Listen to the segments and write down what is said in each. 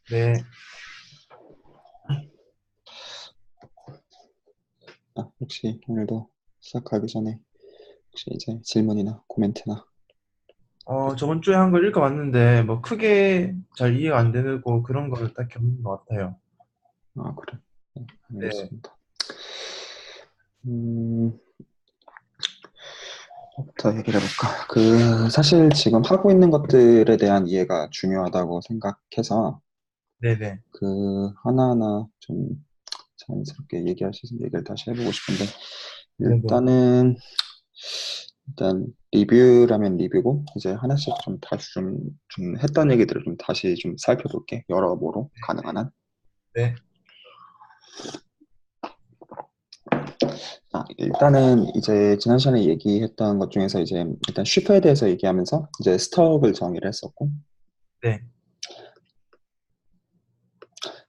네. 혹시 오늘도 시작하기 전에 혹시 이제 질문이나 코멘트나. 저번 주에 한 걸 읽어봤는데, 뭐, 크게 잘 이해가 안 되고 그런 걸 딱히 없는 것 같아요. 그래. 네, 네. 알겠습니다. 음, 부터 얘기를 해볼까? 사실 지금 하고 있는 것들에 대한 이해가 중요하다고 생각해서 네네. 하나하나 좀 자연스럽게 얘기할 수 있는 얘기를 다시 해보고 싶은데, 네네. 일단은 일단 리뷰라면 리뷰고 이제 하나씩 좀 다시 좀 했던 얘기들을 좀 다시 좀 살펴볼게. 여러모로 가능한 한. 네. 일단은 이제 지난 시간에 얘기했던 것 중에서 이제 일단 쉬프에 대해서 얘기하면서 이제 스톱을 정의를 했었고, 네.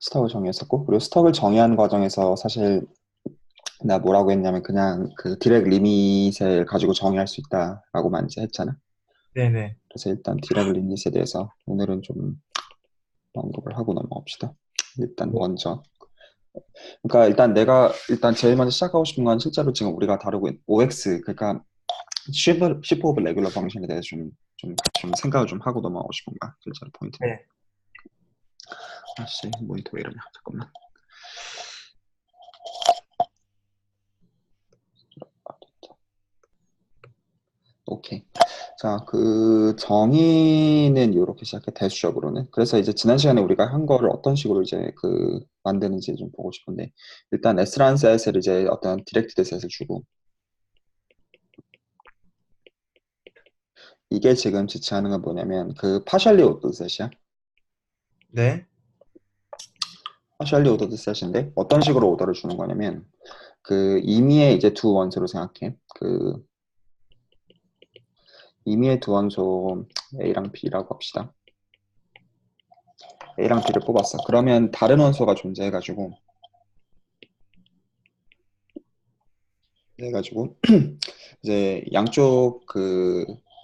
스톱을 정의했었고, 그리고 스톱을 정의하는 과정에서 사실 나 뭐라고 했냐면 그냥 그 디렉 리밋을 가지고 정의할 수 있다라고만 이제 했잖아. 네네. 그래서 일단 디렉 리밋에 대해서 오늘은 좀 언급을 하고 넘어갑시다. 일단 네. 먼저 그러니까 일단 내가 일단 제일 먼저 시작하고 싶은 건 실제로 지금 우리가 다루고 있는 OX 그러니까 shift of regular function에 대해서 좀 생각을 좀 하고 넘어가고 싶은 거야. 실제로 포인트는. 네. 아씨 모니터 왜 이러냐. 잠깐만. 오케이. 자, 그 정의는 이렇게 시작해 대수적으로는. 그래서 이제 지난 시간에 우리가 한 거를 어떤 식으로 이제 만드는지 좀 보고 싶은데 일단 S라는 셋을 이제 어떤 디렉티드 셋을 주고 이게 지금 지칭하는 건 뭐냐면 partially ordered 셋이야. 네. partially ordered 셋인데 어떤 식으로 오더를 주는 거냐면 임의의 이제 두 원소로 생각해. 임의의 두 원소 A랑 B라고 합시다. A랑 B를 뽑았어. 그러면 다른 원소가 존재해가지고 이제 양쪽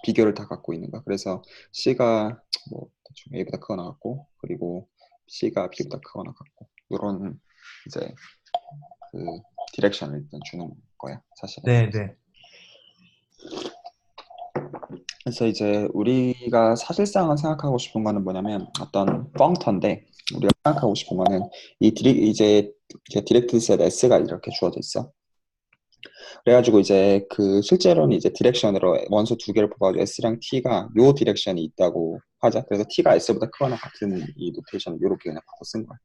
비교를 다 갖고 있는 거야. 그래서 C가 뭐 대충 A보다 크거나 같고 그리고 C가 B보다 크거나 같고 이런 이제 그 디렉션을 일단 주는 거야, 사실은. 네네. 그래서 이제 우리가 사실상은 생각하고 싶은 거는 뭐냐면 어떤 펑터인데 우리가 생각하고 싶은 거는 이제 디렉트 셋 S가 이렇게 주어져 있어. 그래가지고 이제 실제로는 이제 디렉션으로 원소 두 개를 뽑아가지고 S랑 T가 요 디렉션이 있다고 하자. 그래서 T가 S보다 크거나 같은 이 노테이션을 이렇게 그냥 바꿔 쓴 거야.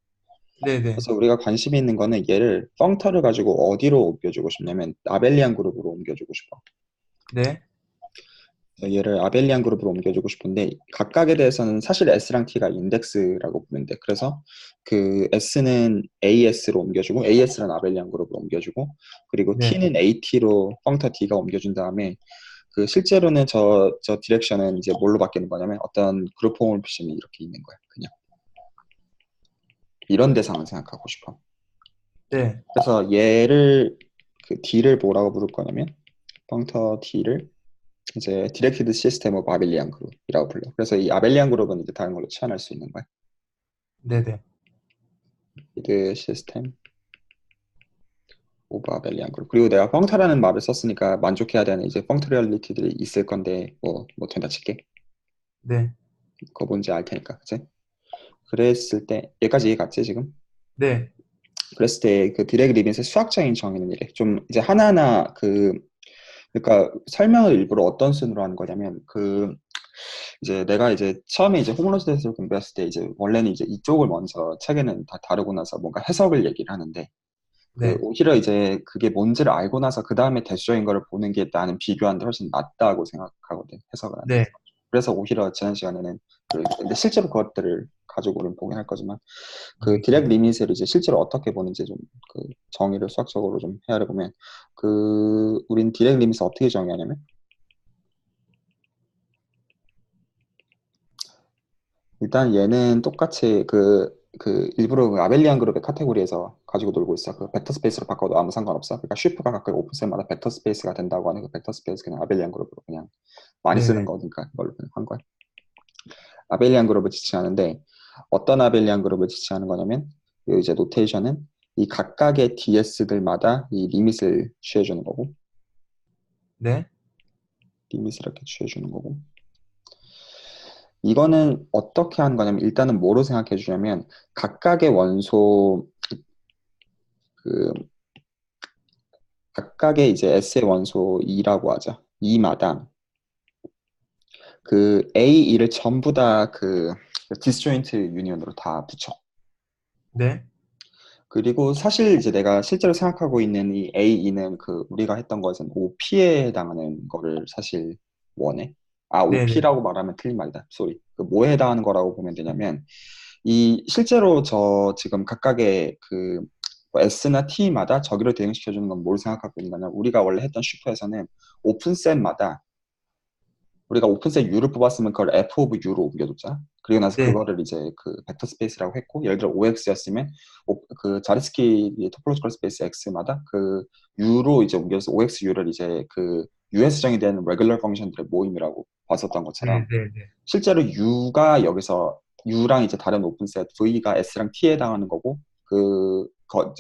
네네. 그래서 우리가 관심이 있는 거는 얘를 펑터를 가지고 어디로 옮겨주고 싶냐면 아벨리안 그룹으로 옮겨주고 싶어. 네. 얘를 아벨리안 그룹으로 옮겨주고 싶은데 각각에 대해서는 사실 S랑 T가 인덱스라고 부르는데 그래서 S는 AS로 옮겨주고 AS는 아벨리안 그룹으로 옮겨주고 그리고 네. T는 AT로 펑터 D가 옮겨준 다음에 실제로는 저 디렉션은 이제 뭘로 바뀌는 거냐면 어떤 그룹 호모모피즘이 이렇게 있는 거야. 그냥 이런 대상을 생각하고 싶어. 네. 그래서 얘를 D를 뭐라고 부를 거냐면 펑터 D를 이제 디렉티드 시스템 오브 아벨리안 그룹이라고 불러. 그래서 이 아벨리안 그룹은 이제 다른 걸로 치환할 수 있는 거야. 네네. 디렉티드 시스템 오브 아벨리안 그룹. 그리고 내가 펑터라는 말을 썼으니까 만족해야 되는 이제 펑터리얼리티들이 있을 건데 뭐 된다 칠게. 네. 그거 뭔지 알 테니까, 그치? 그랬을 때 얘까지 이해 갔지 지금? 네. 그랬을 때 디렉 리빈스의 수학적인 정의는 이래. 좀 이제 하나하나 그러니까 설명을 일부러 어떤 순으로 하는 거냐면 이제 내가 이제 처음에 이제 호모로지 대해서 공부했을 때 이제 원래는 이제 이쪽을 먼저 책에는 다 다루고 나서 뭔가 해석을 얘기를 하는데 네. 오히려 이제 그게 뭔지를 알고 나서 그 다음에 대수적인 거를 보는 게 나는 비교하는데 훨씬 낫다고 생각하거든, 해석을 하는 데. 네. 그래서 오히려 지난 시간에는 근데 실제로 그것들을 가지고 우리는 보긴 할 거지만 디렉 알겠습니다. 리밋을 이제 실제로 어떻게 보는지 좀 정의를 수학적으로 좀 헤아려 보면 우린 디렉 리밋을 어떻게 정의하냐면 일단 얘는 똑같이 일부러 아벨리안 그룹의 카테고리에서 가지고 놀고 있어. 벡터 스페이스로 바꿔도 아무 상관없어. 그러니까 쉬프가 각각 오픈셋마다 벡터 스페이스가 된다고 하는 벡터 스페이스 그냥 아벨리안 그룹으로 그냥 많이 쓰는 네네. 거니까 그걸로 그냥 한 거야. 아벨리안 그룹을 지칭하는데 어떤 아벨리안 그룹을 지칭하는 거냐면 이 이제 노테이션은 이 각각의 DS들마다 이 리밋을 취해주는 거고 네. 리밋을 이렇게 취해주는 거고 이거는 어떻게 하는 거냐면 일단은 뭐로 생각해 주냐면 각각의 원소 그 각각의 이제 S의 원소 2라고 하자. 2마다 그 A, E를 전부 다 그 디스조인트 유니온으로 다 붙여. 네. 그리고 사실 이제 내가 실제로 생각하고 있는 이 A, E는 그 우리가 했던 것은 OP에 해당하는 거를 사실 원해. 아, 네네. OP라고 말하면 틀린 말이다. 쏘리. 그 뭐에 해당하는 거라고 보면 되냐면 이 실제로 저 지금 각각의 그뭐 S나 T마다 저기를 대응시켜주는 건 뭘 생각하고 있는 거냐. 우리가 원래 했던 슈퍼에서는 오픈셋마다 우리가 오픈셋 U를 뽑았으면 그걸 F 오브 U로 옮겨뒀잖아. 그리고 나서 네. 그거를 이제 그 벡터 스페이스라고 했고, 예를 들어 OX였으면 그 자리스키 토폴로지컬 스페이스 X마다 그 U로 이제 옮겨서 OXU를 이제 그 U에서 정의되는 레귤러 펑션들의 모임이라고 봤었던 것처럼 네네네. 실제로 U가 여기서 U랑 이제 다른 오픈셋 V가 S랑 T에 해당하는 거고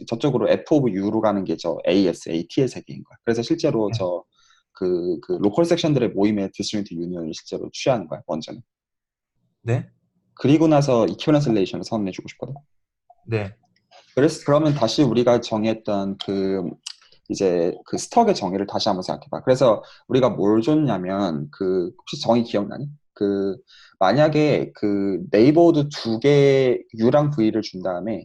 저쪽으로 F 오브 U로 가는 게 저 AS, AT의 세계인 거야. 그래서 실제로 그 로컬 섹션들의 모임의 디스트리뷰트 유니언을 실제로 취하는 거야, 먼저는. 네. 그리고 나서 이퀴밸런스 릴레이션을 선언해주고 싶거든. 네. 그러면 다시 우리가 정했던 이제 그 스톡의 정의를 다시 한번 생각해봐. 그래서 우리가 뭘 줬냐면 혹시 정의 기억나니? 만약에 그 네이버드 두 개 U랑 V를 준 다음에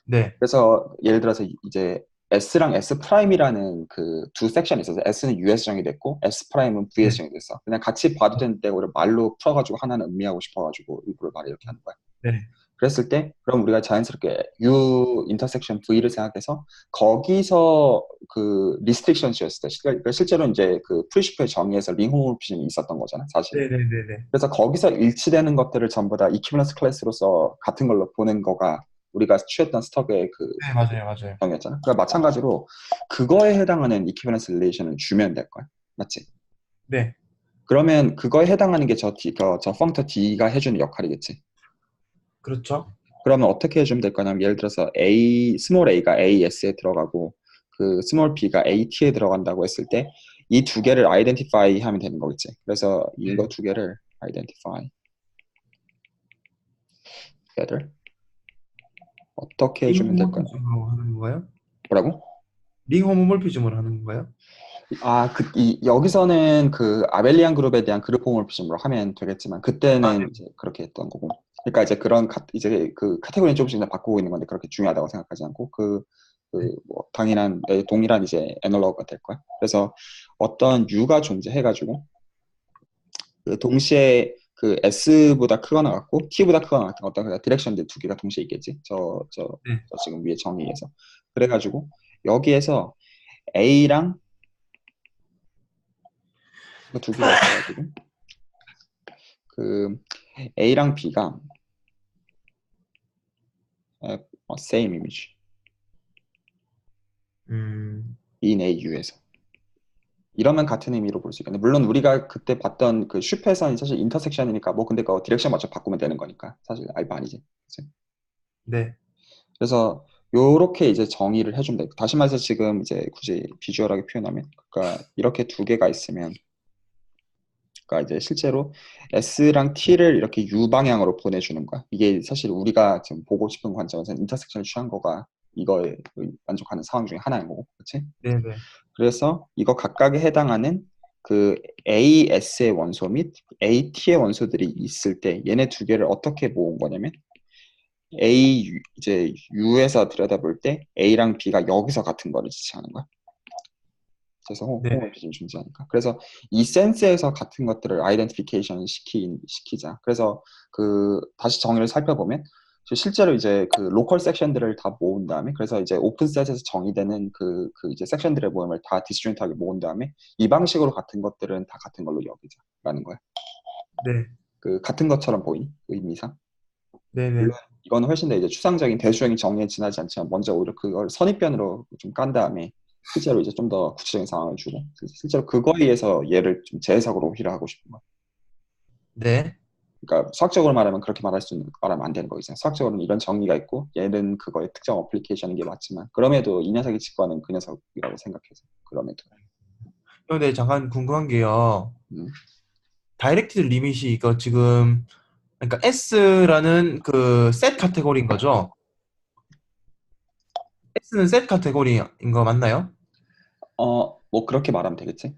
네. 그래서 예를 들어서 이제 S랑 S 프라임이라는 그 두 섹션이 있어서 S는 US 정의됐고 S 프라임은 VS 네. 정의됐어. 그냥 같이 봐도 되는데 우리 말로 풀어가지고 하나는 음미하고 싶어가지고 일부러 말을 이렇게 하는 거야. 네. 그랬을 때 그럼 우리가 자연스럽게 U 인터섹션 V를 생각해서 거기서 그 리스트릭션이었을 때 그러니까 실제로 이제 그 프리시프의 정의에서 링 호모모피즘이 있었던 거잖아 사실은. 네네네네. 그래서 거기서 일치되는 것들을 전부 다 이퀴밸런스 클래스로서 같은 걸로 보는 거가 우리가 취했던 스톡의 그 네, 맞아요, 맞아요. 정의였잖아. 그러니까 마찬가지로 그거에 해당하는 이퀴밸런스 릴레이션을 주면 될 거야. 맞지? 네. 그러면 그거에 해당하는 게 저 펑터 D가 해주는 역할이겠지. 그렇죠. 그러면 어떻게 해주면 될 거냐면 예를 들어서 스몰 a가 AS에 들어가고 그 스몰 b가 AT에 들어간다고 했을 때 이 두 개를 아이덴티파이 하면 되는 거겠지. 그래서 네. 이거 두 개를 아이덴티파이 together 어떻게 링 해주면 될까요? 호모morphism으로 하는 건가요? 뭐라고? 링 호모몰피즘으로 하는 건가요? 여기서는 그 아벨리안 그룹에 대한 그룹 호모모피즘으로 하면 되겠지만 아, 그때는 네. 이제 그렇게 했던 거고. 그러니까 이제 이제 그 카테고리는 조금씩 다 바꾸고 있는 건데 그렇게 중요하다고 생각하지 않고 네. 뭐 동일한 이제 애널로그가 될 거야. 그래서 어떤 U가 존재해가지고 그 동시에 그 S보다 크거나 같고 T보다 크거나 같은 어떤 디렉션들 두 개가 동시에 있겠지. 네. 저 지금 위에 정의에서. 그래가지고 여기에서 A랑 그 두 개가 있어가지고 그 A랑 B가 same image 음, in AU에서 이러면 같은 의미로 볼 수 있겠네. 물론 우리가 그때 봤던 그 슈퍼에서는 사실 인터섹션이니까 뭐 근데 그 디렉션 맞춰 바꾸면 되는 거니까 사실 알바 아니지. 그치? 네. 그래서 요렇게 이제 정의를 해주면 돼. 다시 말해서 지금 이제 굳이 비주얼하게 표현하면 그러니까 이렇게 두 개가 있으면 그러니까 이제 실제로 S랑 T를 이렇게 U 방향으로 보내주는 거야. 이게 사실 우리가 지금 보고 싶은 관점에서 인터섹션을 취한 거가 이거에 만족하는 상황 중에 하나인 거고, 그렇지? 네네. 그래서 이거 각각에 해당하는 그 AS의 원소 및 AT의 원소들이 있을 때 얘네 두 개를 어떻게 모은 거냐면 이제 U에서 들여다볼 때 A랑 B가 여기서 같은 거를 지칭하는 거야. 그래서 네네. 호모피즘이 존재하니까. 그래서 이 센스에서 같은 것들을 아이덴티피케이션 시키자. 그래서 다시 정의를 살펴보면 실제로 이제 그 로컬 섹션들을 다 모은 다음에 그래서 이제 오픈셋에서 정의되는 이제 섹션들의 모임을 다 디스트리뷰트하게 모은 다음에 이 방식으로 같은 것들은 다 같은 걸로 여기자라는 거야. 네. 그 같은 것처럼 보이니? 그 의미상. 물론 네네. 이거는 훨씬 더 이제 추상적인 대수적인 정의에 지나지 않지만 먼저 오히려 그걸 선입견으로 좀 깐 다음에 실제로 이제 좀 더 구체적인 상황을 주고 실제로 그거에 의해서 얘를 좀 재해석으로 오히려 하고 싶은 거야. 네. 그러니까 수학적으로 말하면 그렇게 말하면 안 되는 거겠죠. 수학적으로는 이런 정의가 있고 얘는 그거의 특정 어플리케이션인 게 맞지만 그럼에도 이 녀석의 직관은 그 녀석이라고 생각해서 그럼에도 근데 잠깐 궁금한 게요. 음. 다이렉티드 리밋이 이거 지금 그러니까 S라는 그 셋 카테고리인 거죠? S는 셋 카테고리인 거 맞나요? 뭐 그렇게 말하면 되겠지.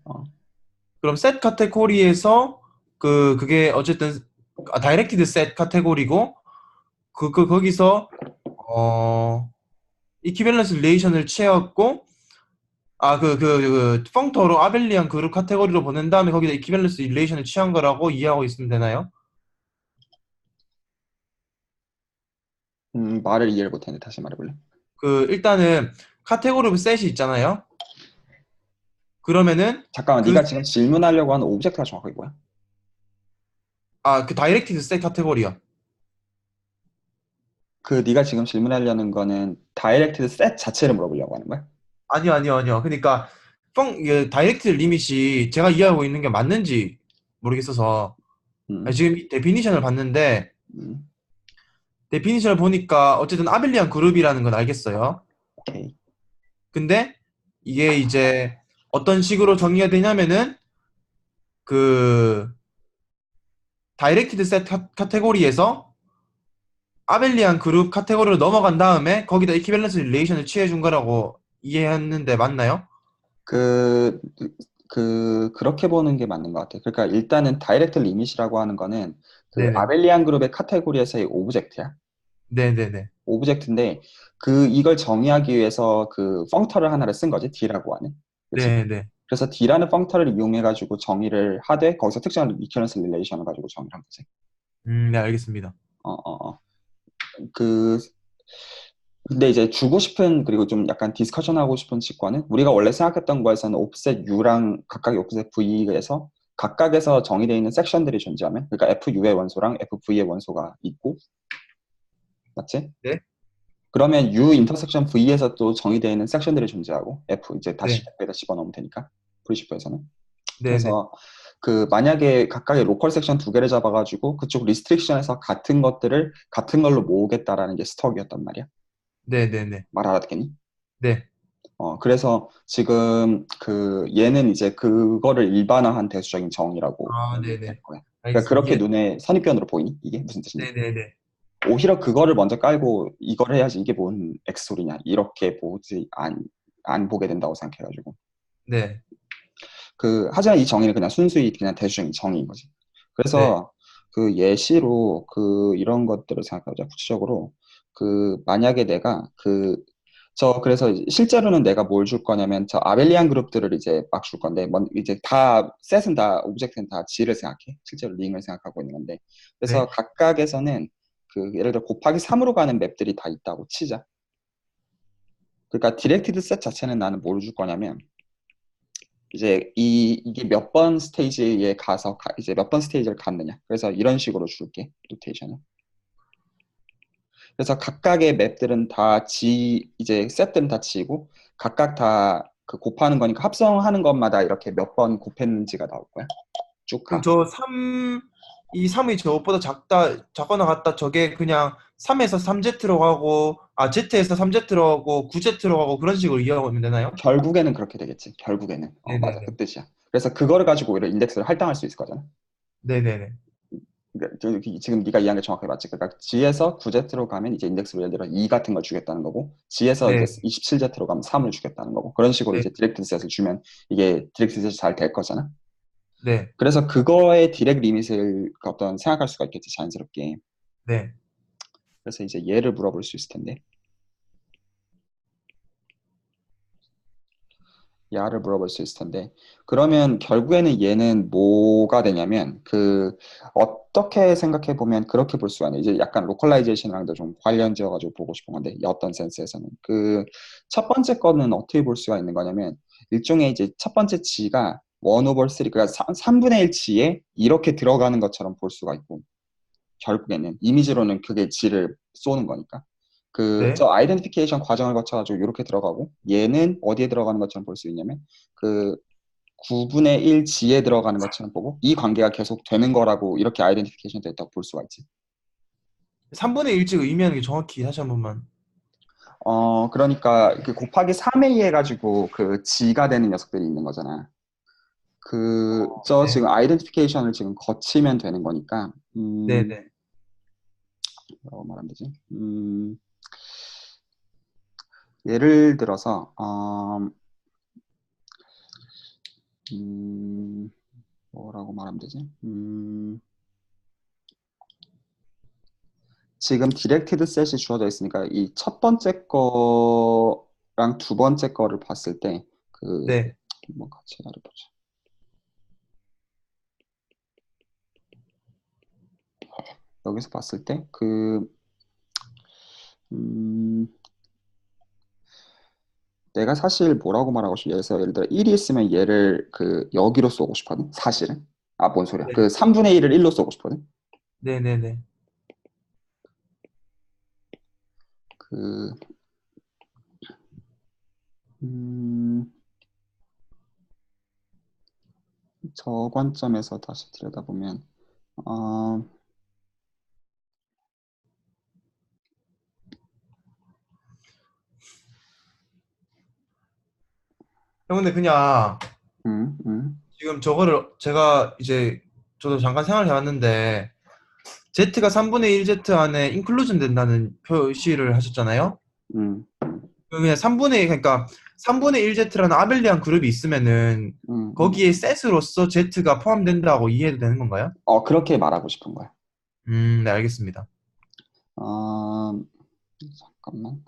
그럼 셋 카테고리에서 그게 어쨌든 다이렉티드 셋 카테고리고 거기서 이퀴밸런스 릴레이션을 취해갖고 펑터로 아벨리안 그룹 카테고리로 보낸 다음에 거기다 이퀴밸런스 릴레이션을 취한 거라고 이해하고 있으면 되나요? 말을 이해를 못했는데 다시 말해볼래? 일단은 카테고리 셋이 있잖아요. 그러면은 잠깐만, 그 네가 지금 질문하려고 하는 오브젝트가 정확하게 뭐야? 그 다이렉티드 셋 카테고리요. 네가 지금 질문하려는 거는 다이렉트드 셋 자체를 물어보려고 하는 거야? 아니요, 아니요, 아니요. 그러니까 다이렉티드 리밋이 제가 이해하고 있는 게 맞는지 모르겠어서 음, 지금 데피니션을 봤는데 음, 데피니션을 보니까 어쨌든 아벨리안 그룹이라는 건 알겠어요. 오케이. 근데 이게 이제 어떤 식으로 정의가 되냐면은 그 다이렉티드 셋 카테고리에서 아벨리안 그룹 카테고리로 넘어간 다음에 거기다 이퀴밸런스 릴레이션을 취해준 거라고 이해했는데 맞나요? 그, 그렇게 보는 게 맞는 것 같아. 그러니까 일단은 다이렉트 리밋이라고 하는 거는 그 네네. 아벨리안 그룹의 카테고리에서의 오브젝트야. 네네네. 오브젝트인데 이걸 정의하기 위해서 그 펑터를 하나를 쓴 거지. D라고 하는. 그치? 네네. 그래서 D라는 펑터를 이용해 가지고 정의를 하되 거기서 특정한 이퀴런스 릴레이션을 가지고 정의를 한 거지. 네, 알겠습니다. 어, 어, 어. 그 근데 이제 주고 싶은 그리고 좀 약간 디스커션 하고 싶은 직관은 우리가 원래 생각했던 거에서는 옵셋 U랑 각각의 옵셋 V에서 각각에서 정의되어 있는 섹션들이 존재하면 그러니까 FU의 원소랑 FV의 원소가 있고 맞지? 네? 그러면 U 인터섹션 V에서 또 정의되어 있는 섹션들이 존재하고 F 이제 다시 네. F에다 집어넣으면 되니까 프리시프에서는 네네. 그래서 만약에 각각의 로컬 섹션 두 개를 잡아가지고 그쪽 리스트릭션에서 같은 것들을 같은 걸로 모으겠다라는 게 스톡이었단 말이야. 네네네. 말 알아듣겠니? 네. 그래서 지금 얘는 이제 그거를 일반화한 대수적인 정의라고 할 네네. 거야. 그러니까 알겠습니다. 그렇게 눈에 선입견으로 보이니? 이게 무슨 뜻인지? 네네네. 오히려 그거를 먼저 깔고 이걸 해야지 이게 뭔 엑소리냐 이렇게 안 보게 된다고 생각해가지고 네. 하지만 이 정의는 그냥 순수히 그냥 대수적인 정의인 거지. 네. 그래서 예시로 이런 것들을 생각하자. 구체적으로 만약에 내가 그래서 실제로는 내가 뭘 줄 거냐면 저 아벨리안 그룹들을 이제 막 줄 건데 이제 다 셋은 다 오브젝트는 다 G를 생각해. 실제로 링을 생각하고 있는 건데 그래서 네. 각각에서는 예를 들어 곱하기 3으로 가는 맵들이 다 있다고 치자. 그러니까 디렉티드 셋 자체는 나는 뭘 줄 거냐면 이제 이게 몇 번 스테이지에 가서 이제 몇 번 스테이지를 갔느냐. 그래서 이런 식으로 줄게. 노테이션을. 그래서 각각의 맵들은 다 이제 셋들은 다 G고 각각 다 곱하는 거니까 합성하는 것마다 이렇게 몇 번 곱했는지가 나올 거야. 쭉 그럼 가. 이 3이 저것보다 작거나 같다. 저게 그냥 3에서 3Z로 가고, Z에서 3Z로 가고, 9Z로 가고, 그런 식으로 이해하고 있면 되나요? 결국에는 그렇게 되겠지. 결국에는. 맞아. 그 네네네. 뜻이야. 그래서 그거를 가지고 오히려 인덱스를 할당할 수 있을 거잖아. 네네네. 그러니까 지금 네가 이해한 게 정확하게 맞지. 그러니까 G에서 9Z로 가면 이제 인덱스로 예를 들어 2 같은 걸 주겠다는 거고, G에서 이제 네. 27Z로 가면 3을 주겠다는 거고, 그런 식으로 네. 이제 디렉트 셋을 주면 이게 디렉트 셋이 잘 될 거잖아. 네. 그래서 그거의 디렉 리밋을 생각할 수가 있겠지, 자연스럽게. 네. 그래서 이제 얘를 물어볼 수 있을 텐데, 야를 물어볼 수 있을 텐데, 그러면 결국에는 얘는 뭐가 되냐면, 어떻게 생각해 보면 그렇게 볼 수가 있네. 이제 약간 로컬라이제이션이랑도 좀 관련 지어가지고 보고 싶은 건데, 어떤 센스에서는. 첫 번째 거는 어떻게 볼 수가 있는 거냐면, 일종의 이제 첫 번째 G가 1 over 3, 그러니까 3분의 1 G에 이렇게 들어가는 것처럼 볼 수가 있고, 결국에는 이미지로는 그게 G를 쏘는 거니까. 네. 저 아이덴티피케이션 과정을 거쳐가지고 이렇게 들어가고 얘는 어디에 들어가는 것처럼 볼 수 있냐면 그 9분의 1 지에 들어가는 것처럼 보고 이 관계가 계속 되는 거라고 이렇게 아이덴티피케이션 됐다고 볼 수가 있지. 3분의 1즉 의미하는 게 정확히 다시 한 번만. 그러니까 그 곱하기 3a 해가지고 그 G가 되는 녀석들이 있는 거잖아. 저 네. 지금 아이덴티피케이션을 지금 거치면 되는 거니까, 네네. 뭐라고 말하면 되지? 예를 들어서, 뭐라고 말하면 되지? 지금 디렉티드 셋이 주어져 있으니까 이 첫 번째 거랑 두 번째 거를 봤을 때, 네. 한번 같이 기다려보자. 여기서 봤을 때, 내가 사실 뭐라고 말하고 싶어? 예를 들어 1이 있으면 얘를 여기로 쏘고 싶거든. 사실은. 아, 뭔 소리야? 네. 3분의 1을 1로 쏘고 싶거든. 네네네. 그, 음, 저 관점에서 다시 들여다보면, 어, 형 근데 그냥 음, 음, 지금 저거를 제가 이제 저도 잠깐 생각을 해봤는데 Z가 3분의 1 Z 안에 인클루전 된다는 표시를 하셨잖아요. 음, 그냥 3분의 그러니까 3분의 1 Z라는 아벨리안 그룹이 있으면은 거기에 셋으로서 Z가 포함된다고 이해해도 되는 건가요? 그렇게 말하고 싶은 거야. 네, 알겠습니다. 어, 잠깐만.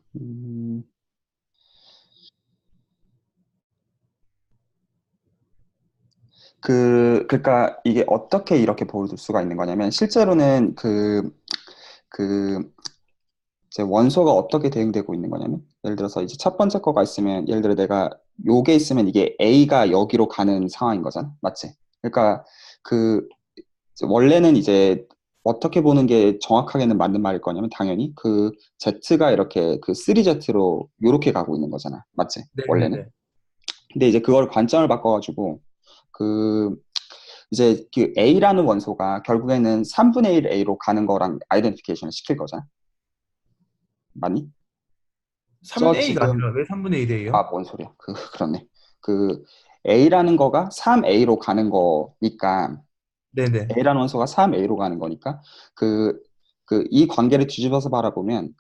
그러니까 이게 어떻게 이렇게 보여줄 수가 있는 거냐면 실제로는 그 이제 원소가 어떻게 대응되고 있는 거냐면 예를 들어서 이제 첫 번째 거가 있으면 예를 들어 내가 요게 있으면 이게 A가 여기로 가는 상황인 거잖아. 맞지? 그러니까 그 이제 원래는 이제 어떻게 보는 게 정확하게는 맞는 말일 거냐면 당연히 Z가 이렇게 3Z로 요렇게 가고 있는 거잖아. 맞지? 원래는. 네네네. 근데 이제 그걸 관점을 바꿔가지고 그 이제 A라는 원소가 결국에는 3분의 1 A로 가는 거랑 아이덴티피케이션을 시킬 거잖아. 맞니? 저 3A가 지금 아니라 왜 3분의 1이에요? 뭔 소리야? 그렇네. 그 A라는 거가 3A로 가는 거니까 네네. A라는 원소가 3A로 가는 거니까 그 이 관계를 뒤집어서 바라보면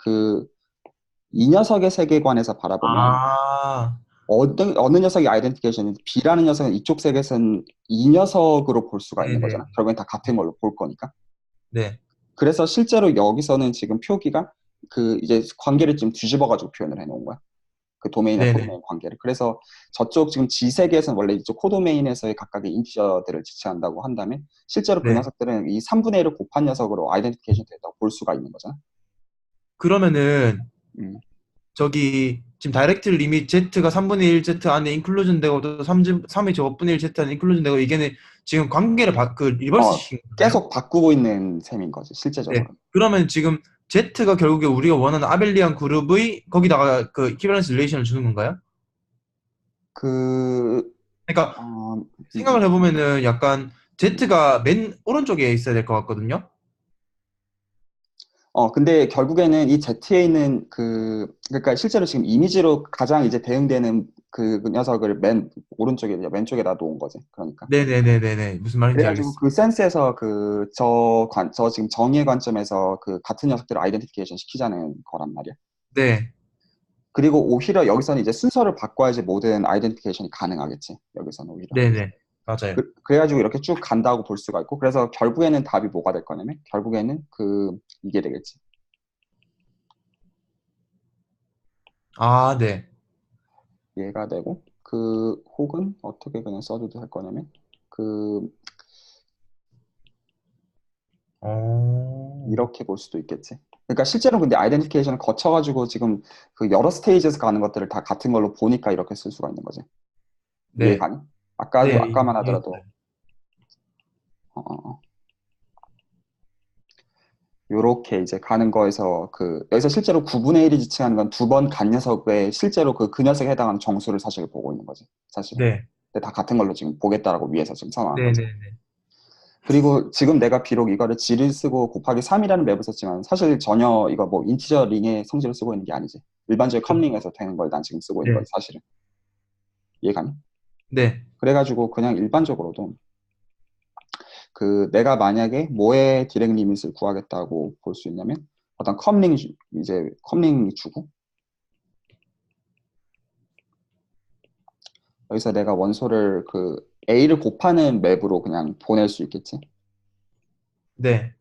이 녀석의 세계관에서 바라보면 아, 어느 녀석이 아이덴티케이션인지 B라는 녀석은 이쪽 세계에서는 이 녀석으로 볼 수가 있는 네네. 거잖아. 결국엔 다 같은 걸로 볼 거니까. 네. 그래서 실제로 여기서는 지금 표기가 이제 관계를 좀 뒤집어가지고 표현을 해놓은 거야. 그 도메인과 네네. 코도메인 관계를. 그래서 저쪽 지금 G세계에서는 원래 이쪽 코도메인에서의 각각의 인티저들을 지칭한다고 한다면 실제로 그 네. 녀석들은 이 3분의 1을 곱한 녀석으로 아이덴티케이션 됐다고 볼 수가 있는 거잖아. 그러면은 음. 저기 지금 다이렉트 리밋 Z가 3분의 1 Z 안에 인클루전 되고 또 3이 저분의 1 Z 안에 인클루전 되고 이게는 지금 관계를 리버스 시킨 거잖아요? 계속 바꾸고 있는 셈인 거지, 네. 실제적으로. 그러면 지금 Z가 결국에 우리가 원하는 아벨리안 그룹의 거기다가 그 이퀴밸런스 릴레이션을 주는 건가요? 그, 그러니까 어, 생각을 해보면은 약간 Z가 맨 오른쪽에 있어야 될 것 같거든요. 근데 결국에는 이 Z에 있는 그러니까 실제로 지금 이미지로 가장 이제 대응되는 그 녀석을 맨 오른쪽에, 왼쪽에다 놓은 거지. 그러니까. 네네네네네. 무슨 말인지 그래가지고 알겠어. 그 센스에서 저 지금 정의의 관점에서 같은 녀석들을 아이덴티피케이션 시키자는 거란 말이야. 네. 그리고 오히려 여기서는 이제 순서를 바꿔야지 모든 아이덴티피케이션이 가능하겠지. 여기서는 오히려. 네네. 맞아요. 그래가지고 이렇게 쭉 간다고 볼 수가 있고, 그래서 결국에는 답이 뭐가 될 거냐면, 결국에는 이게 되겠지. 아, 네. 얘가 되고, 혹은 어떻게 그냥 써도 할 거냐면, 그, 어, 이렇게 볼 수도 있겠지. 그러니까 실제로 근데 아이덴티피케이션을 거쳐가지고 지금 여러 스테이지에서 가는 것들을 다 같은 걸로 보니까 이렇게 쓸 수가 있는 거지. 네. 이해가니? 네, 아까만 이해했어요. 하더라도, 요렇게 이제 가는 거에서 여기서 실제로 9분의 1이 지칭하는 건 두 번 간 녀석의 실제로 그 녀석에 해당하는 정수를 사실 보고 있는 거지. 사실은. 네. 근데 다 같은 걸로 지금 보겠다라고 위해서 지금 선언한 거죠. 네네네. 그리고 지금 내가 비록 이거를 G를 쓰고 곱하기 3이라는 맵을 썼지만 사실 전혀 이거 뭐 인티저 링의 성질을 쓰고 있는 게 아니지. 일반적인 컴링에서 되는 걸 난 지금 쓰고 있는 네. 거지, 사실은. 이해가니? 네. 그래가지고 그냥 일반적으로도 그 내가 만약에 뭐의 디렉 리밋을 구하겠다고 볼 수 있냐면 어떤 컴링 이제 컴링 주고 여기서 내가 원소를 그 A를 곱하는 맵으로 그냥 보낼 수 있겠지. 네.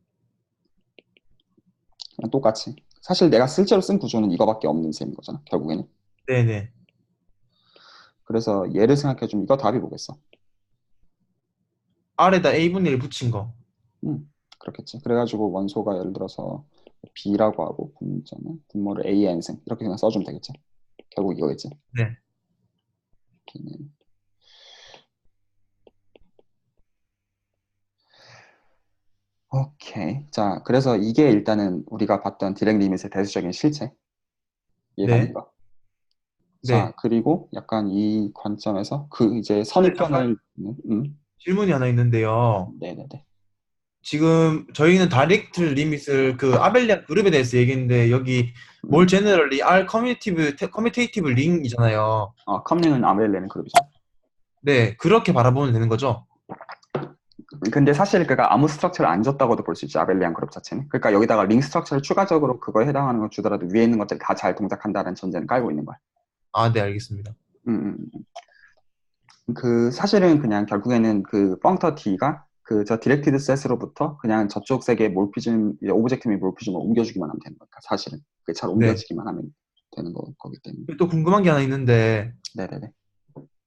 그냥 똑같이. 사실 내가 실제로 쓴 구조는 이거밖에 없는 셈인 거잖아, 결국에는. 네네. 그래서 얘를 생각해주면 이거 답이 뭐겠어? R에다 A분의 1 붙인 거. 그렇겠지. 그래가지고 원소가 예를 들어서 B라고 하고 분모를 A, N승 이렇게 그냥 써주면 되겠지. 결국 이거겠지. 네. B는 오케이. 자, 그래서 이게 일단은 우리가 봤던 디렉 리밋의 대수적인 실체. 이해가니 네. 이거? 자, 네. 그리고 약간 이 관점에서 그 이제 근데 잠깐 선입견을 질문이 하나 있는데요. 네네네. 지금 저희는 다이렉트 리밋을 그 아벨리안 그룹에 대해서 얘기했는데 여기 몰 음. 제너럴리 R 커뮤테이티브 링이잖아요. 컴링은 아벨레는 그룹이죠. 네, 그렇게 바라보면 되는 거죠. 근데 사실 그가 아무 스트럭처를 안 줬다고도 볼 수 있지, 아벨리안 그룹 자체는. 그러니까 여기다가 링 스트럭처를 추가적으로 그거에 해당하는 걸 주더라도 위에 있는 것들이 다 잘 동작한다는 전제는 깔고 있는 거야. 아, 네, 알겠습니다. 음, 그 사실은 그냥 결국에는 그 펑터 D가 그 저 디렉티드 셋으로부터 그냥 저쪽 세계의 몰피즘 오브젝트 및 몰피즘을 옮겨주기만 하면 되는 거니까 사실은 그게 잘 네. 옮겨지기만 하면 되는 거기 때문에. 또 궁금한 게 하나 있는데 네네네.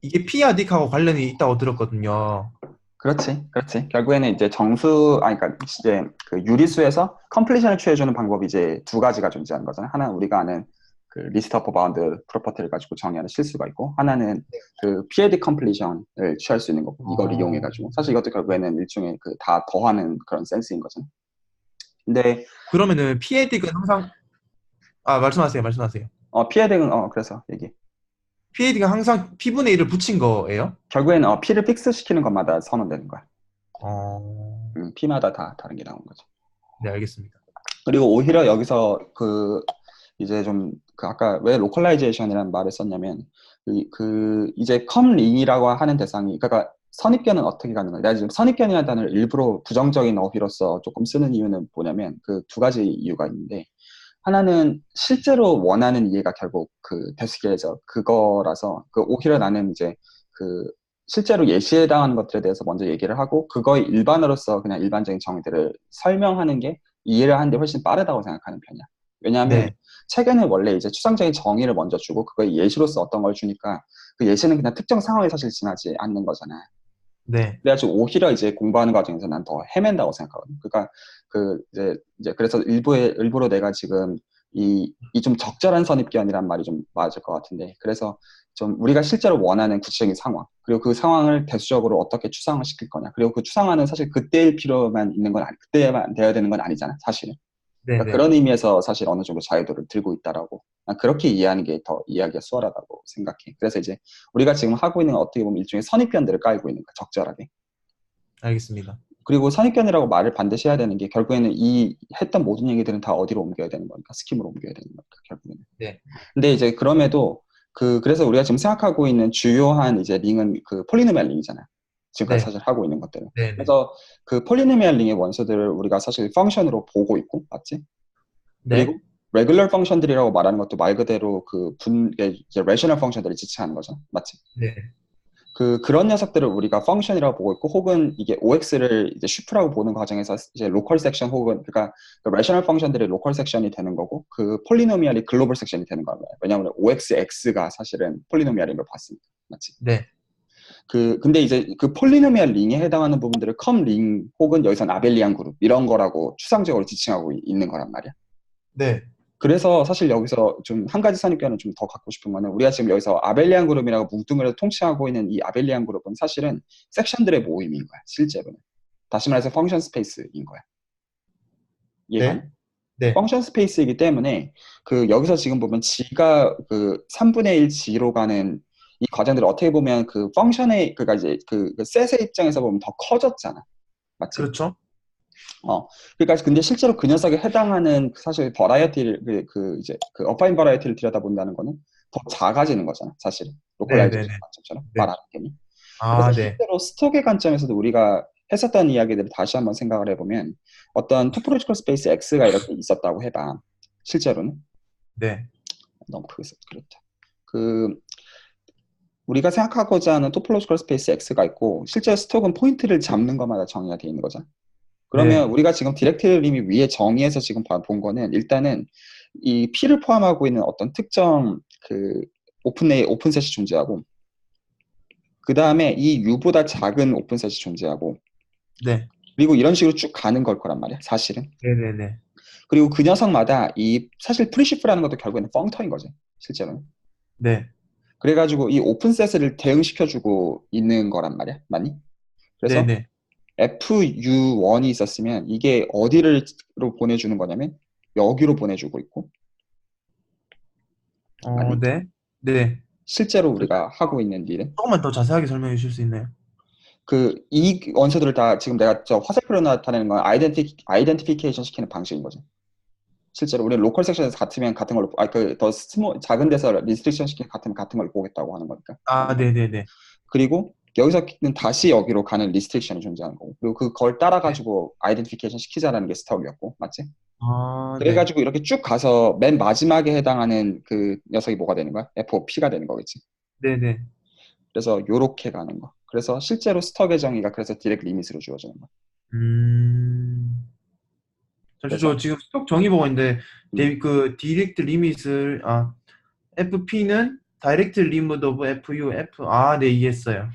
이게 PRD하고 관련이 있다고 들었거든요. 그렇지, 그렇지. 결국에는 이제 정수, 그러니까 이제 그 유리수에서 컴플리션을 취해주는 방법이 이제 두 가지가 존재하는 거잖아요. 하나는 우리가 아는 그 리스트 오브 바운드 프로퍼티를 가지고 정의하는 실수가 있고, 하나는 그 PAD 컴플리션을 취할 수 있는 거고, 이걸 어, 이용해가지고. 사실 이것도 결국에는 일종의 그 다 더하는 그런 센스인 거죠. 근데, 그러면은 PAD는 항상 말씀하세요, 말씀하세요. PAD는, 그래서 얘기. PAD가 항상 P분의 1을 붙인 거예요? 결국에는, P를 픽스 시키는 것마다 선언되는 거야. 어, P마다 다 다른 게 나오는 거죠. 네, 알겠습니다. 그리고 오히려 여기서 그 이제 좀 그 아까 왜 로컬라이제이션이라는 말을 썼냐면 이제 컴링이라고 하는 대상이 그러니까 선입견은 어떻게 가는 거야? 내가 지금 선입견이라는 단어를 일부러 부정적인 어휘로서 조금 쓰는 이유는 뭐냐면 그 두 가지 이유가 있는데 하나는 실제로 원하는 이해가 결국 그 데스기에서 그거라서 그 오히려 나는 이제 그 실제로 예시에 해당하는 것들에 대해서 먼저 얘기를 하고 그거의 일반으로서 그냥 일반적인 정의들을 설명하는 게 이해를 하는데 훨씬 빠르다고 생각하는 편이야. 왜냐하면 네, 책에는 원래 이제 추상적인 정의를 먼저 주고 그거의 예시로서 어떤 걸 주니까 그 예시는 그냥 특정 상황에 사실 지나지 않는 거잖아. 네, 그래가지고 오히려 이제 공부하는 과정에서 난 더 헤맨다고 생각하거든. 그러니까 그 이제 그래서 일부러 내가 지금 이 좀 적절한 선입견이란 말이 좀 맞을 것 같은데 그래서 좀 우리가 실제로 원하는 구체적인 상황 그리고 그 상황을 대수적으로 어떻게 추상을 시킬 거냐 그리고 그 추상화는 사실 그때일 필요만 있는 건 그때만 돼야 되는 건 아니잖아 사실은. 네, 그러니까 네, 그런 의미에서 사실 어느 정도 자유도를 들고 있다라고 난 그렇게 이해하는 게 더 이해하기가 수월하다고 생각해. 그래서 이제 우리가 지금 하고 있는 건 어떻게 보면 일종의 선입견들을 깔고 있는 거야 적절하게. 알겠습니다. 그리고 선입견이라고 말을 반드시 해야 되는 게 결국에는 이 했던 모든 얘기들은 다 어디로 옮겨야 되는 거니까 스킴으로 옮겨야 되는 거니까 결국에는. 네, 근데 이제 그럼에도 그래서 우리가 지금 생각하고 있는 주요한 이제 링은 그 폴리노미얼 링이잖아요. 지금까지 네, 사실 하고 있는 것들은. 네, 네, 그래서 그 폴리노미얼 링의 원소들을 우리가 사실 펑션으로 보고 있고, 맞지? 그리고 네, 레귤러 펑션들이라고 말하는 것도 말 그대로 이제 레셔널 펑션들을 지칭하는 거죠. 맞지? 네, 그런 녀석들을 우리가 펑션이라고 보고 있고, 혹은 이게 OX를 이제 슈프라고 보는 과정에서 이제 로컬 섹션 혹은 그러니까 그 레셔널 펑션들이 로컬 섹션이 되는 거고, 그 폴리노미얼이 글로벌 섹션이 되는 거예요. 왜냐하면 OXX가 사실은 폴리노미얼인 걸 봤으니까. 맞지? 네, 근데 이제 그 폴리노미얼 링에 해당하는 부분들을 컴 링 혹은 여기서 아벨리안 그룹 이런 거라고 추상적으로 지칭하고 있는 거란 말이야. 네, 그래서 사실 여기서 좀 한 가지 선입견을 좀 더 갖고 싶은 거는 우리가 지금 여기서 아벨리안 그룹이라고 뭉뚱그려 통치하고 있는 이 아벨리안 그룹은 사실은 섹션들의 모임인 거야, 실제로는. 다시 말해서 펑션 스페이스인 거야. 이해가니? 네, 네, 펑션 스페이스이기 때문에 그 여기서 지금 보면 G가 그 3분의 1 G로 가는 이 과정들이 어떻게 보면 그 펑션의 그니까 이제 그 셋의 입장에서 보면 더 커졌잖아. 맞지? 그렇죠. 그러니까 근데 실제로 그 녀석에 해당하는 사실 버라이어티를 이제 그 어파인 버라이어티를 들여다본다는 거는 더 작아지는 거잖아. 사실 로컬라이제이션 네네네. 관점처럼 네. 말하는 게. 그래서 아, 네. 실제로 스톡의 관점에서도 우리가 했었던 이야기들을 다시 한번 생각을 해보면 어떤 토포로지컬 스페이스 X가 이렇게 있었다고 해봐. 실제로는 네. 너무 크게 썼 그렇다. 그 우리가 생각하고자 하는 토포로지컬 스페이스 X가 있고 실제 스톡은 포인트를 잡는 것마다 정의가 되어 있는 거잖아. 그러면 네. 우리가 지금 디렉트 림이 위에 정의해서 지금 본 거는 일단은 이 P를 포함하고 있는 어떤 특정 그 오픈셋이 존재하고 그 다음에 이 U보다 작은 오픈셋이 존재하고 네. 그리고 이런 식으로 쭉 가는 걸 거란 말이야 사실은. 네네네. 그리고 그 녀석마다 이 사실 프리시프라는 것도 결국에는 펑터인 거지 실제로는. 네. 그래가지고 이 오픈셋을 대응시켜주고 있는 거란 말이야 맞니? 그래서 네네. FU1이 있었으면 이게 어디로 보내주는 거냐면 여기로 보내주고 있고 맞니? 네. 네. 실제로 우리가 하고 있는 일은 조금만 더 자세하게 설명해 주실 수 있나요? 이 원소들을 다 지금 내가 저 화살표로 나타내는 건 아이덴티피케이션 시키는 방식인 거죠. 실제로 우리는 로컬 섹션에서 같으면 같은 걸로 더 작은 데서 리스트릭션 시키면 같은 걸 보겠다고 하는 거니까. 아, 네네네. 그리고 여기서는 다시 여기로 가는 리스트릭션이 존재하는 거고 그리고 그걸 따라 네. 가지고 아이덴티피케이션 시키자라는 게 스톡이었고 맞지? 아, 네. 그래가지고 이렇게 쭉 가서 맨 마지막에 해당하는 그 녀석이 뭐가 되는 거야? FOP가 되는 거겠지. 네네. 그래서 요렇게 가는 거. 그래서 실제로 스톡의 정의가 그래서 디렉트 리밋으로 주어지는 거야. 음. 잠시 저 그래서 지금 스톡 정의 보고 있는데 음, 그 디렉트 리밋을 FP는 다이렉트 리밋 오브 FU F 네 이해했어요.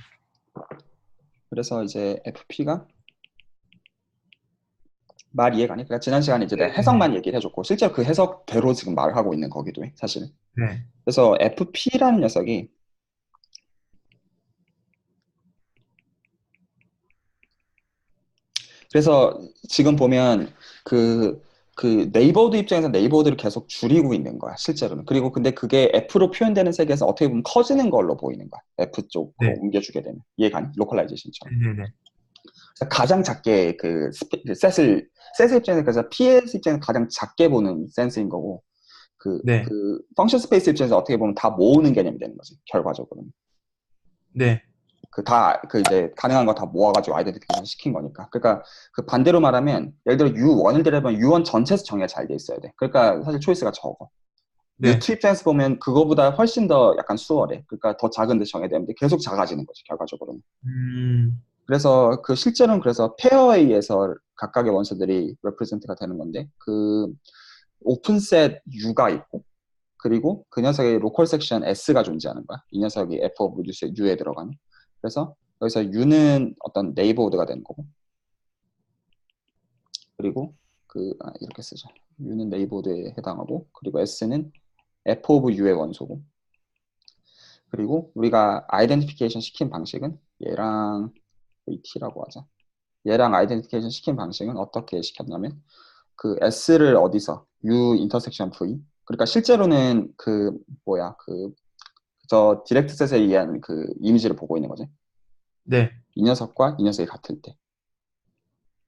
그래서 이제 FP가 말 이해가 안 해. 그러니까 지난 시간에 이제 내가 네네네. 해석만 얘기를 해줬고 실제로 그 해석대로 지금 말을 하고 있는 거기도 해 사실은. 네. 그래서 FP라는 녀석이 그래서 지금 보면 그 네이버드 입장에서 네이버드를 계속 줄이고 있는 거야 실제로는. 그리고 근데 그게 F로 표현되는 세계에서 어떻게 보면 커지는 걸로 보이는 거야. F 쪽으로 네. 옮겨주게 되면 이해가 안 로컬라이제이션처럼. 네네네. 가장 작게 그 셋의 입장에서 그래서 PS 입장에서 가장 작게 보는 센스인 거고 네. 그 펑션 스페이스 입장에서 어떻게 보면 다 모으는 개념이 되는 거지 결과적으로는. 네. 이제 가능한 거 다 모아가지고 아이덴티피케이션 시킨 거니까. 그러니까 그 반대로 말하면 예를 들어 U1을 대려면 U1 전체에서 정의가 잘 돼 있어야 돼. 그러니까 사실 초이스가 적어. 네. U2 입장에서 보면 그거보다 훨씬 더 약간 수월해. 그러니까 더 작은 데 정해야 되는데 계속 작아지는 거지 결과적으로는. 음. 그래서 그 실제로는 그래서 페어에 의해서 각각의 원소들이 레프레젠트가 되는 건데 그 오픈셋 U가 있고 그리고 그 녀석의 로컬 섹션 S가 존재하는 거야. 이 녀석이 F 오브 U에 들어가는. 그래서 여기서 U는 어떤 네이버호드가 되는 거고 그리고 이렇게 쓰자. U는 네이버호드에 해당하고 그리고 S는 F 오브 U의 원소고 그리고 우리가 아이덴티피케이션 시킨 방식은 얘랑 T라고 하자. 얘랑 아이덴티피케이션 시킨 방식은 어떻게 시켰냐면 그 S를 어디서 U 인터섹션 V 그러니까 실제로는 저 디렉트 셋에 의한 그 이미지를 보고 있는 거지. 네. 이 녀석과 이 녀석이 같을 때.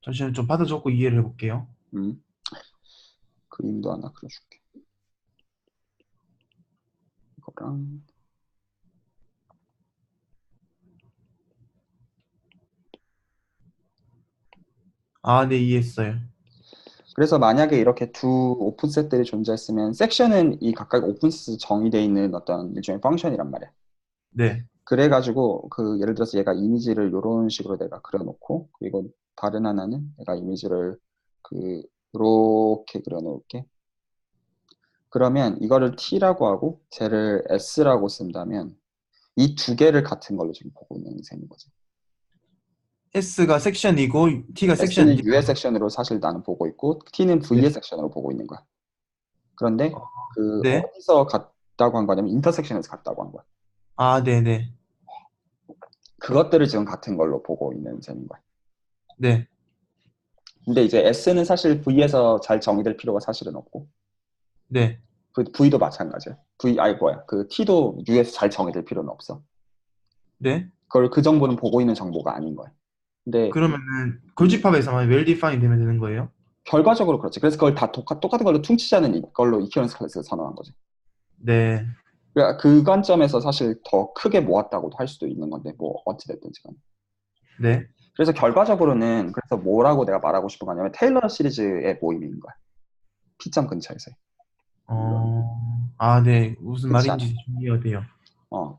잠시만 좀 받아 적고 이해를 해볼게요. 음, 그림도 하나 그려줄게. 이거랑 네, 이해했어요. 그래서 만약에 이렇게 두 오픈셋들이 존재했으면 섹션은 이 각각 오픈셋에 정의되어 있는 어떤 일종의 펑션이란 말이야. 네. 그래가지고 예를 들어서 얘가 이미지를 이런 식으로 내가 그려놓고 그리고 다른 하나는 내가 이미지를 이렇게 그려놓을게. 그러면 이거를 T라고 하고 쟤를 S라고 쓴다면 이 두 개를 같은 걸로 지금 보고 있는 셈인 거지. S가 섹션이고 T가 섹션 S는 T가 U의 섹션으로 사실 나는 보고 있고 T는 네. V의 섹션으로 보고 있는 거야. 그런데 네. 어디서 같다고 한 거냐면 인터섹션에서 같다고 한 거야. 네네. 그것들을 지금 같은 걸로 보고 있는 셈인 거야. 네. 근데 이제 S는 사실 V에서 잘 정의될 필요가 사실은 없고 네. V도 마찬가지야. T도 U에서 잘 정의될 필요는 없어. 네. 그걸 그 정보는 보고 있는 정보가 아닌 거예요. 근데 그러면은 걸집합에서만 well defined 되면 되는 거예요? 결과적으로 그렇지. 그래서 그걸 다 똑같은 걸로 퉁치자는 걸로 이퀴런스 클래스를 선언한 거지. 네. 그러니까 그 관점에서 사실 더 크게 모았다고도 할 수도 있는 건데 뭐 어찌됐든지 간에. 네. 그래서 결과적으로는 그래서 뭐라고 내가 말하고 싶은 거냐면 테일러 시리즈의 모임인 거야. P점 근처에서. 아, 네. 무슨 그렇지 않아? 말인지 좀 이해가 돼요. 어.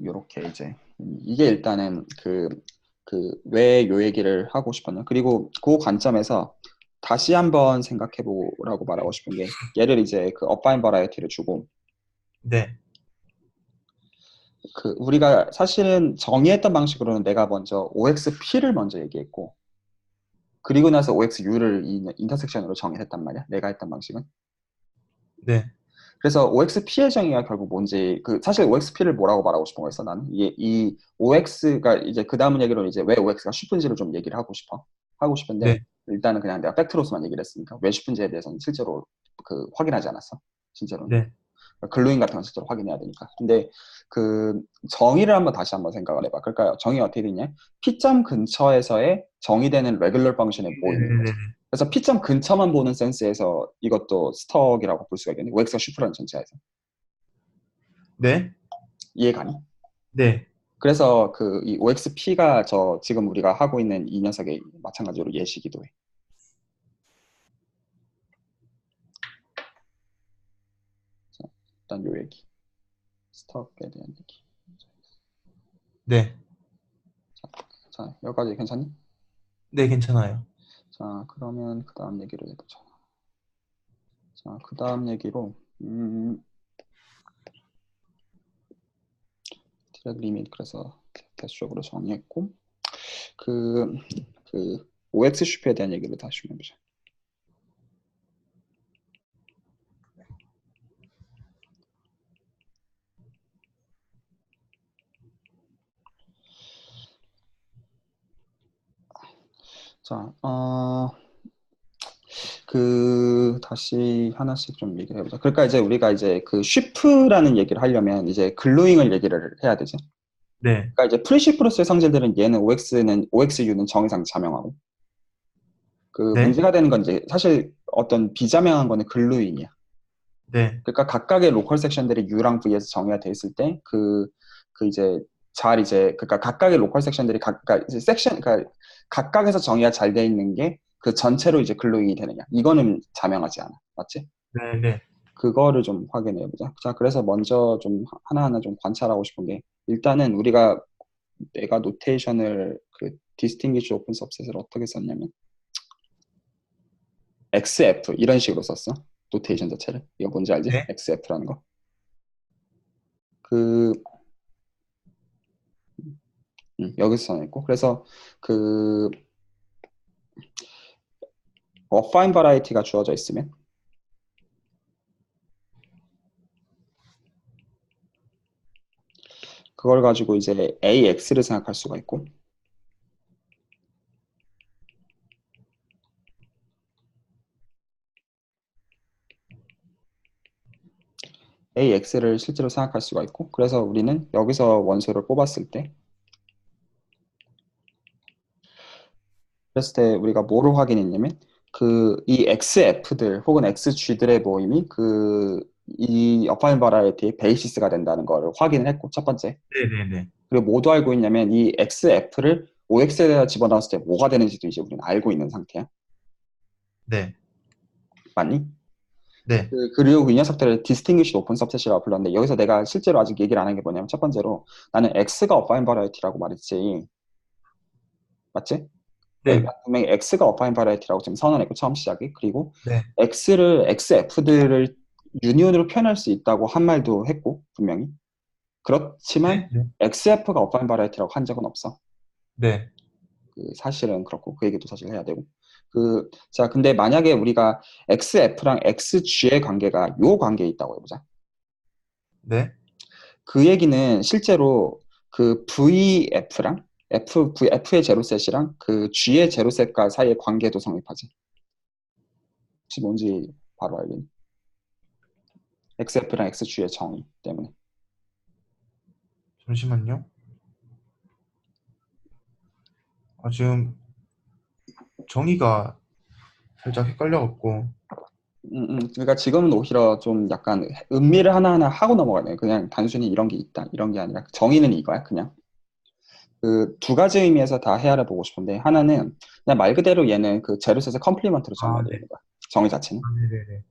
요렇게 이제 이게 일단은 왜 요 얘기를 하고 싶었냐. 그리고 그 관점에서 다시 한번 생각해 보라고 말하고 싶은 게 얘를 이제 그 어파인 버라이어티를 주고 네. 그 우리가 사실은 정의했던 방식으로는 내가 먼저 OXP를 먼저 얘기했고 그리고 나서 OXU를 인터섹션으로 정의했단 말이야. 내가 했던 방식은. 네. 그래서 OXP의 정의가 결국 뭔지 사실 OXP를 뭐라고 말하고 싶은 거였어 나는 이 OX가 이제 그 다음 얘기로는 이제 왜 OX가 쉽은지를 좀 얘기를 하고 싶은데 네. 일단은 그냥 내가 팩트로서만 얘기를 했으니까 왜 쉽은지에 대해서는 실제로 확인하지 않았어 실제로는 네. 글루잉 같은 건 실제로 확인해야 되니까. 근데 그 정의를 다시 한번 생각을 해봐. 그러니까 정의가 어떻게 되냐? P점 근처에서의 정의되는 레귤러 펑션의 모임인 네네네. 거지. 그래서 P점 근처만 보는 센스에서 이것도 스톡이라고 볼 수가 있겠네. OX가 슈퍼라는 전체에서. 네. 이해가니? 네. 그래서 이 OXP가 지금 우리가 하고 있는 이 녀석의 마찬가지로 예시기도 해. 자, 일단 요 얘기. 스톡에 대한 얘기. 네. 자, 여기까지 괜찮니? 네, 괜찮아요. 자, 그러면 그 다음 얘기를 해보자. 자, 그 다음 얘기로 트랙 리밋 그래서 대수적으로 정의했고 그, OX 슈퍼에 대한 얘기를 다시 좀 해보자. 자, 다시 하나씩 좀 얘기를 해보자. 그러니까 이제 우리가 이제 쉬프라는 얘기를 하려면 이제 글루잉을 얘기를 해야 되지. 네. 그러니까 이제 프리시프로서의 상징들은 얘는 OXU는 정의상 자명하고 네. 문제가 되는 건 이제 사실 어떤 비자명한 거는 글루잉이야. 네. 그러니까 각각의 로컬 섹션들이 U랑 V에서 정의가 돼 있을 때 이제 그러니까 각각의 로컬 섹션들이 그러니까 이제 그러니까 각각에서 정의가 잘 돼 있는 게 그 전체로 이제 글루잉이 되느냐. 이거는 자명하지 않아. 맞지? 네. 네. 그거를 좀 확인해 보자. 자, 그래서 먼저 좀 하나하나 좀 관찰하고 싶은 게 일단은 내가 노테이션을 distinguish open subset을 어떻게 썼냐면 XF 이런 식으로 썼어. 노테이션 자체를. 이거 뭔지 알지? 네. XF라는 거. 그 여기서 써냈고 그래서 그 어파인 바라이티가 주어져 있으면 그걸 가지고 이제 AX를 생각할 수가 있고 AX를 실제로 생각할 수가 있고 그래서 우리는 여기서 원소를 뽑았을 때 그랬을 때 우리가 뭐를 확인했냐면 이 XF들 혹은 XG들의 모임이 이 어파인 바라이티의 베이시스가 된다는 걸 확인을 했고 첫 번째 네네네. 그리고 뭐도 알고 있냐면 이 XF를 OX에다 집어넣었을 때 뭐가 되는지도 이제 우리는 알고 있는 상태야. 네. 맞니? 네. 그리고 이 녀석들을 distinguished open subset이라고 불렀는데 여기서 내가 실제로 아직 얘기를 안 한 게 뭐냐면 첫 번째로 나는 X가 affine variety라고 말했지. 맞지? 네. 분명히 X가 affine variety라고 지금 선언했고 처음 시작이 그리고 네. XF들을 유니온으로 표현할 수 있다고 한 말도 했고 분명히 그렇지만 네. XF가 affine variety라고 한 적은 없어. 네. 사실은 그렇고 그 얘기도 사실 해야 되고 자 근데 만약에 우리가 XF랑 XG의 관계가 요 관계에 있다고 해보자. 네. 그 얘기는 실제로 VF랑 F의 제로셋이랑 G의 제로셋과 사이의 관계도 성립하지. 혹시 뭔지 바로 알겠니? XF랑 XG의 정의 때문에. 잠시만요. 지금 정의가 살짝 헷갈려갖고. 그러니까 지금은 오히려 좀 약간 음미를 하나하나 하고 넘어가야 돼. 그냥 단순히 이런 게 있다, 이런 게 아니라 정의는 이거야, 그냥. 그 두 가지 의미에서 다 헤아려 보고 싶은데 하나는 그냥 말 그대로 얘는 그 제로셋의 컴플리먼트로 정의가 되어 네. 있는 거야. 정의 자체는. 네네네.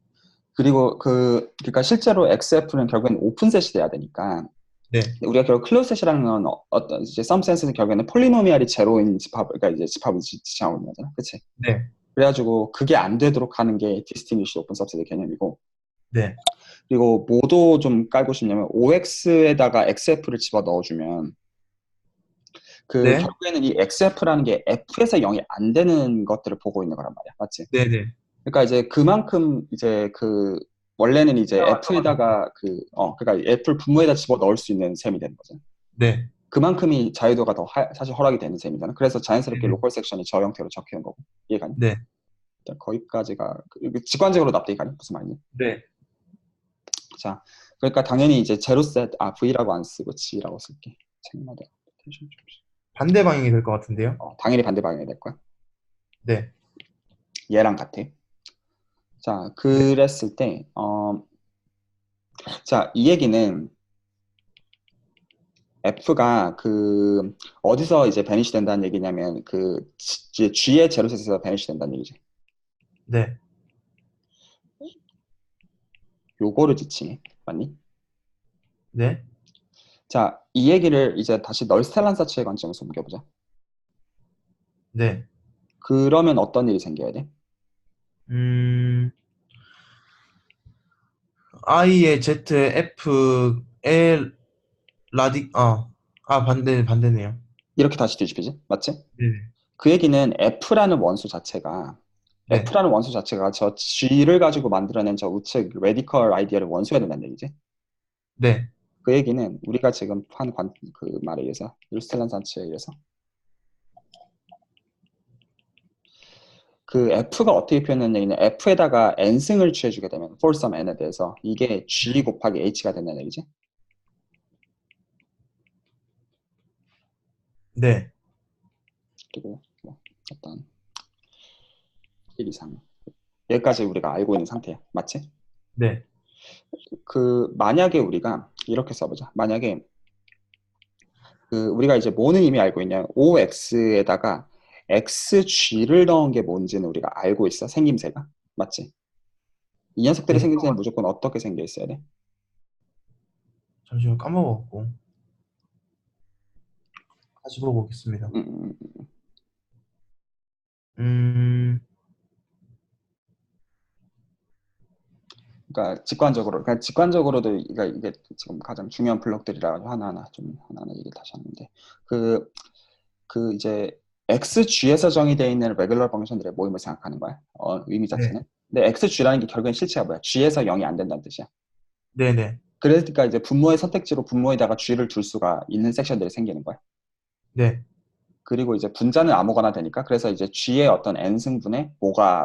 그리고 그러니까 실제로 XF는 결국엔 오픈셋이 돼야 되니까 네. 우리가 결국 클로즈셋이라는 건 어떤 이제 썸 센스는 결국에는 폴리노미알이 제로인 집합, 그러니까 이제 집합을 지칭하고 있는 거잖아, 그렇지? 네. 그래가지고 그게 안 되도록 하는 게 디스팅귀시 오픈 서브셋의 개념이고, 네. 그리고 뭐도 좀 깔고 싶냐면 OX에다가 XF를 집어 넣어주면 그 네. 결국에는 이 XF라는 게 F에서 0이 안 되는 것들을 보고 있는 거란 말이야, 맞지? 네네. 그러니까 이제 그만큼 이제 그 원래는 이제 적어놨고. F에다가 그러니까 F를 분모에다 집어 넣을 수 있는 셈이 되는 거죠. 네. 그만큼이 자유도가 더 사실 허락이 되는 셈이잖아. 그래서 자연스럽게 네네. 로컬 섹션이 저 형태로 적히는 거고. 이해가니? 네. 일단 거기까지가 직관적으로 납득이 가니? 무슨 말이니? 네. 자, 그러니까 당연히 이제 제로셋 V라고 안 쓰고 G라고 쓸게. 책마다 텐션 좀. 반대 방향이 될 것 같은데요? 당연히 반대 방향이 될 거야. 네. 얘랑 같아. 자, 네. 그랬을 때 자, 이 얘기는 F가 그 어디서 이제 베니시 된다는 얘기냐면 그 G의 제로셋에서 베니시 된다는 얘기지. 네. 요거를 지칭해. 맞니? 네. 자, 이 얘기를 이제 다시 널스텔란사치의 관점에서 옮겨보자. 네. 그러면 어떤 일이 생겨야 돼? 음, I의 Z, F의 반대네요. 이렇게 다시 뒤집히지? 맞지? 네네. 그 얘기는 F라는 원소 자체가 네. 저 G를 가지고 만들어낸 저 우측 레디컬 아이디어를 원소해야 된다는 얘기지. 네. 그 얘기는 우리가 지금 그 말에 의해서 널스텔란사치에 의해서 그 F가 어떻게 표현했냐면 F에다가 n승을 취해주게 되면 for some n에 대해서 이게 G 곱하기 H가 된다는 얘기지. 네. 그리고 뭐 어떤 1 이상 여기까지 우리가 알고 있는 상태야. 맞지? 네. 그 만약에 우리가 이렇게 써보자. 만약에 그 우리가 이제 뭐는 이미 알고 있냐? OX에다가 XG를 넣은 게 뭔지는 우리가 알고 있어. 생김새가. 맞지? 이 녀석들의 네. 생김새는 무조건 어떻게 생겨 있어야 돼? 잠시만 까먹었고. 다시 보고 오겠습니다. 음, 음, 음. 음, 그러니까 직관적으로도 이게 지금 가장 중요한 블록들이라 하나하나 얘기 다시 하는데 그 이제 XG에서 정의되어 있는 레귤러 펑션들의 모임을 생각하는 거야. 의미 네. 자체는. 근데 XG라는 게 결국엔 실체가 뭐야? G에서 0이 안 된다는 뜻이야. 네네. 그러니까 이제 분모의 선택지로 분모에다가 G를 둘 수가 있는 섹션들이 생기는 거야. 네. 그리고 이제 분자는 아무거나 되니까 그래서 이제 G의 어떤 n승분의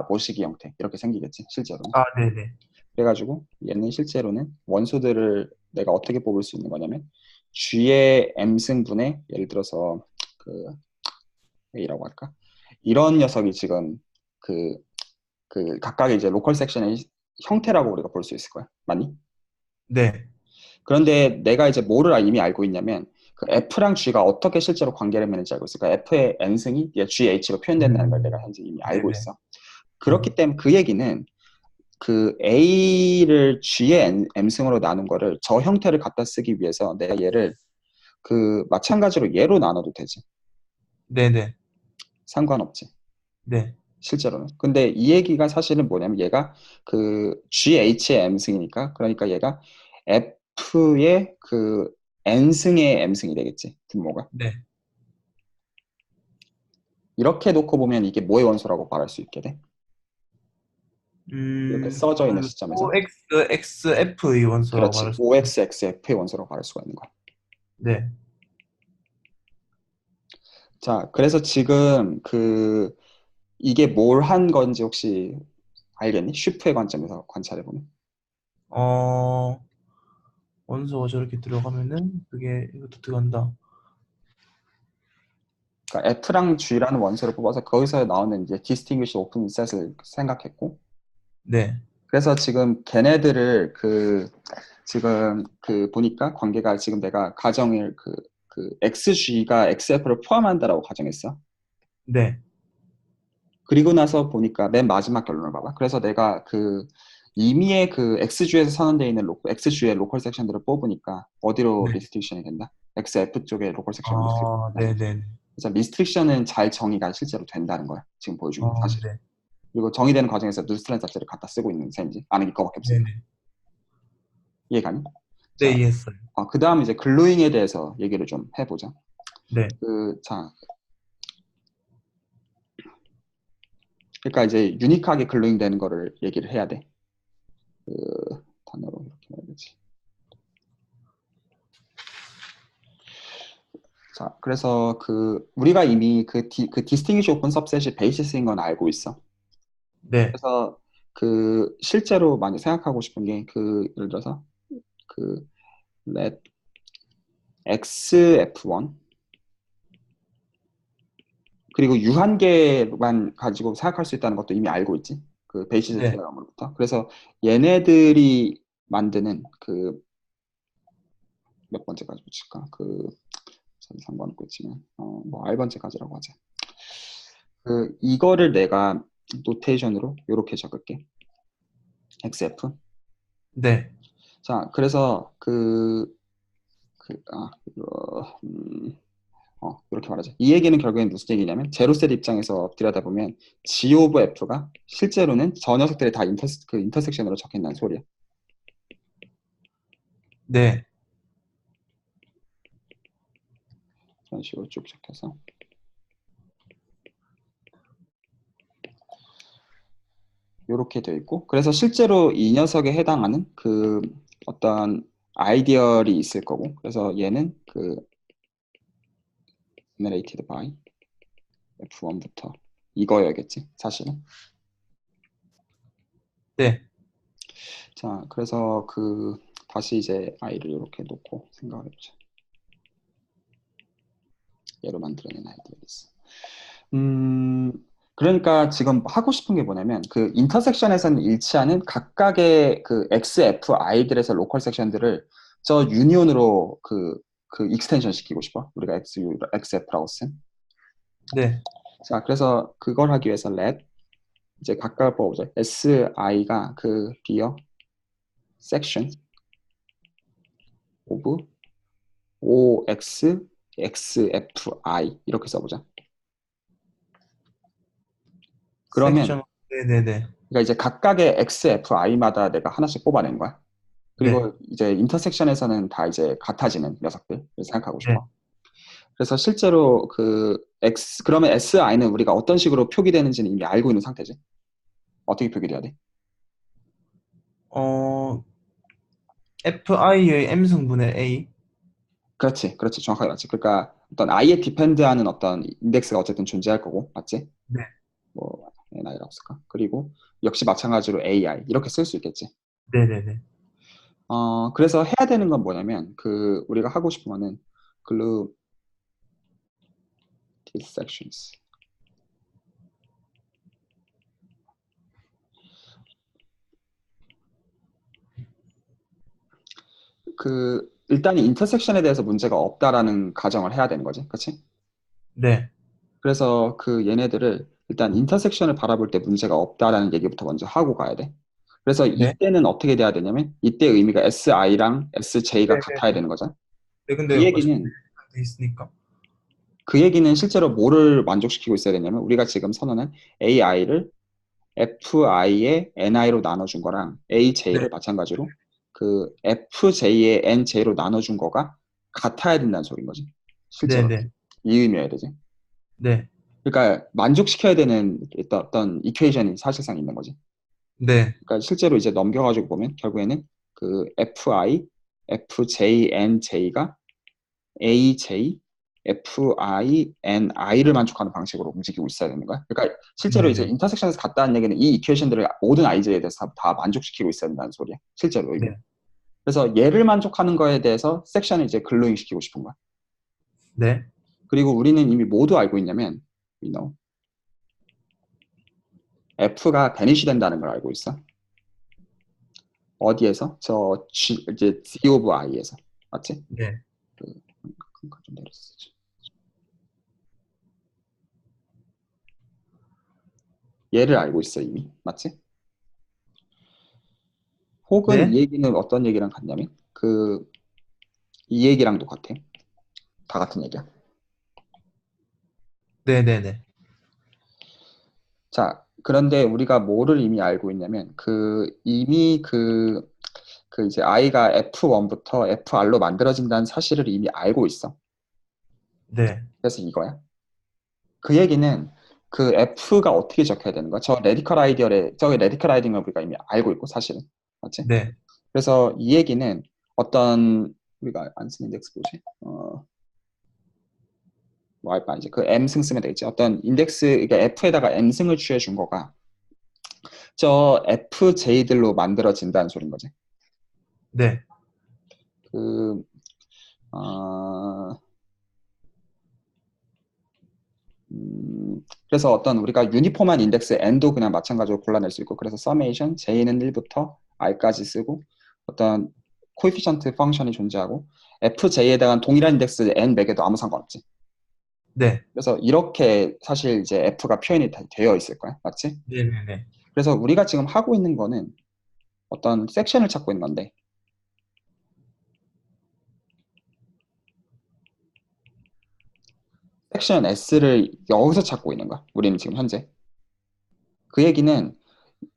모시기 형태 이렇게 생기겠지 실제로는. 네네. 그래가지고 얘는 실제로는 원소들을 내가 어떻게 뽑을 수 있는 거냐면 G의 m승분의 예를 들어서 그 A라고 할까? 이런 녀석이 지금 그, 그 각각의 이제 로컬 섹션의 형태라고 우리가 볼 수 있을 거야. 맞니? 네. 그런데 내가 이제 뭐를 이미 알고 있냐면 그 F랑 G가 어떻게 실제로 관계를 맺는지 알고 있어. 그러니까 F의 n승이 GH로 표현된다는 걸 내가 현재 이미 알고 네네. 있어. 네. 그렇기 때문에 그 얘기는 그 A를 G의 M승으로 나눈 거를 저 형태를 갖다 쓰기 위해서 내가 얘를 그 마찬가지로 얘로 나눠도 되지. 네네. 상관없지. 네. 실제로는. 근데 이 얘기가 사실은 뭐냐면 얘가 그 GH의 M승이니까 그러니까 얘가 F의 그 N승의 M승이 되겠지. 분모가. 네. 이렇게 놓고 보면 이게 뭐의 원소라고 말할 수 있게 돼? 이렇게 써져 있는 그 시점에서. OXXF의 원소라고 그렇지. 말할 수 있어요. OXXF의 원소라고 말할 수가 있는 거야. 네. 자, 그래서 지금 그 이게 뭘 한 건지 혹시 알겠니? 슈프의 관점에서 관찰해 보면. 어, 원소가 저렇게 들어가면은 그게 이것도 들어간다. 그러니까 F랑 G라는 원소를 뽑아서 거기서 나오는 이제 distinguish open set을 생각했고, 네, 그래서 지금 걔네들을 지금 보니까 관계가 지금 내가 가정을 XG가 XF를 포함한다라고 가정했어. 네, 그리고 나서 보니까 맨 마지막 결론을 봐봐. 그래서 내가 임의의 XG에서 선언되어 있는 XG의 로컬 섹션들을 뽑으니까 어디로 네. 리스트릭션이 된다? XF 쪽에 로컬 섹션을 리스트릭션 아, 된다. 네, 네, 그래서 리스트릭션은 잘 정의가 실제로 된다는 거야. 지금 보여준 게 사실. 네, 그리고 정의되는 과정에서 누스트렌 자체를 갖다 쓰고 있는 셈이지. 아는 게 그거밖에 네, 없으니까. 네, 이해가니? 네, 자, 이해했어요. 그 다음 이제 글루잉에 대해서 얘기를 좀 해보자. 네, 자, 그러니까 이제 유니크하게 글루잉 되는 거를 얘기를 해야 돼. 그 단어로 이렇게 말해야지. 자, 그래서 우리가 이미 distinguish open subset이 베이시스인 건 알고 있어. 네, 그래서 실제로 많이 생각하고 싶은 게 예를 들어서 그 let xf1 그리고 유한계만 가지고 생각할 수 있다는 것도 이미 알고 있지. 베이시스 네, 디아그램으로부터. 그래서 얘네들이 만드는 몇 번째까지 붙일까? 상관없겠지만 뭐 R번째까지라고 하자. 이거를 내가 노테이션으로 이렇게 적을게. XF. 네, 자, 그래서 이렇게 말하자. 이 얘기는 결국엔 무슨 얘기냐면 제로셀 입장에서 들여다보면 G 오브 F가 실제로는 저 녀석들이 다 인터섹션으로 적힌다는 소리야. 네, 이런 식으로 쭉 적혀서 이렇게 되어 있고, 그래서 실제로 이 녀석에 해당하는 어떤 아이디얼이 있을 거고, 그래서 얘는 generated by F1부터 이거여야겠지, 사실은. 네, 자, 그래서 다시 이제 i를 이렇게 놓고 생각을 해보자. 얘로 만들어낸 아이디어가 있어. 그러니까 지금 하고 싶은 게 뭐냐면 인터섹션에서는 일치하는 각각의 XFI들에서 로컬 섹션들을 저 유니온으로 익스텐션 시키고 싶어. 우리가 XF라고 쓴. 네, 자, 그래서 그걸 하기 위해서 let 이제 각각을 뽑아보자. SI가 비어 section of OX XFI 이렇게 써보자. 그러면 섹션, 네, 네, 네, 그러니까 이제 각각의 XFI마다 내가 하나씩 뽑아낸 거야. 네, 그리고 이제 인터섹션에서는 다 이제 같아지는 녀석들 생각하고 네. 싶어. 그래서 실제로 그러면 SI는 우리가 어떤 식으로 표기되는지는 이미 알고 있는 상태지. 어떻게 표기돼야 돼? FI의 M 성분의 A. 그렇지, 그렇지, 정확하게 맞지. 그러니까 어떤 I에 디펜드하는 어떤 인덱스가 어쨌든 존재할 거고, 맞지? 네, 뭐 NI라고 쓸까? 그리고 역시 마찬가지로 AI 이렇게 쓸 수 있겠지. 네, 네, 네, 그래서 해야 되는 건 뭐냐면 우리가 하고 싶은 거는 glue these sections. 일단 인터섹션에 대해서 문제가 없다라는 가정을 해야 되는 거지. 그렇지? 네, 그래서 얘네들을 일단 인터섹션을 바라볼 때 문제가 없다라는 얘기부터 먼저 하고 가야 돼. 그래서 네, 이때는 어떻게 돼야 되냐면 이때 의미가 SI랑 SJ가 네, 같아야 네. 되는 거죠. 네, 근데 그 어차피 얘기는 돼 있으니까. 실제로 뭐를 만족시키고 있어야 되냐면 우리가 지금 선언한 AI를 FI의 NI로 나눠준 거랑 네, AJ를 마찬가지로 FJ의 NJ로 나눠준 거가 같아야 된다는 소리인 거지. 네, 실제로. 네, 이 의미여야 되지. 네, 그러니까 만족시켜야 되는 어떤 이퀘이션이 사실상 있는 거지. 네, 그러니까 실제로 이제 넘겨가지고 보면 결국에는 FI, FJNJ가 AJ, FINI를 만족하는 방식으로 움직이고 있어야 되는 거야. 그러니까 실제로 네, 이제 네, 인터섹션에서 같다는 얘기는 이 이퀘이션들을 모든 IJ에 대해서 다 만족시키고 있어야 된다는 소리야. 실제로 네, 의미. 그래서 얘를 만족하는 거에 대해서 섹션을 이제 글로잉 시키고 싶은 거야. 네. 그리고 우리는 이미 모두 알고 있냐면, you know, F가 베니시 된다는 걸 알고 있어. 어디에서? 이제 D of I에서. 맞지? 네. 그, 좀 내렸어. 얘를 알고 있어, 이미. 맞지? 혹은 이 네. 얘기는 어떤 얘기랑 같냐면, 이 얘기랑도 같아. 다 같은 얘기야. 네네네. 자, 그런데 우리가 뭐를 이미 알고 있냐면, 이미 이제 i가 F1부터 FR로 만들어진다는 사실을 이미 알고 있어. 네. 그래서 이거야. 그 얘기는 그 F가 어떻게 적혀야 되는 거야? 저기 레디컬 아이디어를 우리가 이미 알고 있고, 사실은. 맞지? 네. 그래서 이 얘기는 우리가 안 쓴 인덱스 뭐지? 이제 그 M승 쓰면 되겠지. 어떤 인덱스, 그러니까 F에다가 M승을 취해준 거가 저 FJ들로 만들어진다는 소린 거지. 네. 그, 어, 그래서 어떤 우리가 유니폼한 인덱스 n도 그냥 마찬가지로 골라낼 수 있고, 그래서 서메이션 j는 1부터 i까지 쓰고, 어떤 코에피션트 펑션이 존재하고, fj에 대한 동일한 인덱스 n 매개도 아무 상관없지. 네. 그래서 이렇게 사실 이제 f가 표현이 되어 있을 거야. 맞지? 네네네. 그래서 우리가 지금 하고 있는 거는 어떤 섹션을 찾고 있는 건데, 섹션 S를 여기서 찾고 있는 거야. 우리는 지금 현재. 그 얘기는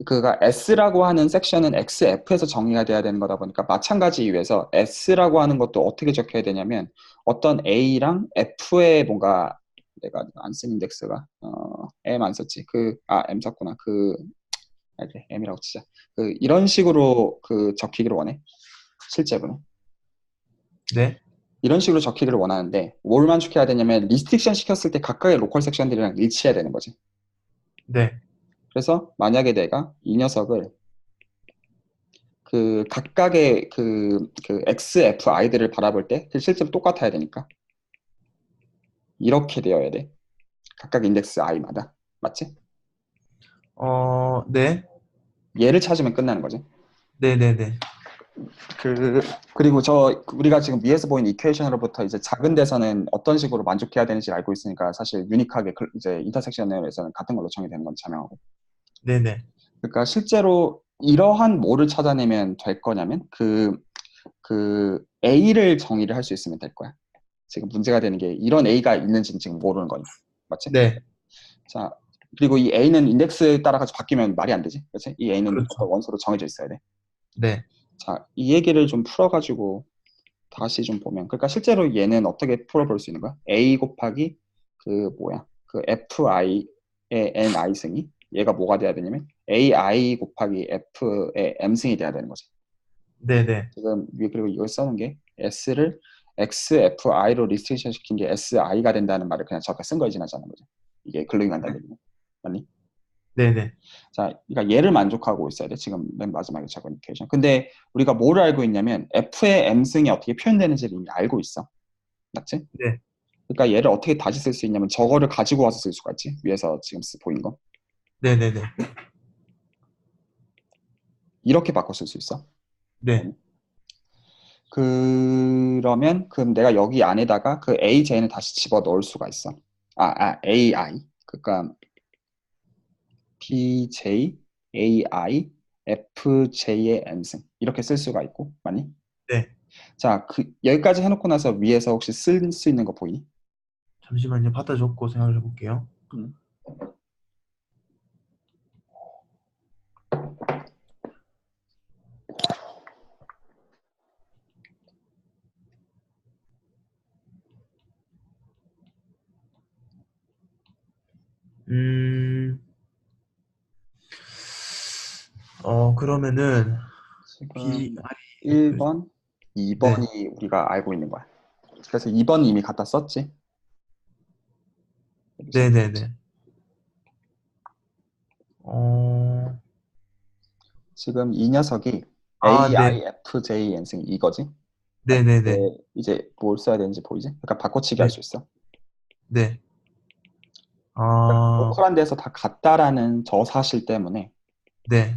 그가 S라고 하는 섹션은 XF에서 정의가 돼야 되는 거다 보니까 마찬가지 이유에서 S라고 하는 것도 어떻게 적혀야 되냐면 어떤 A랑 F의 뭔가 내가 안 쓴 인덱스가 M 안 썼지. M 썼구나. 그래, M이라고 치자. 이런 식으로 적히기를 원해. 실제로는. 네. 이런 식으로 적히기를 원하는데 뭘 만족해야 되냐면 리스트릭션 시켰을 때 각각의 로컬 섹션들이랑 일치해야 되는 거지. 네. 그래서 만약에 내가 이 녀석을 각각의 XFI들을 바라볼 때 실제로 똑같아야 되니까 이렇게 되어야 돼. 각각 인덱스 I마다. 맞지? 네. 얘를 찾으면 끝나는 거지. 네네네. 그리고 우리가 지금 위에서 보인 이퀘이션으로부터 이제 작은 데서는 어떤 식으로 만족해야 되는지 알고 있으니까 사실 유니크하게 이제 인터섹션에서는 같은 걸로 정의되는 건 자명하고. 네네. 그러니까 실제로 이러한 뭐를 찾아내면 될 거냐면 A를 정의를 할 수 있으면 될 거야. 지금 문제가 되는 게 이런 A가 있는지는 지금 모르는 거니까. 맞지? 네. 자, 그리고 이 A는 인덱스에 따라 가지고 바뀌면 말이 안 되지. 그렇지? 이 A는 어떤 그렇죠. 원소로 정해져 있어야 돼. 네. 자, 이 얘기를 좀 풀어가지고 다시 좀 보면, 그러니까 실제로 얘는 어떻게 풀어볼 수 있는 거야? A 곱하기 FI의 NI승이 얘가 뭐가 돼야 되냐면 AI 곱하기 F의 M승이 돼야 되는 거지. 네네. 지금 그리고 이걸 써놓은 게 S를 XFI로 리스트릭션 시킨 게 SI가 된다는 말을 그냥 저렇게 쓴 거에 지나자는 거죠. 이게 글로잉 한다는 얘기는. 맞니? 네네. 자, 그러니까 얘를 만족하고 있어야 돼. 지금 맨 마지막에 적은 이퀘이션. 근데 우리가 뭐를 알고 있냐면 F의 M승이 어떻게 표현되는지를 이미 알고 있어. 맞지? 네. 그러니까 얘를 어떻게 다시 쓸 수 있냐면 저거를 가지고 와서 쓸 수가 있지. 위에서 지금 보인 거. 네네네. 이렇게 바꿔 쓸 수 있어. 네. 그럼 내가 여기 안에다가 AJ는 다시 집어 넣을 수가 있어. AI. 그러니까 BJ, AI, FJ의 M승. 이렇게 쓸 수가 있고. 맞니? 네. 자, 여기까지 해놓고 나서 위에서 혹시 쓸 수 있는 거 보이니? 잠시만요. 받아 적고 생각을 해볼게요. 음. 음, 그러면은, B, 지금 I, F, 1번, 네. 2번이 우리가 알고 있는 거야. 그래서 2번 이미 갖다 썼지. 여기서. 네네네. 어, 지금 이 녀석이 아, 네. AIFJN승 이거지? 네네네. 이제 뭘 써야 되는지 보이지? 그러니까 바꿔치기 할 네. 수 있어. 네. 그러니까 아, 로컬한 데서 다 같다라는 저 사실 때문에 네.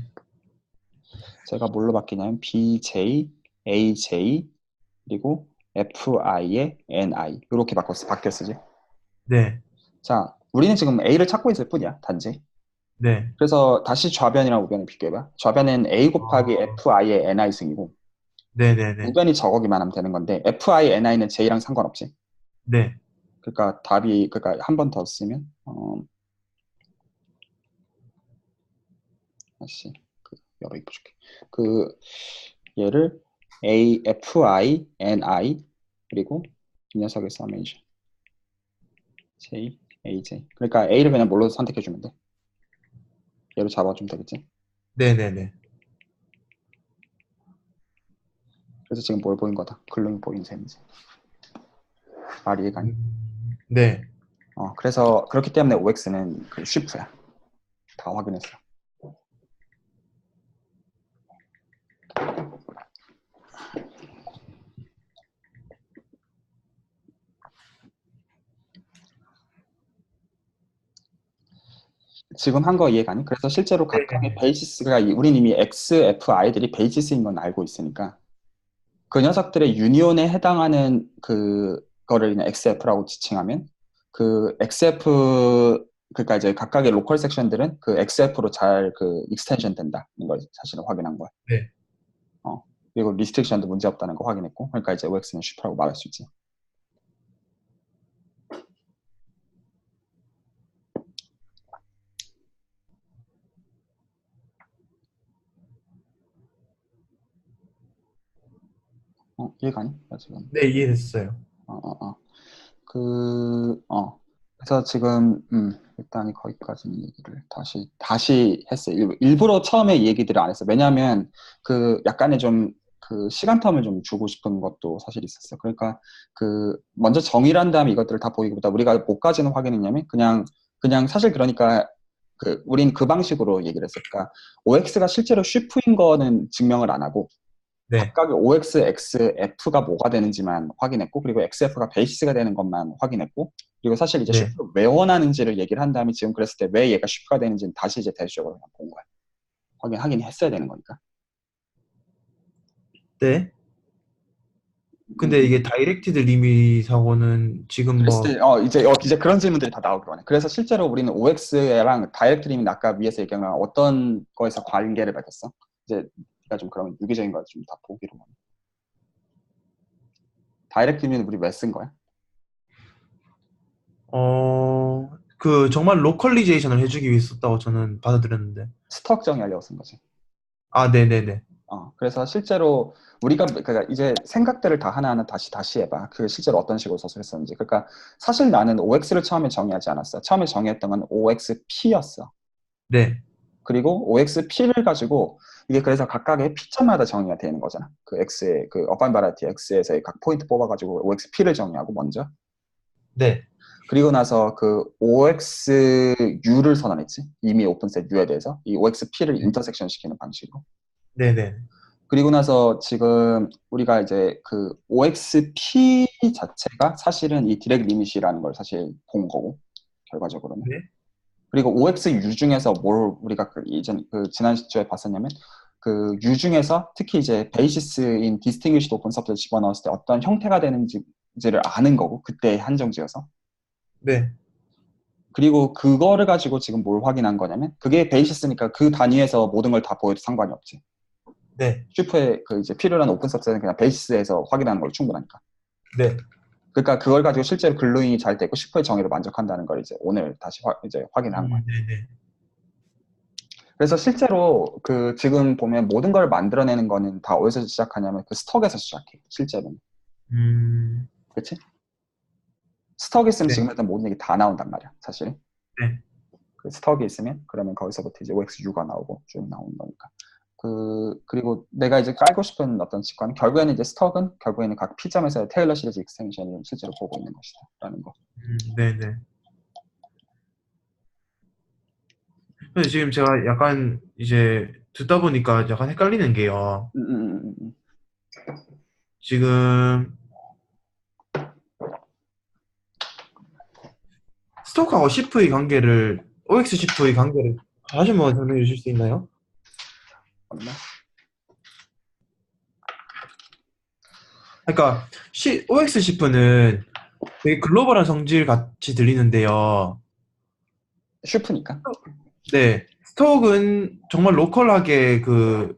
제가 뭘로 바뀌냐면 BJ, AJ, 그리고 FI에 NI 이렇게 바뀌었지. 네. 자, 우리는 지금 A를 찾고 있을 뿐이야, 단지. 네. 그래서 다시 좌변이랑 우변을 비교해봐. 좌변은 A 곱하기 아, FI의 NI 승이고 네네네. 우변이 저거기만 하면 되는 건데 FI, NI는 J랑 상관없지. 네. 그러니까 답이 그러니까 한 번 더 쓰면 다시 여러 개 보줄게. 그 얘를 A, FI, NI 그리고 이 녀석의 서메이션 J, AJ. 그러니까 A를 그냥 뭘로 선택해주면 돼. 얘로 잡아주면 되겠지. 네네네. 그래서 지금 뭘 보인 거다. 글룸이 보인 셈이지. 말 이해가니? 네. 그래서 그렇기 때문에 OX는 그 쉬프야. 다 확인했어. 지금 한 거 이해가니? 그래서 실제로 각각의 네네네. 베이시스가 우린 이미 X, F, I들이 베이시스인 건 알고 있으니까 그 녀석들의 유니온에 해당하는 그거를 그냥 XF라고 지칭하면 그 XF 그러니까 이제 각각의 로컬 섹션들은 그 XF로 잘 그 익스텐션 된다는 걸 사실은 확인한 거야. 네. 어. 그리고 리스트릭션도 문제 없다는 거 확인했고 그러니까 이제 OX는 슈퍼라고 말할 수 있지. 이해가니? 나 지금 네, 이해됐어요. 어, 어, 어. 그래서 지금, 일단 거기까지 얘기를 다시 했어요. 일부러 처음에 이 얘기들을 안 했어. 왜냐하면 약간의 좀 시간 텀을 좀 주고 싶은 것도 사실 있었어. 그러니까 먼저 정의를 한 다음에 이것들을 다 보이기보다 우리가 뭐까지는 확인했냐면 그냥 사실 그러니까 우린 그 방식으로 얘기를 했어. 그러니까 OX가 실제로 쉬프인 거는 증명을 안 하고 네. 각각의 OX, X, F가 뭐가 되는지만 확인했고 그리고 XF가 베이시스가 되는 것만 확인했고 그리고 사실 이제 네. 슈프를 왜 원하는지를 얘기를 한 다음에 지금 그랬을 때 왜 얘가 슈프가 되는지는 다시 이제 대수적으로 그냥 본 거야. 확인하긴 했어야 되는 거니까. 네. 음, 근데 이게 다이렉티드 리밋하고는 지금 그랬을 뭐, 때 이제 그런 질문들이 다 나오기로 하네. 그래서 실제로 우리는 OX랑 다이렉트 리밋 아까 위에서 얘기한 거랑 어떤 거에서 관계를 맺었어? 이제 네가 좀 그런 유기적인 걸 좀 다 보기로 하네. 다이렉트 리밋은 우리 왜 쓴 거야? 정말 로컬리제이션을 해주기 위해 썼다고 저는 받아들였는데. 스톡 정의하려고 쓴 거지. 아, 네네네. 그래서 실제로 우리가 그러니까 이제 생각들을 다 하나하나 다시 해봐. 그 실제로 어떤 식으로 서술했었는지. 그러니까 사실 나는 OX를 처음에 정의하지 않았어. 처음에 정의했던 건 OXP였어. 네. 그리고 OXP를 가지고 이게 그래서 각각의 P점마다 정의가 되는 거잖아. 그 X의 어반 바라티 X에서의 각 포인트 뽑아가지고 OXP를 정의하고 먼저. 네. 그리고 나서 그 OXU를 선언했지. 이미 오픈셋 U에 대해서 이 OXP를 네. 인터섹션 시키는 방식으로. 네네. 그리고 나서 지금 우리가 이제 그 OXP 자체가 사실은 이 디렉 리밋이라는 걸 사실 본 거고, 결과적으로는. 네. 그리고 OXU 중에서 뭘 우리가 지난 주에 봤었냐면, 그 U 중에서 특히 이제 베이시스인 디스팅귀시드 오픈 서브를 집어넣었을 때 어떤 형태가 되는지를 아는 거고, 그때 한정지어서. 네. 그리고 그거를 가지고 지금 뭘 확인한 거냐면, 그게 베이시스니까 그 단위에서 모든 걸 다 보여도 상관이 없지. 네. 슈퍼의 이제 필요한 오픈 서스는 그냥 베이스에서 확인하는 걸 충분하니까. 네. 그러니까 그걸 가지고 실제로 글루잉이 잘 되고 슈퍼의 정의로 만족한다는 걸 이제 오늘 다시 이제 확인한 거야. 네네. 그래서 실제로 지금 보면 모든 걸 만들어내는 거는 다 어디서 시작하냐면 그 스톡에서 시작해. 실제로는. 음, 그렇지? 스톡이 있으면 네. 지금 했던 모든 얘기 다 나온단 말이야. 사실. 네. 그 스톡이 있으면 그러면 거기서부터 이제 OXU가 나오고 쭉 나오는 거니까. 그리고 내가 이제 깔고 싶은 어떤 직관, 결국에는 이제 스톡은 결국에는 각 P점에서 테일러 시리즈 익스텐션을 실제로 보고 있는 것이다. 라는 거. 네네. 근데 지금 제가 약간 이제 듣다 보니까 약간 헷갈리는 게요. 음, 음, 음, 음. 지금 스톡하고 시프의 관계를 OX 시프의 관계를 다시 한번 설명해 주실 수 있나요? 맞나? 그러니까 OX 시프는 되게 글로벌한 성질 같이 들리는데요. 슈프니까. 네, 스톡은 정말 로컬하게 그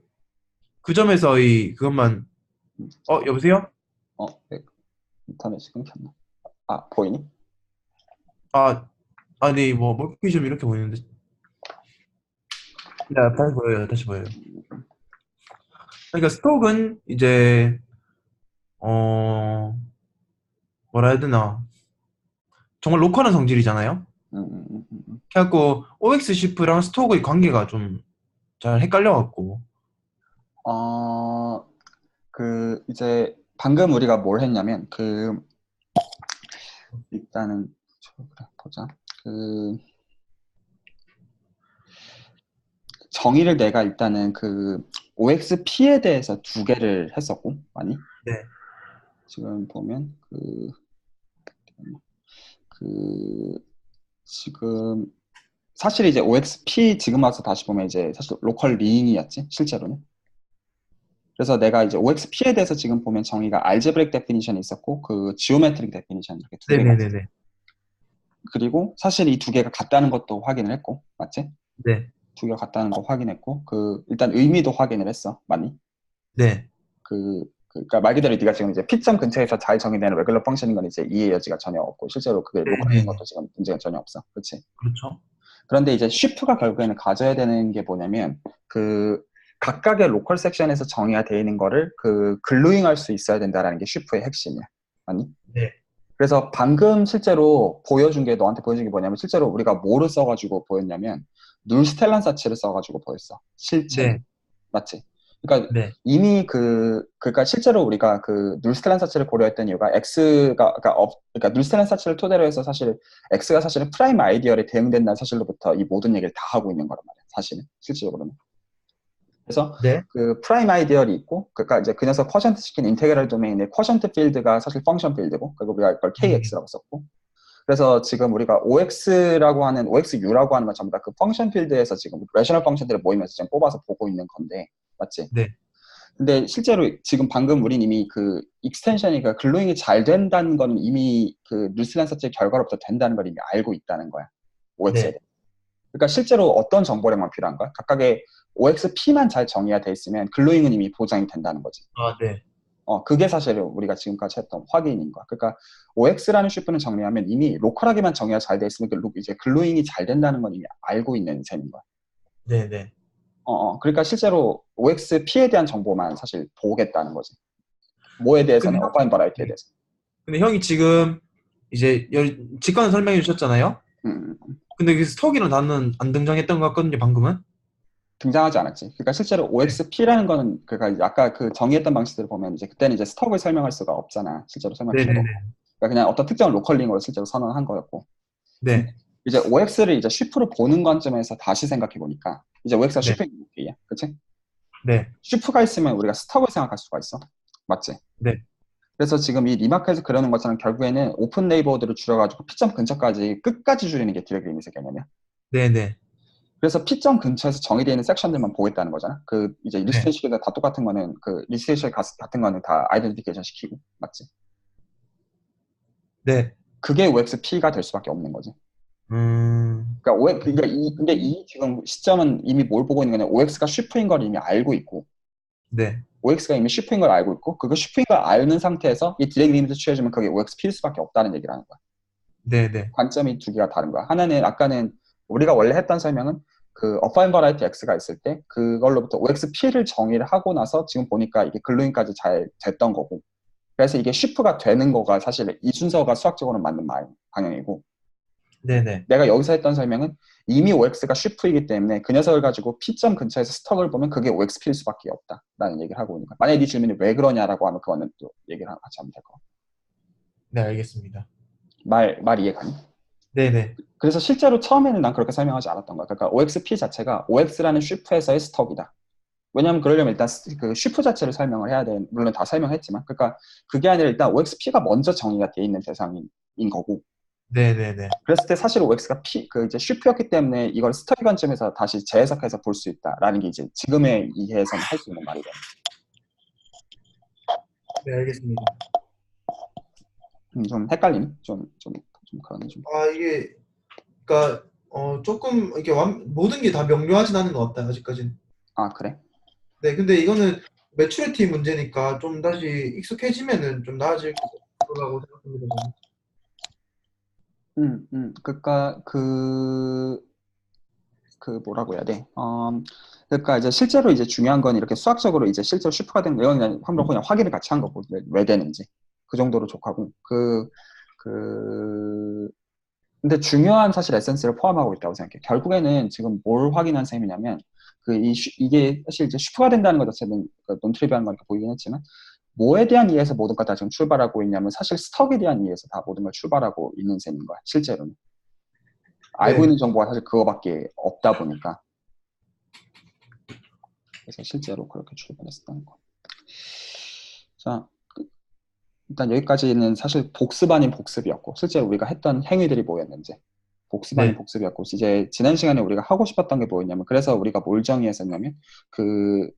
점에서의 그것만 여보세요? 네, 인터넷이 끊겼나? 아, 보이니? 아, 아니 뭐 멀티 좀 이렇게 보이는데. 네, 다시 보여요. 다시 보여요. 그러니까 스톡은 이제 어 뭐라 해야 되나 정말 로컬한 성질이잖아요. 음, 음, 음, 음. 그래갖고 OX 시프랑 스톡의 관계가 좀 잘 헷갈려갖고. 어, 이제 방금 우리가 뭘 했냐면, 일단은, 그래, 보자. 그, 정의를 내가 일단은 OXP에 대해서 두 개를 했었고, 많이. 네, 지금 보면, 그, 지금, 사실 이제 OXP 지금 와서 다시 보면 이제 사실 로컬 링이었지, 실제로는. 그래서 내가 이제 OXP에 대해서 지금 보면 정의가 알제브릭 데피니션이 있었고, 지오메트릭 데피니션 이렇게 두 개가 있어. 네네네네. 그리고 사실 이 두 개가 같다는 것도 확인을 했고, 맞지? 네, 두 개가 같다는 거 확인했고, 일단 의미도 확인을 했어, 많이. 네, 그러니까 말 그대로 네가 지금 이제 P점 근처에서 잘 정의되는 레귤러 펑션인 건 이제 이해 여지가 전혀 없고, 실제로 그게 로컬인 네네네. 것도 지금 문제가 전혀 없어. 그렇지? 그렇죠. 그런데 이제 쉬프가 결국에는 가져야 되는 게 뭐냐면, 그, 각각의 로컬 섹션에서 정의가 되어 있는 거를 글루잉할 수 있어야 된다라는 게 쉬프의 핵심이야. 아니? 네, 그래서 방금 실제로 보여준 게 너한테 보여준 게 뭐냐면 실제로 우리가 뭐를 써가지고 보였냐면 눌스텔란 사치를 써가지고 보였어. 실체는. 네, 맞지? 그러니까 네, 이미 그러니까 실제로 우리가 눌스텔란 사치를 고려했던 이유가 그러니까 눌스텔란 사치를 토대로 해서 사실 X가 사실은 프라임 아이디얼에 대응된다는 사실로부터 이 모든 얘기를 다 하고 있는 거란 말이야. 사실은. 실질적으로는. 그래서 네. 프라임 아이디얼이 있고, 그러니까 이제 그 녀석 쿼션트 시킨 인테그럴 도메인의 쿼션트 필드가 사실 펑션 필드고, 그리고 우리가 이걸 KX라고 썼고, 그래서 지금 우리가 OXU라고 하는 건 전부 다 그 펑션 필드에서 지금 레셔널 펑션들을 모이면서 지금 뽑아서 보고 있는 건데, 맞지? 네, 근데 실제로 지금 방금 우린 이미 익스텐션이 글로잉이 잘 된다는 거는 이미 뉴스란 서치의 결과로부터 된다는 걸 이미 알고 있다는 거야. OX에 네. 대해. 그러니까 실제로 어떤 정보량만 필요한 거야? 각각의 OXP만 잘 정의가 돼 있으면 글로잉은 이미 보장이 된다는 거지. 아, 네, 그게 사실 우리가 지금까지 했던 확인인 거야. 그러니까 OX라는 슈프는 정리하면 이미 로컬하게만 정의가 잘 돼 있으면 이제 글로잉이 잘 된다는 건 이미 알고 있는 셈인 거야. 네, 네. 그러니까 실제로 OXP에 대한 정보만 사실 보겠다는 거지. 뭐에 근데 대해서는 형, 어파인 버라이티에 네. 대해서. 근데 형이 지금 이제 직관을 설명해 주셨잖아요. 음. 근데 그 스톡이라는 단어는 안 등장했던 것 같거든요, 방금은. 등장하지 않았지. 그러니까 실제로 네, OXP라는 거는 그러니까 이제 아까 정의했던 방식들을 보면 이제 그때는 이제 스톡을 설명할 수가 없잖아. 실제로 설명할 네, 네, 필요도 네, 없고. 그러니까 그냥 어떤 특정한 로컬링으로 실제로 선언한 거였고. 네, 이제 OX를 이제 슈프로 보는 관점에서 다시 생각해 보니까 이제 OX가 네, 슈프인 게야. 그치? 네, 슈프가 있으면 우리가 스톡을 생각할 수가 있어. 맞지? 네, 그래서 지금 이 리마크에서 그려놓은 것처럼 결국에는 오픈 네이버드를 줄여가지고 P점 근처까지 끝까지 줄이는 게 디렉 리밋의 개념이야. 네, 네, 그래서 P점 근처에서 정의되어 있는 섹션들만 보겠다는 거잖아. 이제 네, 일스트레이션 시키다 다 똑같은 거는 일스트레이션 같은 거는 다 아이덴티피케이션 시키고. 맞지? 네. 그게 OXP가 될 수밖에 없는 거지. 음, 근데 이 지금 시점은 이미 뭘 보고 있는 거냐. OX가 슈프인 걸 이미 알고 있고, 네, OX가 이미 슈프인 걸 알고 있고, 그거 슈프인 걸 아는 상태에서 이 디렉 리미트 취해주면 그게 OXP일 수밖에 없다는 얘기를 하는 거야. 네, 네, 관점이 두 개가 다른 거야. 하나는 아까는 우리가 원래 했던 설명은 어파인 버라이티 X가 있을 때 그걸로부터 OXP를 정의를 하고 나서 지금 보니까 이게 글루인까지 잘 됐던 거고. 그래서 이게 쉬프가 되는 거가 사실 이 순서가 수학적으로 맞는 방향이고. 네, 네, 내가 여기서 했던 설명은 이미 OX가 쉬프이기 때문에 그 녀석을 가지고 P점 근처에서 스톡을 보면 그게 OXP일 수밖에 없다라는 얘기를 하고 있는 거야. 만약에 네 질문이 왜 그러냐라고 하면 그거는 또 얘기를 같이 하면 될 거. 네, 알겠습니다. 말 이해가니? 네, 네, 그래서 실제로 처음에는 난 그렇게 설명하지 않았던 거야. 그러니까 OXP 자체가 OX라는 쉬프에서의 스톡이다. 왜냐하면 그러려면 일단 그 슈프 자체를 설명을 해야 돼. 물론 다 설명했지만, 그러니까 그게 아니라 일단 OXP가 먼저 정의가 돼 있는 대상인 거고. 네네네. 그랬을 때 사실 OX가 그 이제 슈프였기 때문에 이걸 스터디 관점에서 다시 재해석해서 볼 수 있다라는 게 이제 지금의 이해에서는 할 수 있는 말이거든요. 네, 알겠습니다. 좀 헷갈리네. 좀 그러네 좀. 아, 이게, 그러니까, 조금, 이렇게 모든 게 다 명료하진 않은 것 같아요, 아직까지는. 아 그래? 네, 근데 이거는 매출티 문제니까 좀 다시 익숙해지면은 좀 나아질 거라고 생각합니다, 저는. 그러니까 그 뭐라고 해야 돼? 그러니까 이제 실제로 이제 중요한 건 이렇게 수학적으로 이제 실제로 슈퍼가 되는 이건 그냥 한번 그냥 확인을 같이 한 거고 왜 되는지 그 정도로 족하고 그 근데 중요한 사실 에센스를 포함하고 있다고 생각해. 결국에는 지금 뭘 확인한 셈이냐면 이게 사실 이제 슈퍼가 된다는 것 자체는 논트리비한 거니까 보이긴 했지만 뭐에 대한 이해에서 모든 걸 다 지금 출발하고 있냐면 사실 스톡에 대한 이해에서 다 모든 걸 출발하고 있는 셈인 거야. 실제로는 알고 네. 있는 정보가 사실 그거밖에 없다 보니까 그래서 실제로 그렇게 출발했었다는 거. 자, 일단 여기까지는 사실 복습 아닌 복습이었고 실제로 우리가 했던 행위들이 뭐였는지 복습 아닌 네. 복습이었고 이제 지난 시간에 우리가 하고 싶었던 게 뭐였냐면 그래서 우리가 뭘 정의했었냐면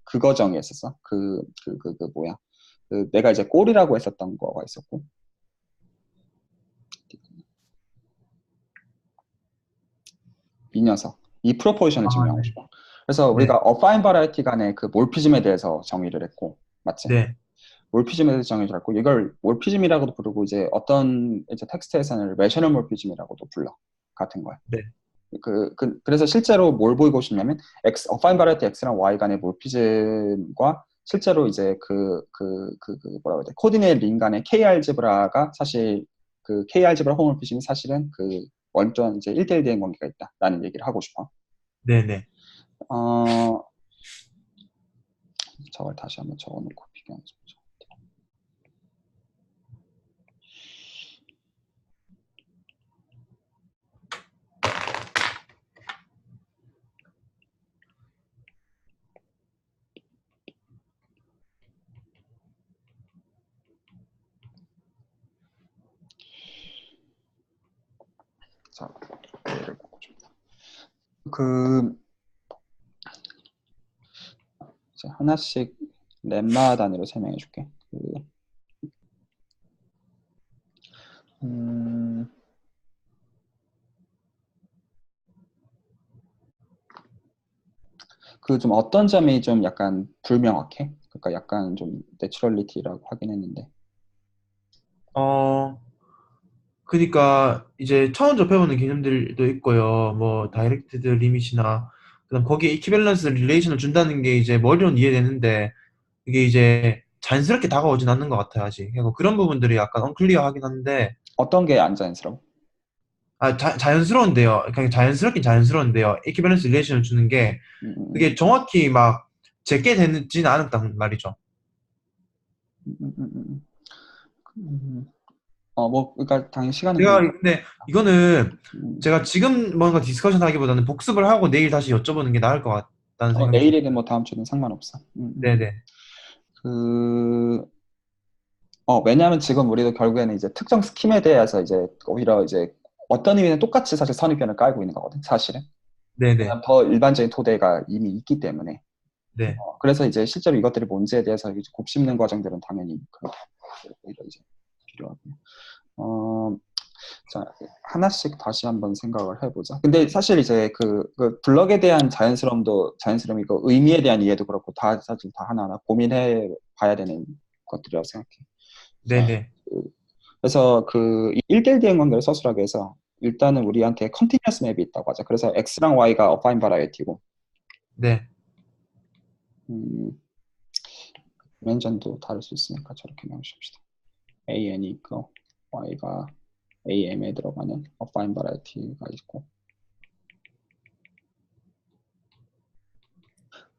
그거 정의했었어. 뭐야 내가 이제 꼴이라고 했었던 거가 있었고 이 녀석 이 프로포지션을 아, 증명하고 네. 싶어. 그래서 네. 우리가 어파인 바라이티 간의 그 몰피즘에 대해서 정의를 했고 맞지? 네. 몰피즘에 대해서 정의를 했고 이걸 몰피즘이라고도 부르고 이제 어떤 이제 텍스트에서는 레셔널 몰피즘이라고도 불러. 같은 거야. 네. 그래서 실제로 뭘 보이고 싶냐면 어파인 바라이티 X랑 Y 간의 몰피즘과 실제로 이제 뭐라고 해야 돼? 코디네이트 링 간의 K-알제브라가 사실 그 K-알제브라 호몰피즘이 사실은 그 완전 이제 1대1 대응 관계가 있다라는 얘기를 하고 싶어. 네. 어, 저걸 다시 한번 적어놓고 비교하자. 자, 예를 보고 싶다. 이제 하나씩 렘마 단위로 설명해 줄게. 음, 좀 어떤 점이 좀 약간 불명확해? 그러니까 약간 좀 내추럴리티라고 하긴 했는데. 어, 그러니까 이제 처음 접해보는 개념들도 있고요. 뭐 다이렉트드 리밋이나 그다음 거기에 이퀴밸런스 릴레이션을 준다는 게 이제 머리로는 이해되는데 이게 이제 자연스럽게 다가오진 않는 것 같아요, 아직. 그리고 그런 부분들이 약간 언클리어하긴 한데 어떤 게 안 자연스러워? 자연스러운데요. 그냥 자연스럽긴 자연스러운데요. 이퀴밸런스 릴레이션을 주는 게 음, 그게 정확히 막 제게 되지는 않았단 말이죠. 음, 음, 음, 음, 뭐, 그러니까 당연히 시간은 제가 걸릴 것 근데 이거는 같아. 제가 지금 뭔가 디스커션 하기보다는 복습을 하고 내일 다시 여쭤보는 게 나을 것 같다는 생각이 좀. 내일이든 뭐 다음 주든 상관없어. 네네. 그, 왜냐하면 지금 우리도 결국에는 이제 특정 스킴에 대해서 이제 오히려 이제 어떤 의미는 똑같이 사실 선입견을 깔고 있는 거거든, 사실은. 네네. 왜냐하면 더 일반적인 토대가 이미 있기 때문에. 네. 그래서 이제 실제로 이것들이 뭔지에 대해서 이제 곱씹는 과정들은 당연히 오히려 이제 필요하고요. 어, 자, 하나씩 다시 한번 생각을 해보자. 근데 사실 이제 그 블럭에 대한 자연스러움이 그 의미에 대한 이해도 그렇고 다 사실 다 하나하나 고민해 봐야 되는 것들이라고 생각해. 자, 네네. 그, 그래서 그 1대1 대응 관계를 서술하게 해서 일단은 우리한테 컨티뉴어스 맵이 있다고 하자. 그래서 X랑 Y가 어파인 바라이어티고 네. 음, dimension도 다를 수 있으니까 저렇게 나오십시다. AN이 있고 Y가 AM에 들어가는 어파인 바라이어티가 있고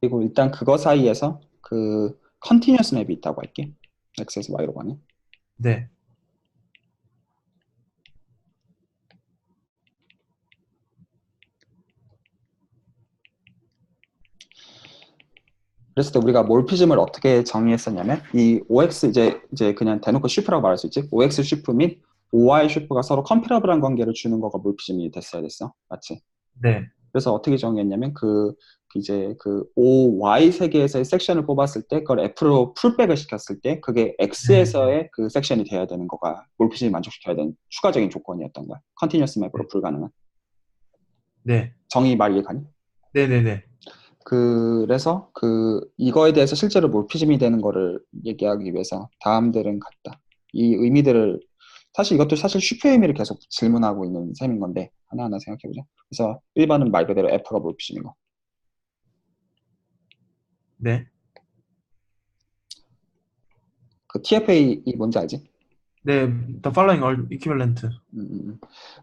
그리고 일단 그거 사이에서 그 컨티뉴어스 맵이 있다고 할게. X에서 Y로 가는. 네. 그랬을 때 우리가 몰피즘을 어떻게 정의했었냐면 이 OX 이제 그냥 대놓고 슈프라고 말할 수 있지. OX 슈프 및 OY 슈프가 서로 컴패러블한 관계를 주는 거가 몰피즘이 됐어야 됐어. 맞지? 네. 그래서 어떻게 정의했냐면 이제 그 OY 세계에서의 섹션을 뽑았을 때 그걸 F로 풀백을 시켰을 때 그게 네. X에서의 그 섹션이 돼야 되는 거가 몰피즘이 만족시켜야 되는 추가적인 조건이었던 거야. 컨티뉴어스 맵으로 불가능한. 네. 정의 말 이해가니? 네네네. 그래서 이거에 대해서 실제로 몰피즘이 되는 거를 얘기하기 위해서 다음들은 같다. 이 의미들을 사실 이것도 사실 슈퍼의 의미를 계속 질문하고 있는 셈인 건데 하나하나 생각해보자. 그래서 1번은 말 그대로 F가 몰피즘인 거. 네. 그 TFA 이 뭔지 알지? 네. The following are equivalent.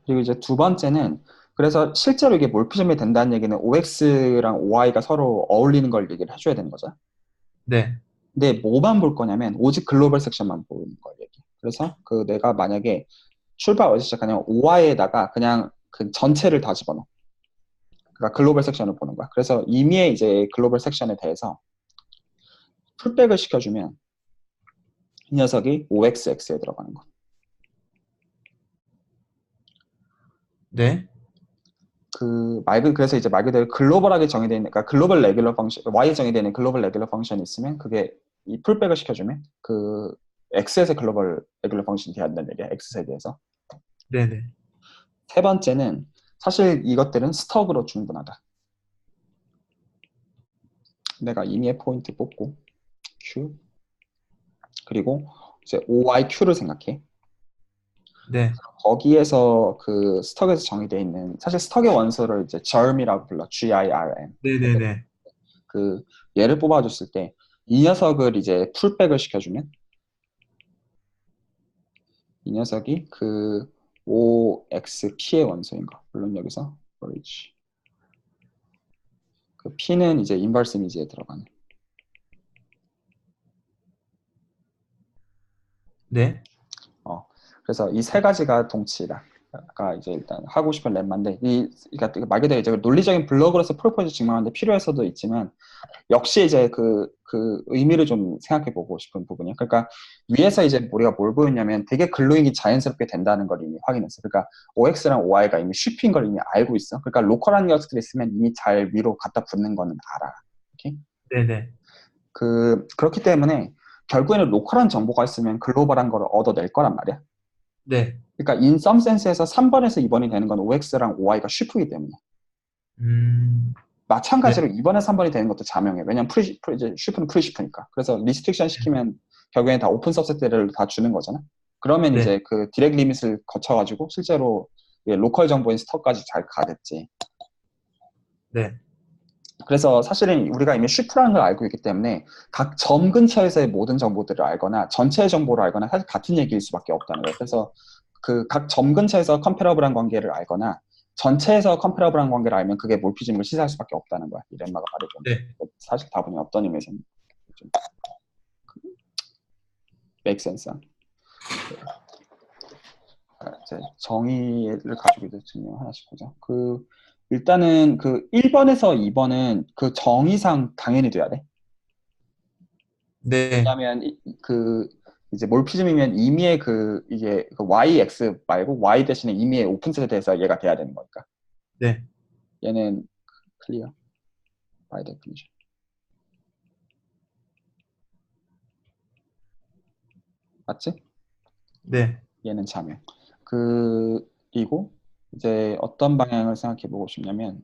그리고 이제 두 번째는 그래서 실제로 이게 몰피즘이 된다는 얘기는 OX랑 OY가 서로 어울리는 걸 얘기를 해줘야 되는 거죠. 네. 근데 뭐만 볼 거냐면 오직 글로벌 섹션만 보는 걸 얘기. 그래서 내가 만약에 출발 어디서 시작하냐면 OI에다가 그냥 그 전체를 다 집어넣어. 그러니까 글로벌 섹션을 보는 거야. 그래서 이미의 이제 글로벌 섹션에 대해서 풀백을 시켜주면 이 녀석이 OXX에 들어가는 거. 네. 그래서 이제 말 그대로 글로벌하게 정의되어 있는, 그러니까 글로벌 레귤러 펑션, Y에 정의되어 있는 글로벌 레귤러 펑션이 있으면 그게 이 풀백을 시켜주면 X에서 글로벌 레귤러 펑션이 돼야 된다는 얘기야. X세대에서. 네네. 세 번째는 사실 이것들은 스톡으로 충분하다. 내가 임의의 포인트 뽑고 Q 그리고 이제 OIQ를 생각해. 네. 거기에서 스톡에서 정의되어 있는 사실 스톡의 원소를 이제 germ이라고 불러. GIRM. 네네네. 그 얘를 뽑아줬을 때 이 녀석을 이제 풀백을 시켜주면 이 녀석이 OXP의 원소인 거. 물론 여기서 bridge. P는 이제 인버스 이미지에 들어가는. 네. 어, 그래서 이 세 가지가 동치다.가 이제 일단 하고 싶은 lem마인데 그러니까 말 그대로 이제 논리적인 블록으로서 프로포즈 증명하는데 필요해서도 있지만 역시 이제 그 의미를 좀 생각해보고 싶은 부분이야. 그러니까 위에서 이제 우리가 뭘 보였냐면 되게 글루잉이 자연스럽게 된다는 걸 이미 확인했어. 그러니까 OX랑 OI가 이미 쉽인 걸 이미 알고 있어. 그러니까 로컬한 녀석들이 있으면 이미 잘 위로 갖다 붙는 거는 알아. 오케이? 네네. 그렇기 때문에 결국에는 로컬한 정보가 있으면 글로벌한 걸 얻어낼 거란 말이야. 네. 그러니까 in some sense에서 3번에서 2번이 되는 건 OX랑 OI가 쉽프기 때문에. 음. 네. 마찬가지로 2번에 3번이 되는 것도 자명해. 왜냐면 이제 쉬프는 프리쉬프니까. 그래서 리스트릭션 시키면 결국엔 다 오픈 서셋들을 다 주는 거잖아. 그러면 네. 이제 디렉 리밋을 거쳐가지고 실제로 로컬 정보인 스톡까지 잘 가겠지. 네. 그래서 사실은 우리가 이미 쉬프라는 걸 알고 있기 때문에 각 점 근처에서의 모든 정보들을 알거나 전체의 정보를 알거나 사실 같은 얘기일 수밖에 없다는 거예요. 그래서 각 점 근처에서 컴패러블한 관계를 알거나 전체에서 컴패러블한 관계를 알면 그게 몰피즘을 시사할 수밖에 없다는 거야. 이 렘마가 말해주는. 네. 사실 다분히 어떤 의미에서는 좀 make sense. 이제 정의를 가지고 있으면 하나씩 보자. 일단은 1번에서 2번은 정의상 당연히 돼야 돼. 네. 왜냐하면 이제 몰피즘이면 임의의 이게 YX 말고 Y 대신에 임의의 오픈셋에 대해서 얘가 돼야 되는 거니까. 네. 얘는 클리어 by definition. 맞지? 네. 얘는 자명. 그리고 이제 어떤 방향을 생각해 보고 싶냐면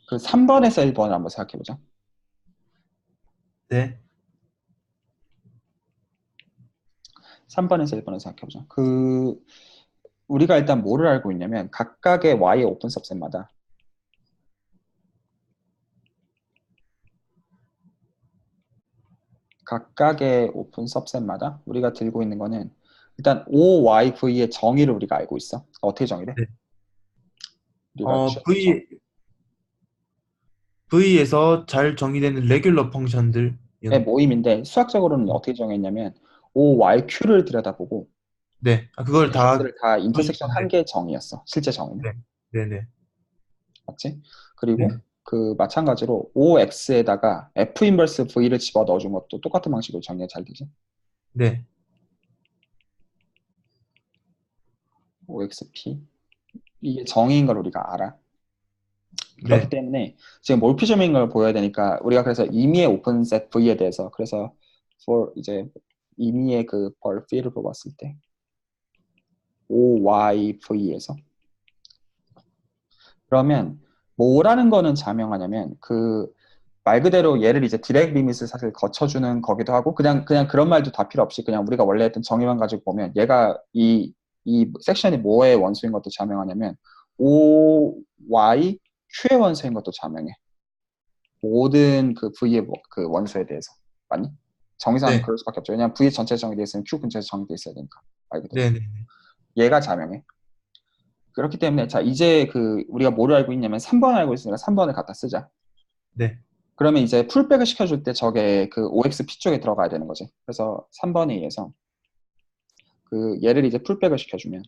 3번에서 1번을 한번 생각해 보자. 네. 3번에서 1번을 생각해 보자. 우리가 일단 뭐를 알고 있냐면 각각의 Y의 오픈 सब셋마다 우리가 들고 있는 거는 일단 OYV의 정의를 우리가 알고 있어. 어떻게 정의돼? 네. 우리가 취했던 V에서 잘 정의되는 레귤러 펑션들. 정의 모임인데 수학적으로는 어떻게 정했냐면 OYQ를 들여다보고 네. 그걸 다 얘네들을 다 인터섹션 한 정의했는데. 개의 정의였어. 실제 정의는. 네. 네네. 맞지? 그리고 네. 그 마찬가지로 OX에다가 F 인버스 V를 집어 넣어준 것도 똑같은 방식으로 정리가 잘 되지. 네. OXP. 이게 정의인 걸 우리가 알아. 그렇기 네. 때문에 지금 몰피즘인 걸 보여야 되니까 우리가 그래서 임의의 오픈셋 V에 대해서 그래서 for 이제 임의의 그 벌 V를 뽑았을 때 OYV에서 그러면 뭐라는 거는 자명하냐면 그 말 그대로 얘를 이제 디렉 리밋을 사실 거쳐주는 거기도 하고 그냥 그런 말도 다 필요 없이 그냥 우리가 원래 했던 정의만 가지고 보면 얘가 이 섹션이 뭐의 원수인 것도 자명하냐면 OY Q의 원수인 것도 자명해. 모든 그 V의 그 원수에 대해서 맞니? 정의상 네. 그럴 수밖에 없죠. 왜냐면 V 전체 정의되어 있으면 Q 근처에서 정의되어 있어야 되니까 말 그대로. 네. 네. 얘가 자명해. 그렇기 때문에 자 이제 그 우리가 뭐를 알고 있냐면 3번 알고 있으니까 3번을 갖다 쓰자. 네. 그러면 이제 풀백을 시켜줄 때 저게 그 OXP 쪽에 들어가야 되는 거지. 그래서 3번에 의해서 그 얘를 이제 풀백을 시켜주면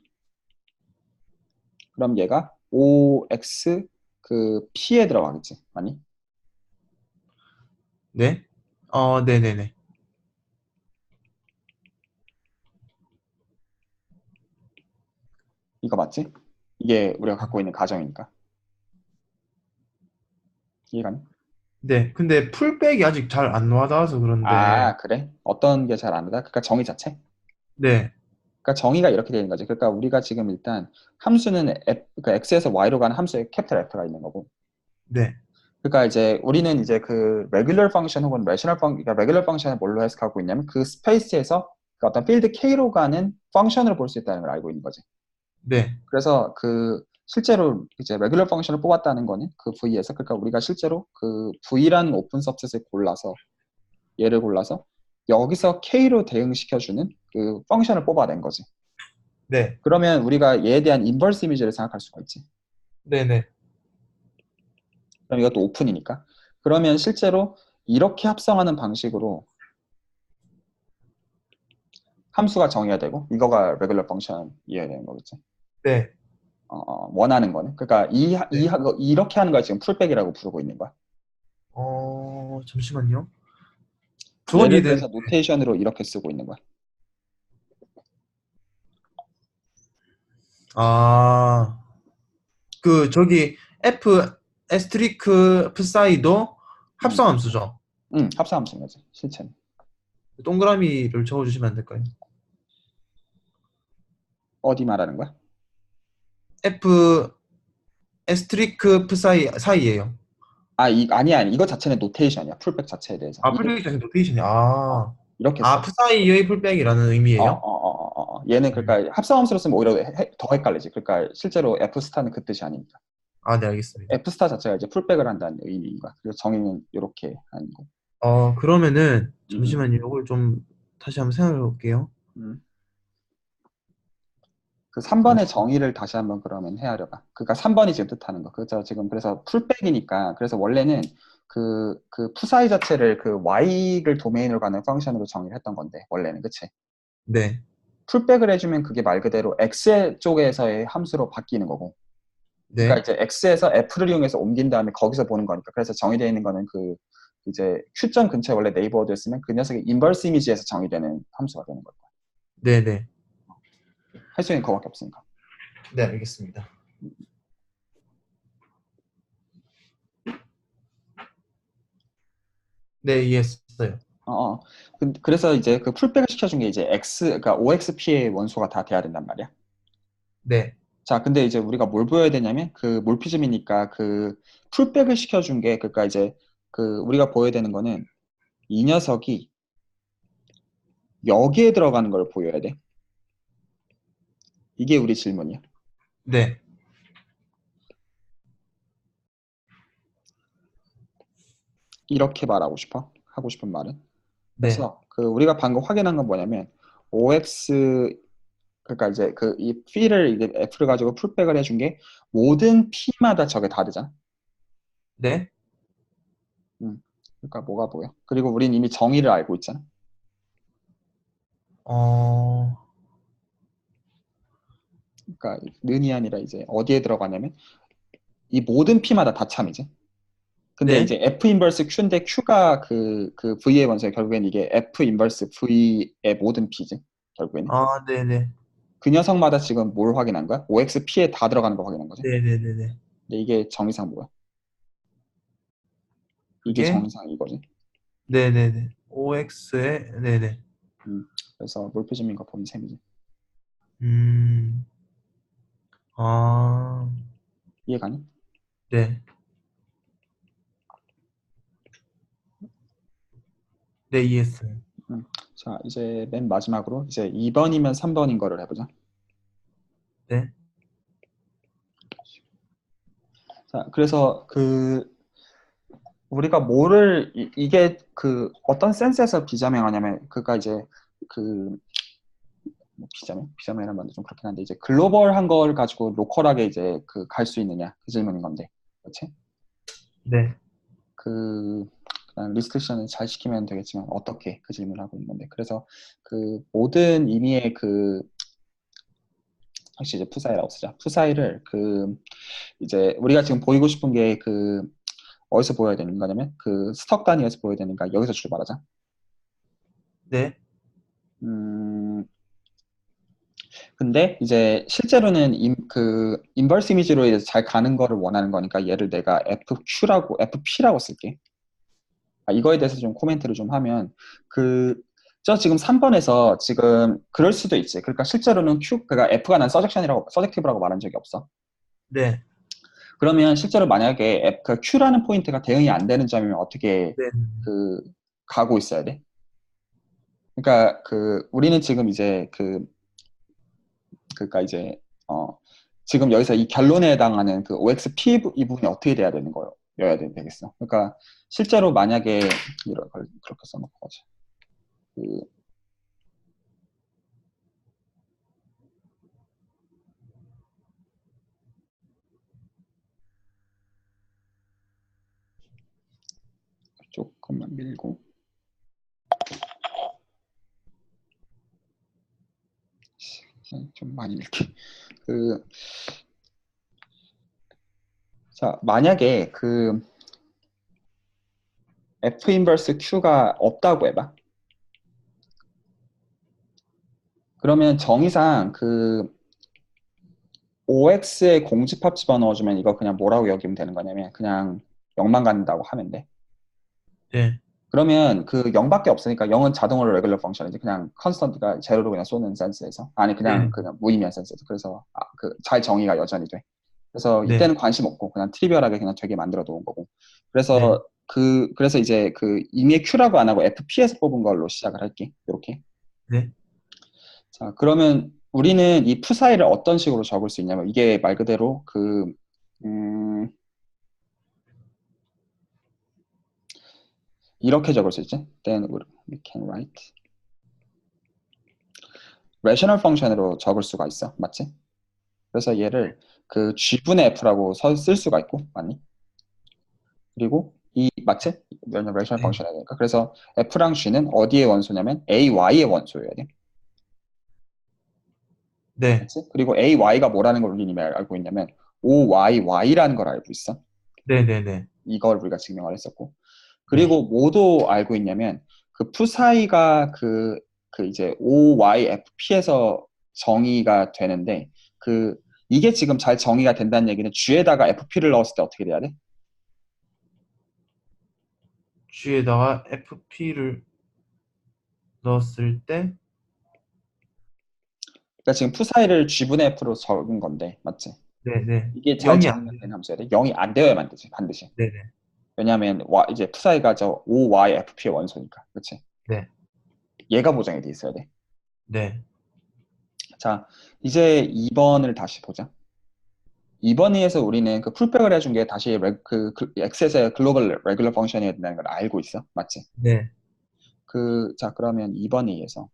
그럼 얘가 OX 그 P에 들어가겠지. 맞니? 네. 네네네. 이거 맞지? 이게 우리가 갖고 있는 가정이니까. 이해가니? 네. 근데 풀백이 아직 잘 안 와닿아서 그런데, 아, 그래? 어떤 게 잘 안 된다? 그러니까 정의 자체? 네. 그러니까 정의가 이렇게 되는 거지. 그러니까 우리가 지금 일단 함수는 그러니까 x에서 y로 가는 함수에 캐피탈 F가 있는 거고. 네. 그러니까 이제 우리는 이제 그 레귤러 펑션 혹은 레셔널 그러니까 레귤러 펑션을 뭘로 해석하고 있냐면 그 스페이스에서 그 어떤 필드 K로 가는 펑션으로 볼 수 있다는 걸 알고 있는 거지. 네. 그래서 그 실제로 이제 레귤러 펑션을 뽑았다는 거는 그 V에서 그러니까 우리가 실제로 그 V라는 오픈 서브셋을 골라서 얘를 골라서 여기서 K로 대응시켜주는 그 펑션을 뽑아낸 거지. 네. 그러면 우리가 얘에 대한 인버스 이미지를 생각할 수가 있지. 네네. 그럼 이것도 오픈이니까. 그러면 실제로 이렇게 합성하는 방식으로 함수가 정의가 되고 이거가 레귤러 펑션이어야 되는 거겠지. 네. 원하는 거는. 그러니까 네. 이렇게 하는 걸 지금 풀백이라고 부르고 있는 거야. 잠시만요. 그건 얘를 이해되는, 그래서 노테이션으로 이렇게 쓰고 있는 거야. 아, 저기, 에스트리크 프사이도 음, 합성함수죠. 합성함수인 거지, 실체는. 동그라미를 적어주시면 안 될까요? 어디 말하는 거야? F, 에스트리크 사이에요. 아니야. 이거 자체는 노테이션이야. 풀백 자체에 대해서. 아, 풀백이 자체 노테이션이, 이렇게 써. 프사이의 풀백이라는 의미예요? 얘는 음. 그러니까 합성함수로 쓰면 오히려 더 헷갈리지. 그러니까 실제로 F 스타는 그 뜻이 아니니까. 네, 알겠습니다. F 스타 자체가 이제 풀백을 한다는 의미인 거야. 그래서 정의는 이렇게 하는 거. 그러면은, 음, 잠시만요. 이걸 좀 다시 한번 생각해 볼게요. 음. 그 3번의 정의를 다시 한번 그러면 헤아려봐. 그러니까 3번이 지금 뜻하는 거. 그죠? 지금 그래서 풀백이니까 그래서 원래는 그 푸사이 자체를 그 y를 도메인으로 가는 펑션으로 정의를 했던 건데 원래는 그치? 네. 풀백을 해주면 그게 말 그대로 x 쪽에서의 함수로 바뀌는 거고. 그러니까 네. 이제 x에서 f를 이용해서 옮긴 다음에 거기서 보는 거니까. 그래서 정의되어 있는 거는 그 이제 Q점 근처에 원래 네이버드였으면 그 녀석의 인버스 이미지에서 정의되는 함수가 되는 거야. 네네. 할 수 있는 거밖에 없으니까. 네, 알겠습니다. 네, 이해했어요. 어, 어. 그래서 이제 그 풀백을 시켜준 게 이제 그러니까 OXP의 원소가 다 돼야 된단 말이야. 네. 자, 근데 이제 우리가 뭘 보여야 되냐면 그 몰피즘이니까 그 풀백을 시켜준 게 그러니까 이제 그 우리가 보여야 되는 거는 이 녀석이 여기에 들어가는 걸 보여야 돼. 이게 우리 질문이야. 네. 이렇게 말하고 싶어. 하고 싶은 말은. 네. 그래서 그 우리가 방금 확인한 건 뭐냐면 OX 그러니까 이제 그 이 P를 이제 F를 가지고 풀백을 해준 게 모든 P마다 저게 다르잖아. 네. 그러니까 뭐가 보여? 그리고 우린 이미 정의를 알고 있잖아. 어, 그러니까 는이 아니라 이제 어디에 들어가냐면 이 모든 P마다 다 참이지. 근데 네. 이제 F 인버스 Q인데 Q가 그 V의 원소에 결국엔 이게 F 인버스 V의 모든 P지. 결국에는. 아, 네네. 그 녀석마다 지금 뭘 확인한 거야? OXP에 다 들어가는 거 확인한 거지. 네네네네. 근데 이게 정의상 뭐야? 이게 그게, 정의상 이거지. 네네네. OX에, 네네. 그래서 몰피즘인 거 보면 셈이지. 음, 아, 이해가니? 네. 네, 이해했어요. 자, 이제 맨 마지막으로 이제 2번이면 3번인 거를 해보자. 네. 자, 그래서 우리가 뭐를 이게 어떤 센스에서 비자명하냐면 그가 이제 그 뭐 비자명이란 말도 좀 그렇긴 한데 이제 글로벌한 걸 가지고 로컬하게 이제 갈 수 있느냐 그 질문인 건데, 그렇지? 네. 그 그냥 리스트션을 잘 시키면 되겠지만 어떻게 그 질문을 하고 있는 건데, 그래서 그 모든 의미의 혹시 이제 푸사이라고 쓰자. 푸사이를 이제 우리가 지금 보이고 싶은 게 어디서 보여야 되는 거냐면 스톡 단위에서 보여야 되니까 여기서 출발하자. 네. 음, 근데 이제 실제로는 인버스 이미지로 이제 잘 가는 거를 원하는 거니까 얘를 내가 FP라고 쓸게. 이거에 대해서 좀 코멘트를 좀 하면 저 지금 3번에서 지금 그럴 수도 있지. 그러니까 실제로는 그러니까 F가 난 서젝티브라고 말한 적이 없어. 네. 그러면 실제로 만약에 Q라는 포인트가 대응이 안 되는 점이면 어떻게 네. 그 가고 있어야 돼? 그러니까 우리는 지금 이제 그러니까 이제 지금 여기서 이 결론에 해당하는 OXP 이 부분이 어떻게 돼야 되는 거여야 되겠어. 그러니까 실제로 만약에 이걸 그렇게 써놓고 가자. 그 조금만 밀고 좀 많이 이렇게 자, 만약에 F 인버스 Q가 없다고 해봐. 그러면 정의상 OX의 공집합 집어넣어주면 이거 그냥 뭐라고 여기면 되는 거냐면 그냥 0만 갖는다고 하면 돼. 네. 그러면 0밖에 없으니까 0은 자동으로 레귤러 펑션이지. 그냥 컨스턴트가 제로로 그냥 쏘는 센스에서. 아니, 네. 그냥 무의미한 센스에서. 그래서 잘 정의가 여전히 돼. 그래서 네. 이때는 관심 없고 그냥 트리비얼하게 그냥 되게 만들어 놓은 거고. 네. 그래서 이제 임의의 Q라고 안 하고 FP에서 뽑은 걸로 시작을 할게. 이렇게. 네. 자, 그러면 우리는 이 푸사이를 어떤 식으로 적을 수 있냐면 이게 말 그대로 음, 이렇게 적을 수 있지. Then we can write rational function으로 적을 수가 있어. 맞지? 그래서 얘를 G분의 F라고 쓸 수가 있고, 맞니? 그리고 맞지? 왜냐면 rational 네. function이야 되니까. 그래서 F랑 G는 어디의 원소냐면 AY의 원소여야 돼. 네. 맞지? 그리고 AY가 뭐라는 걸 우리 이미 알고 있냐면 OYY라는 걸 알고 있어. 네. 네. 네. 이걸 우리가 증명을 했었고. 네. 그리고 뭐도 알고 있냐면 푸사이가 이제 OYFP에서 정의가 되는데 이게 지금 잘 정의가 된다는 얘기는 G에다가 FP를 넣었을 때 어떻게 돼야 돼? G에다가 FP를 넣었을 때, 그러니까 지금 푸사이를 G분의 F로 적은 건데, 맞지? 네. 네. 이게 잘 0이 안 정의가 돼요. 된 함수야 돼. 0이 안 되어야만 되지, 반드시. 네. 네. 왜냐하면 이제 푸사이가 저 OYFP의 원소니까, 그렇지? 네. 얘가 보장이 돼 있어야 돼. 네. 자, 이제 2번을 다시 보자. 2번 위에서 우리는 풀백을 해준 게 다시 X에서의 글로벌 레귤러 펑션이어야 된다는 걸 알고 있어. 맞지? 네. 자, 그러면 2번 위에서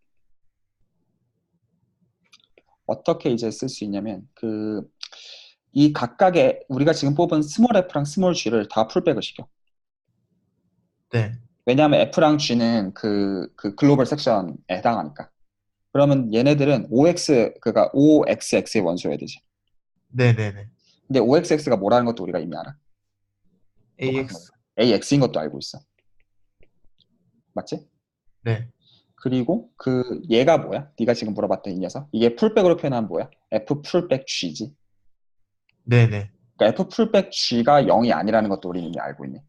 어떻게 이제 쓸 수 있냐면 이 각각의 우리가 지금 뽑은 스몰 f랑 스몰 g를 다 풀백을 시켜. 네. 왜냐하면 f랑 g는 글로벌 섹션에 해당하니까. 그러면 얘네들은 그러니까 OXX의 원소여야 되지. 네. 네. 네. 근데 OXX가 뭐라는 것도 우리가 이미 알아. 똑같은 AX. 거니까. AX인 것도 알고 있어. 맞지? 네. 그리고 그 얘가 뭐야? 네가 지금 물어봤던 이 녀석. 이게 풀백으로 표현하면 뭐야? F 풀백 G지. 네네. 그러니까 F 풀백 G가 0이 아니라는 것도 우리 이미 알고 있네.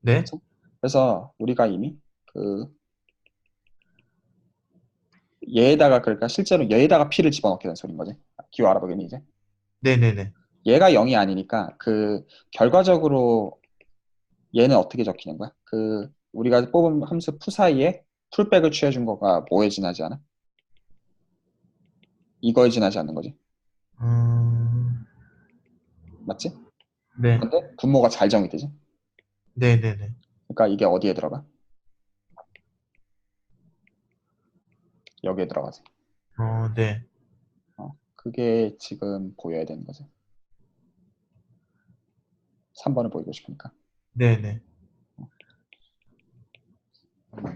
네. 그치? 그래서 우리가 이미 그 얘에다가 그러니까 실제로 얘에다가 P를 집어넣게 된 소린 거지. 기호 알아보겠니 이제? 네네네. 얘가 0이 아니니까 그 결과적으로 얘는 어떻게 적히는 거야? 그 우리가 뽑은 함수 푸 사이에 풀백을 취해준 거가 뭐에 지나지 않아? 이거에 지나지 않는 거지. 음, 맞지? 네. 근데 분모가 잘 정의되지. 네네네. 그러니까 이게 어디에 들어가? 여기에 들어가지. 네. 그게 지금 보여야 되는 거지. 3번을 보이고 싶으니까. 네네.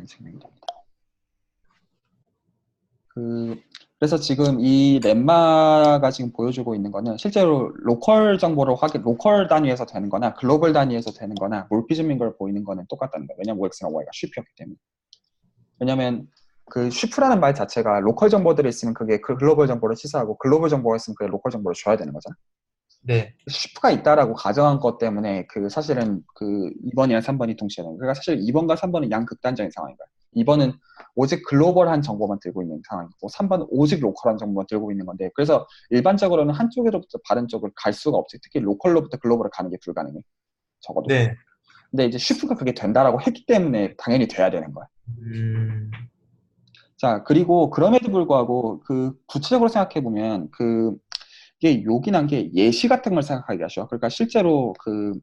증명이 됩니다. 그래서 지금 이 렘마가 지금 보여주고 있는 거는 실제로 로컬 정보를 로컬 단위에서 되는 거나 글로벌 단위에서 되는 거나 몰피즘인 걸 보이는 거는 똑같다는 거예요. 왜냐면 OX랑 Y가 쉬프였기 때문에. 왜냐면 그 쉬프라는 말 자체가 로컬 정보들이 있으면 그게 그 글로벌 정보를 시사하고 글로벌 정보가 있으면 그게 로컬 정보를 줘야 되는 거잖아. 네. 쉬프가 있다라고 가정한 것 때문에 그 사실은 그 2번이랑 3번이 동시에 나와요. 그러니까 사실 2번과 3번은 양극단적인 상황인 거예요. 2번은 오직 글로벌한 정보만 들고 있는 상황이고 3번은 오직 로컬한 정보만 들고 있는 건데 그래서 일반적으로는 한쪽으로부터 다른 쪽을 갈 수가 없지. 특히 로컬로부터 글로벌을 가는 게 불가능해. 적어도. 네. 근데 이제 쉬프가 그게 된다라고 했기 때문에 당연히 돼야 되는 거야. 음, 자, 그리고 그럼에도 불구하고 그 구체적으로 생각해 보면 그 이게 요긴한 게 예시 같은 걸 생각하기 하죠. 그러니까 실제로 그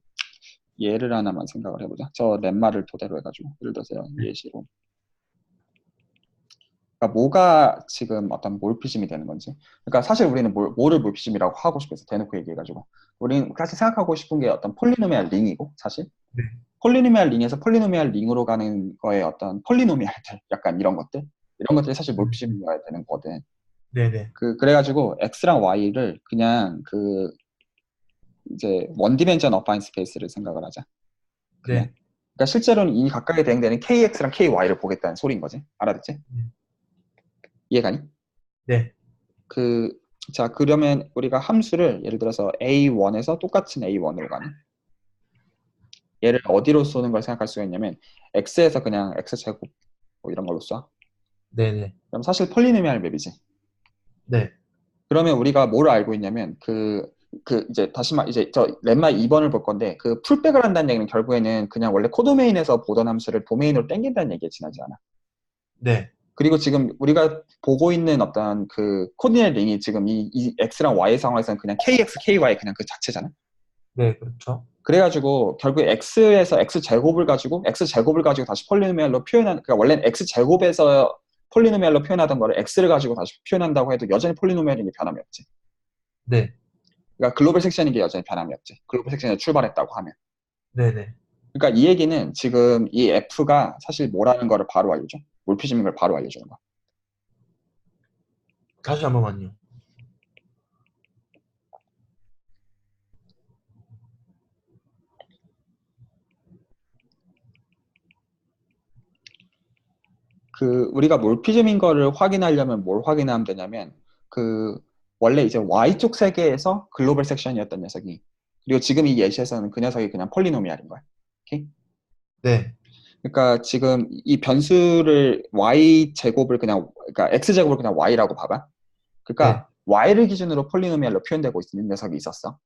예를 하나만 생각을 해보자. 저 렘마를 토대로 해가지고 예를 들어서 예시로. 그러니까 뭐가 지금 어떤 몰피즘이 되는 건지. 그러니까 사실 우리는 뭐를 몰피즘이라고 하고 싶어서 대놓고 얘기해가지고. 우리는 사실 생각하고 싶은 게 어떤 폴리노미알 링이고 사실 네. 폴리노미알 링에서 폴리노미알 링으로 가는 거에 어떤 폴리노미알들 약간 이런 것들 이런 것들이 사실 음, 몰피즘이어야 되는 거거든. 네네. 그래가지고 x랑 y를 그냥 그 이제 원 디멘전 어파인 스페이스를 생각을 하자. 그냥. 네. 그러니까 실제로는 이 각각에 대응되는 KX랑 KY를 보겠다는 소리인 거지. 알아듣지? 이해가니? 네. 그, 자, 그러면 우리가 함수를 예를 들어서 A1에서 똑같은 A1으로 가는 얘를 어디로 쏘는 걸 생각할 수가 있냐면 X에서 그냥 X제곱 뭐 이런 걸로 쏴. 네네. 그럼 사실 폴리노미알 맵이지. 네. 그러면 우리가 뭘 알고 있냐면 이제 다시 이제 저 렘마 2번을 볼 건데 그 풀백을 한다는 얘기는 결국에는 그냥 원래 코도메인에서 보던 함수를 도메인으로 땡긴다는 얘기에 지나지 않아. 네. 그리고 지금 우리가 보고 있는 어떤 그 코디네이트 링이 지금 이 X랑 Y 상황에서는 그냥 KX, KY 그냥 그 자체잖아. 네. 그렇죠. 그래가지고 결국 X에서 X제곱을 가지고 다시 폴리노미알로 표현한, 그러니까 원래는 X제곱에서 폴리노미알로 표현하던 거를 X를 가지고 다시 표현한다고 해도 여전히 폴리노미알인 게 변함이 없지. 네. 그러니까 글로벌 섹션인 게 여전히 변함이 없지. 글로벌 섹션에 출발했다고 하면. 네네. 그러니까 이 얘기는 지금 이 F가 사실 뭐라는 거를 바로 알려줘. 몰피즘인 걸 바로 알려주는 거야. 다시 한 번만요. 우리가 몰피즘인 거를 확인하려면 뭘 확인하면 되냐면 그 원래 이제 Y쪽 세계에서 글로벌 섹션이었던 녀석이 그리고 지금 이 예시에서는 그 녀석이 그냥 폴리노미알인 거야. 오케이? 네. 그러니까 지금 이 변수를 Y 제곱을 그냥 그러니까 X제곱을 그냥 Y라고 봐봐. 네. 그러니까 Y를 기준으로 폴리노미알로 표현되고 있는 녀석이 있었어.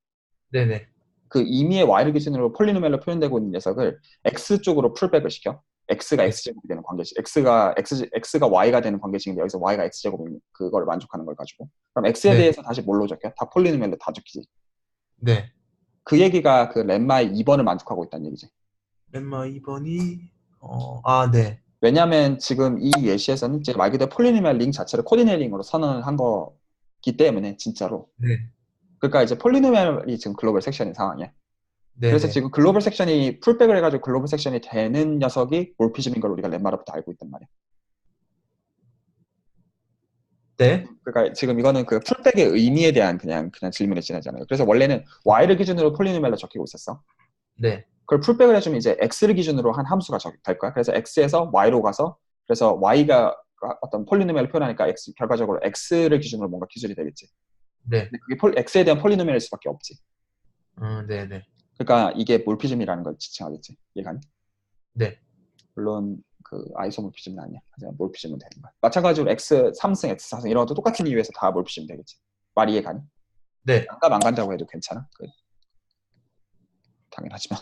네네. 그 임의의 Y를 기준으로 폴리노미알로 표현되고 있는 녀석을 X 쪽으로 풀백을 시켜. X가 네. X제곱이 되는 관계식. X가 Y가 되는 관계식인데 여기서 Y가 X제곱인 그걸 만족하는 걸 가지고. 그럼 X에 네. 대해서 다시 뭘로 적혀? 다 폴리노미알로 다 적히지. 네. 그 얘기가 그 렘마의 2번을 만족하고 있다는 얘기지. lemma 2번이 네. 왜냐하면 지금 이 예시에서는 이제 말 그대로 폴리노미알 링 자체를 코디네이링으로 선언을 한 거기 때문에 진짜로. 네. 그러니까 이제 폴리노미알이 지금 글로벌 섹션인 상황이야. 그래서 네네. 지금 글로벌 섹션이 풀백을 해가지고 글로벌 섹션이 되는 녀석이 몰피즘인 걸 우리가 렘마로부터 알고 있단 말이야. 네. 그러니까 지금 이거는 그 풀백의 의미에 대한 그냥 질문에 지나잖아요. 그래서 원래는 y를 기준으로 폴리노미알로 적히고 있었어. 네. 그걸 풀백을 해주면 이제 x를 기준으로 한 함수가 될 거야. 그래서 x에서 y로 가서 그래서 y가 어떤 폴리노미얼을 표현하니까 x 결과적으로 x를 기준으로 뭔가 기술이 되겠지. 네. 근데 그게 x에 대한 폴리노미얼일 수밖에 없지. 네네. 그러니까 이게 몰피즘이라는 걸 지칭하겠지. 얘가 네. 물론 그 아이소몰피즘은 아니야. 하지만 몰피즘은 되는 거야. 마찬가지로 x 3승, x 4승 이런 것도 똑같은 이유에서 다 몰피즘 되겠지. 말이 이해가니? 네. 양감 안 간다고 해도 괜찮아. 당연하지만.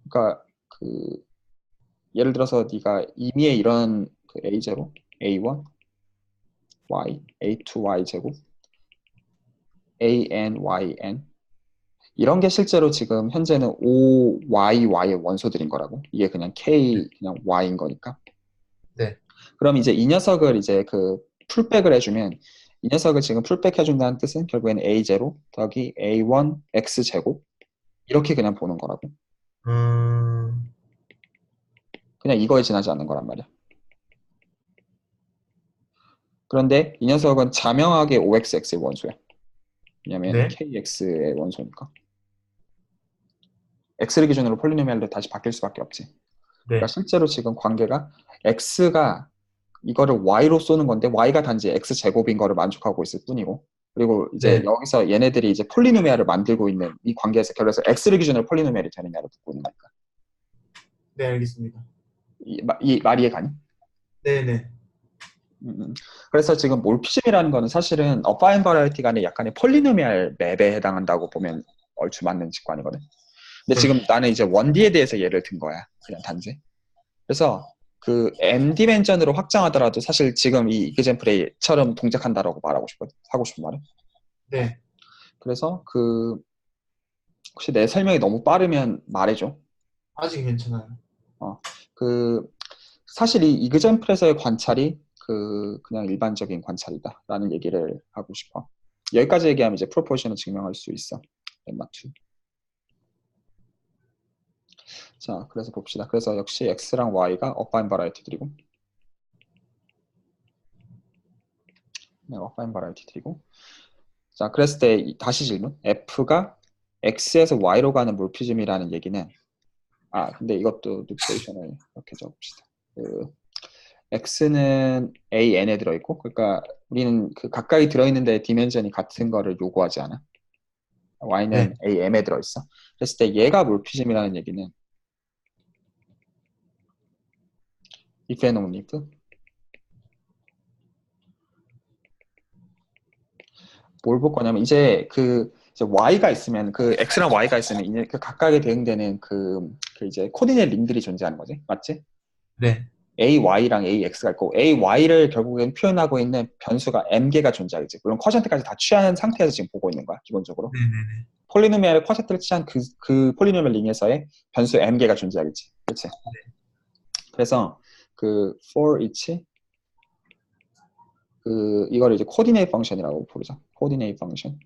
그러니까 그 예를 들어서 네가 임의의 이런 그 a0, a1, y, a2y 제곱, an, yn 이런 게 실제로 지금 현재는 OYY의 원소들인 거라고. 이게 그냥 K, 그냥 Y인 거니까. 네. 그럼 이제 이 녀석을 이제 그 풀백을 해주면 이 녀석을 지금 풀백 해준다는 뜻은 결국에는 A0 더하기 A1 X제곱 이렇게 그냥 보는 거라고. 음, 그냥 이거에 지나지 않는 거란 말이야. 그런데 이 녀석은 자명하게 OXX의 원소야. 왜냐면 네. KX의 원소니까. X를 기준으로 폴리노미얼로 다시 바뀔 수밖에 없지. 그러니까 네. 실제로 지금 관계가 X가 이거를 Y로 쏘는 건데 Y가 단지 X제곱인 거를 만족하고 있을 뿐이고 그리고 이제 네. 여기서 얘네들이 이제 폴리노미얼을 만들고 있는 이 관계에서 결국에서 X를 기준으로 폴리노미얼이 되느냐를 묻고 있는 거니까. 네, 알겠습니다. 이 말 이해가니? 네네. 그래서 지금 몰피즘이라는 거는 사실은 어파인 버라이티 간의 약간의 폴리노미얼 맵에 해당한다고 보면 얼추 맞는 직관이거든. 근데 네. 지금 나는 이제 1D에 대해서 예를 든 거야. 그냥 단지. 그래서 그 n 디멘전으로 확장하더라도 사실 지금 이 이그젠플레이처럼 동작한다라고 말하고 싶거든. 하고 싶은 말은. 네. 그래서 그 혹시 내 설명이 너무 빠르면 말해줘. 아직 괜찮아요. 어, 그 사실 이 이그젠플에서의 관찰이 그 그냥 일반적인 관찰이다라는 얘기를 하고 싶어. 여기까지 얘기하면 이제 프로포션을 증명할 수 있어. lemma 2. 자, 그래서 봅시다. 그래서 역시 x랑 y가 어파인 바라이티들이고, 네, 어파인 바라이티들이고. 자, 그랬을 때 다시 질문. f가 x에서 y로 가는 몰피즘이라는 얘기는 근데 이것도 노테이션을 이렇게 적읍시다. 그 x는 a n에 들어있고, 그러니까 우리는 그 가까이 들어있는데 디멘전이 같은 거를 요구하지 않아. y는 네. a m에 들어있어. 그랬을 때 얘가 몰피즘이라는 얘기는 if and only if 뭘 볼 거냐면 이제 y가 있으면 그 x랑 y가 있으면 이제 그 각각에 대응되는 그 이제 코디네이트 링들이 존재하는 거지, 맞지? 네. AY랑 AX가 있고 AY를 결국엔 표현하고 있는 변수가 m개가 존재하겠지. 물론 커션트까지 다 취한 상태에서 지금 보고 있는 거야, 기본적으로. 네네네. 폴리노미얼의 커션트를 취한 그 폴리노미얼 링에서의 변수 m개가 존재하겠지. 그렇지? 그래서 그 for each 그 이거를 이제 코디네이트 펑션이라고 부르죠. 코디네이트 펑션.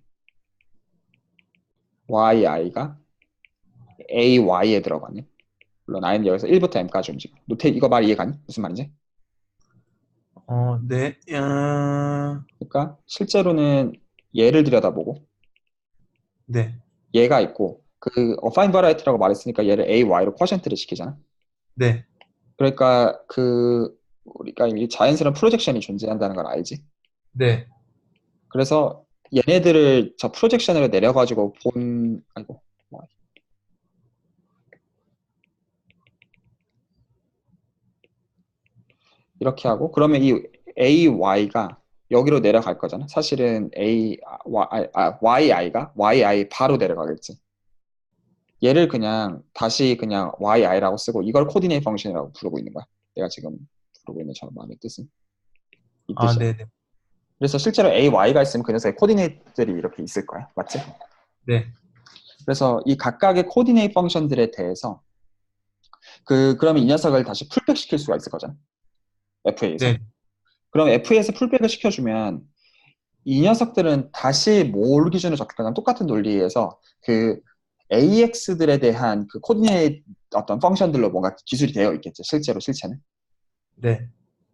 yi가 ay에 들어가네. 물론 i는 여기서 1부터 m까지 움직여. 노테 이거 말 이해가니? 무슨 말인지? 네. 그러니까 실제로는 얘를 들여다보고 네. 얘가 있고 그 어파인 버라이티라고 말했으니까 얘를 AY로 쿼션트를 시키잖아. 네. 그러니까 그 우리가 이 자연스러운 프로젝션이 존재한다는 걸 알지. 네. 그래서 얘네들을 저 프로젝션으로 내려가지고 아이고 이렇게 하고 그러면 이 AY가 여기로 내려갈 거잖아. 사실은 YI가 YI 바로 내려가겠지. 얘를 그냥 다시 그냥 yi라고 쓰고 이걸 코디네이트 펑션이라고 부르고 있는 거야. 내가 지금 부르고 있는 저 말의 뜻은 이 뜻이야. 네네. 그래서 실제로 ay가 있으면 그 녀석의 코디네이트들이 이렇게 있을 거야. 맞지? 네. 그래서 이 각각의 코디네이트 펑션들에 대해서 그러면 이 녀석을 다시 풀백 시킬 수가 있을 거잖아. FA에서. 네. 그럼 FA에서 풀백을 시켜주면 이 녀석들은 다시 뭘 기준으로 적용하면 똑같은 논리에서 그 AX들에 대한 그 코디네이트 어떤 펑션들로 뭔가 기술이 되어 있겠죠. 실제로 실체는. 네.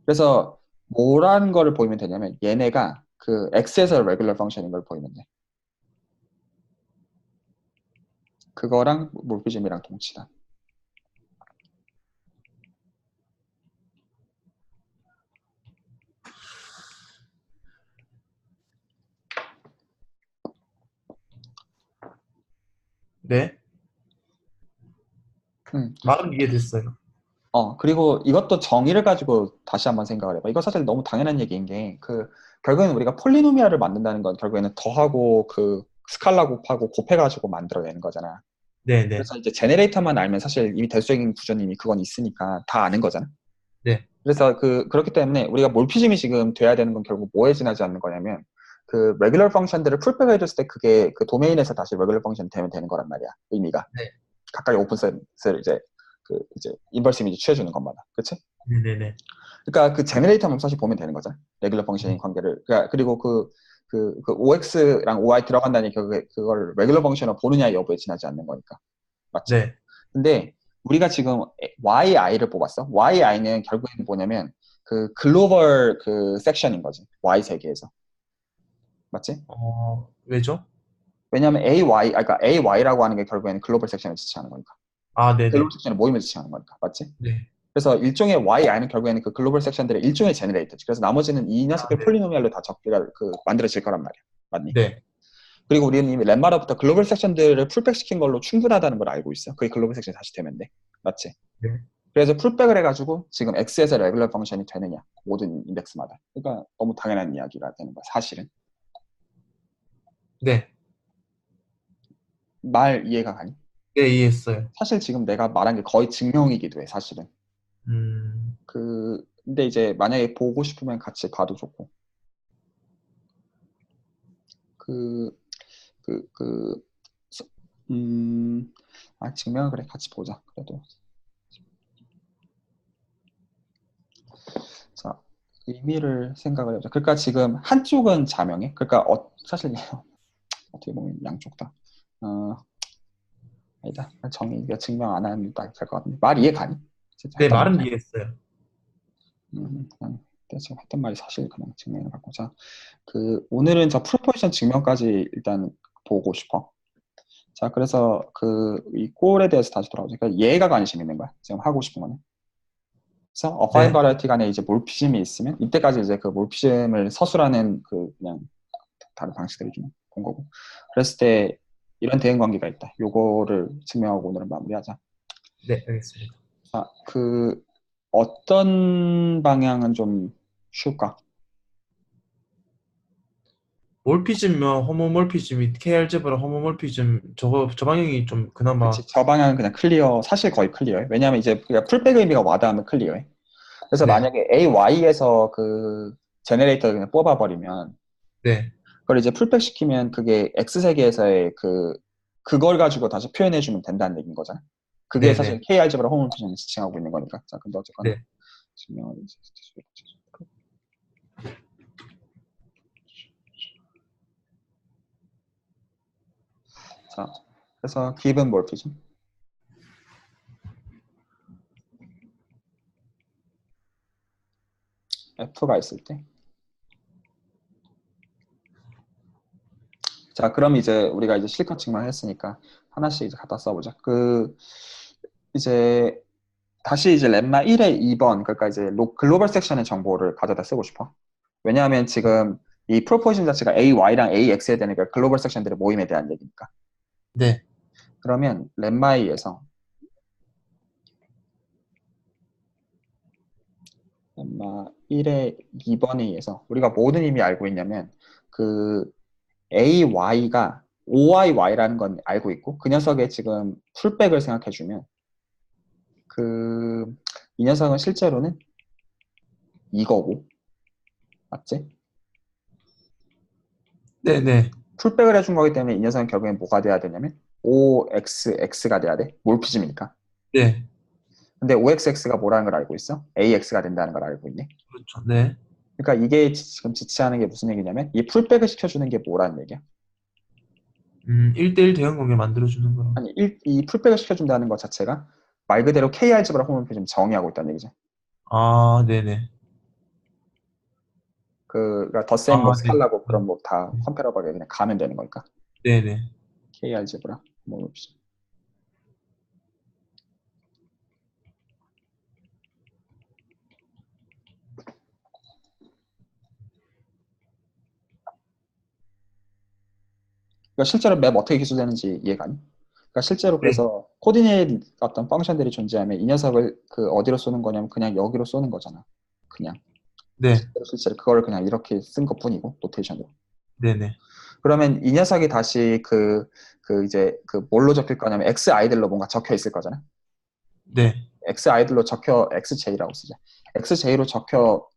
그래서 뭐라는 거를 보이면 되냐면 얘네가 그 X에서 레귤러 펑션인 걸 보이면 돼. 그거랑 몰피즘이랑 동치다. 네. 음. 말은 이해됐어요. 그리고 이것도 정의를 가지고 다시 한번 생각을 해봐. 이거 사실 너무 당연한 얘기인 게, 결국에는 우리가 폴리노미알을 만든다는 건 결국에는 더하고 스칼라 곱하고 곱해가지고 만들어내는 거잖아. 네네. 그래서 이제 제네레이터만 알면 사실 이미 대수적인 구조는 이미 그건 있으니까 다 아는 거잖아. 네. 그래서 그렇기 때문에 우리가 몰피즘이 지금 돼야 되는 건 결국 뭐에 지나지 않는 거냐면, 레귤러 펑션들을 풀백을 해줬을 때 그게 그 도메인에서 다시 레귤러 펑션 되면 되는 거란 말이야. 의미가. 네. 각각의 오픈셋을 이제 인버스 이미지 취해주는 것마다. 그치? 네네네. 그러니까 그 제너레이터만 사실 보면 되는 거잖아. 레귤러 펑션인 네. 관계를. 그러니까 그리고 그 OX랑 OY 들어간다니 그걸 레귤러 펑션을 보느냐 여부에 지나지 않는 거니까. 맞지? 네. 근데 우리가 지금 YI를 뽑았어. YI는 결국에는 뭐냐면 글로벌 섹션인 거지. Y 세계에서. 맞지? 왜죠? 왜냐하면 그러니까 AY라고 하는 게 결국에는 글로벌 섹션을 지칭하는 거니까. 아, 글로벌 네네. 섹션을 모임을 지칭하는 거니까. 맞지? 네. 그래서 일종의 YI는 결국에는 그 글로벌 섹션들의 일종의 제너레이터지. 그래서 나머지는 이 아, 녀석들 네. 폴리노미알로 다 적기가 만들어질 거란 말이야. 맞니? 네. 그리고 우리는 이미 lem마로부터 글로벌 섹션들을 풀백 시킨 걸로 충분하다는 걸 알고 있어. 그게 글로벌 섹션이 다시 되면 돼. 맞지? 네. 그래서 풀백을 해가지고 지금 X에서 레귤러 펑션이 되느냐. 모든 인덱스마다. 그러니까 너무 당연한 이야기가 되는 거야. 사실은. 네. 말 이해가 가니? 네, 이해했어요. 사실 지금 내가 말한 게 거의 증명이기도 해. 사실은. 음, 근데 이제 만약에 보고 싶으면 같이 봐도 좋고. 그, 그, 그, 서- 증명을 그래. 같이 보자. 그래도. 자, 의미를 생각을 해보자. 그러니까 지금 한쪽은 자명해. 그러니까 사실 어떻게 보면 양쪽 다. 어, 아니다. 이거 증명 안 하면 될것 같은데. 말 이해 가니? 진짜 네, 했단 말은 말이야. 이해했어요. 그냥 내가 지금 했던 말이 사실 그냥 증명을 갖고. 자, 오늘은 저 프로포지션 증명까지 일단 보고 싶어. 자, 그래서 이 꼴에 대해서 다시 돌아오자. 그러니까 얘가 관심 있는 거야. 지금 하고 싶은 거는. 그래서 어파인 네. 바라이티 간에 이제 몰피즘이 있으면 이때까지 이제 그 몰피즘을 서술하는 그냥 다른 방식들을 좀 본 거고. 그랬을 때 이런 대응 관계가 있다. 요거를 증명하고 오늘은 마무리하자. 네, 알겠습니다. 자, 어떤 방향은 좀 쉬울까? 몰피즘과 호모몰피즘이 K알제브라 호모몰피즘 저 방향이 좀 그나마. 그치. 저 방향은 그냥 클리어, 사실 거의 클리어해. 왜냐하면 이제 그냥 풀백 의미가 와닿으면 클리어해. 그래서 네. 만약에 AY에서 제네레이터를 그냥 뽑아버리면 네. 그걸 이제 풀백 시키면 그게 X세계에서의 그걸 가지고 다시 표현해주면 된다는 얘기인 거잖아. 그게 사실 네네. KR제브라 호모몰피즘을 지칭하고 있는 거니까. 자, 근데 어쨌거나 네. 증명을 자, 그래서 given morphism F가 있을 때 자, 그럼 이제 우리가 이제 실컷 증명했으니까 하나씩 이제 갖다 써보자. 이제 다시 이제 렘마 1의 2번, 그러니까 이제 글로벌 섹션의 정보를 가져다 쓰고 싶어. 왜냐하면 지금 이 프로포지션 자체가 AY랑 AX에 대한 그 글로벌 섹션들의 모임에 대한 얘기니까. 네. 그러면 렘마 1의 2번에 의해서 우리가 모든 이미 알고 있냐면 그 AY가 OIY라는 건 알고 있고 그 녀석의 지금 풀백을 생각해주면 그 이 녀석은 실제로는 이거고 맞지? 네네. 풀백을 해준 거기 때문에 이 녀석은 결국엔 뭐가 돼야 되냐면 OXX가 돼야 돼. 몰피즘이니까. 네. 근데 OXX가 뭐라는 걸 알고 있어? AX가 된다는 걸 알고 있네. 그렇죠. 네. 그러니까 이게 지금 지치하는 게 무슨 얘기냐면 이 풀백을 시켜주는 게 뭐라는 얘기야? 1대1 대응 관계 만들어주는 거랑. 아니 이 풀백을 시켜준다는 것 자체가 말 그대로 KR집으로 호모필즘 정의하고 있다는 얘기죠. 아, 네네. 그러니까 덧셈 뭐 아, 네. 스칼라고 그런 뭐 다 컴패러블하게 그냥 가면 되는 거니까. 네네. KR집으로 호모필즘. 그러니까 실제로 맵 어떻게 기술되는지 이해가 니? 그러니까 실제로 네, 그래서 코디네이트 어떤 펑션들이 존재하면 이 녀석을 그 어디로 쏘는 거냐면 그냥 여기로 쏘는 거잖아. 그냥 네, 실제로 그거를 그냥 이렇게 쓴 것뿐이고 노테이션으로. 네, 네, 그러면 이 녀석이 다시 그 이제 그 뭘로 적힐 거냐면 x 아이들로 뭔가 적혀 있을 거잖아. 네, x 아이들로 적혀 xj라고 쓰자. xj로 적혀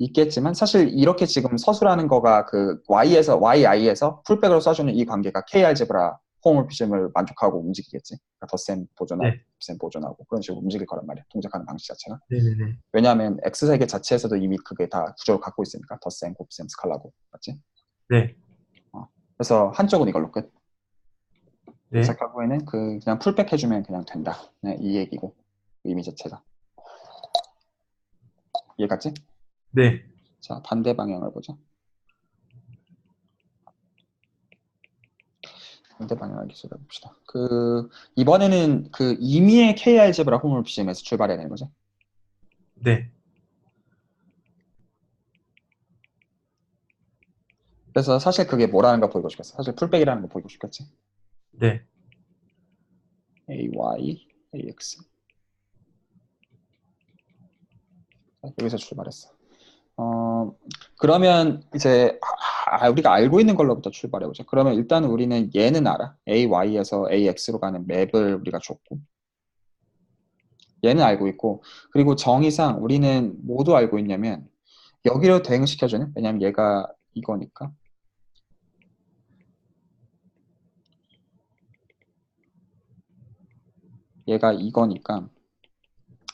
있겠지만 사실 이렇게 지금 서술하는 거가 그 yi에서 풀백으로 써주는 이 관계가 k-알제브라 홈모피즘을 만족하고 움직이겠지. 그러니까 덧셈 보존하고 네, 곱셈 보존하고 그런 식으로 움직일 거란 말이야. 동작하는 방식 자체가. 네, 네, 네, 왜냐하면 x 세계 자체에서도 이미 그게 다 구조를 갖고 있으니까 덧셈, 곱셈, 스칼라고 맞지? 네, 어. 그래서 한쪽은 이걸로 끝. 그래서 네, 결국에는 그냥 풀백 해주면 그냥 된다. 그냥 이 얘기고 의미 자체가 이해갔지? 네, 자 반대 방향을 보자. 반대 방향을 기술해 봅시다. 그 이번에는 그 임의의 K-알제브라 홈모피즘에서 출발해야 되는 거죠. 네, 그래서 사실 그게 뭐라는 거 보이고 싶겠어. 사실 풀백이라는 거 보이고 싶겠지. 네, AY, AX 여기서 출발했어. 그러면 이제 우리가 알고 있는 걸로부터 출발해 보자. 그러면 일단 우리는 얘는 알아. AY에서 AX로 가는 맵을 우리가 줬고 얘는 알고 있고 그리고 정의상 우리는 모두 알고 있냐면 여기로 대응시켜주는 왜냐면 얘가 이거니까 얘가 이거니까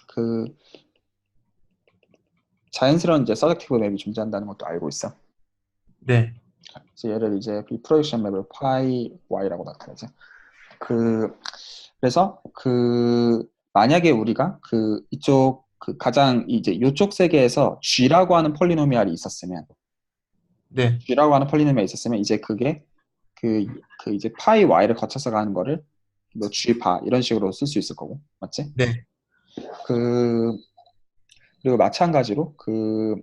그 자연스러운 이제 서젝티브 맵이 존재한다는 것도 알고 있어. 네, 그래서 얘를 이제 이 프로젝션 맵을 파이 y라고 나타내죠. 그 그래서 그 만약에 우리가 그 이쪽 그 가장 이제 이쪽 세계에서 g라고 하는 폴리노미알이 있었으면 네, g라고 하는 폴리노미알이 있었으면 이제 그게 그 이제 파이 y를 거쳐서 가는 거를 뭐 g 바 이런 식으로 쓸 수 있을 거고 맞지? 네, 그 그리고 마찬가지로 그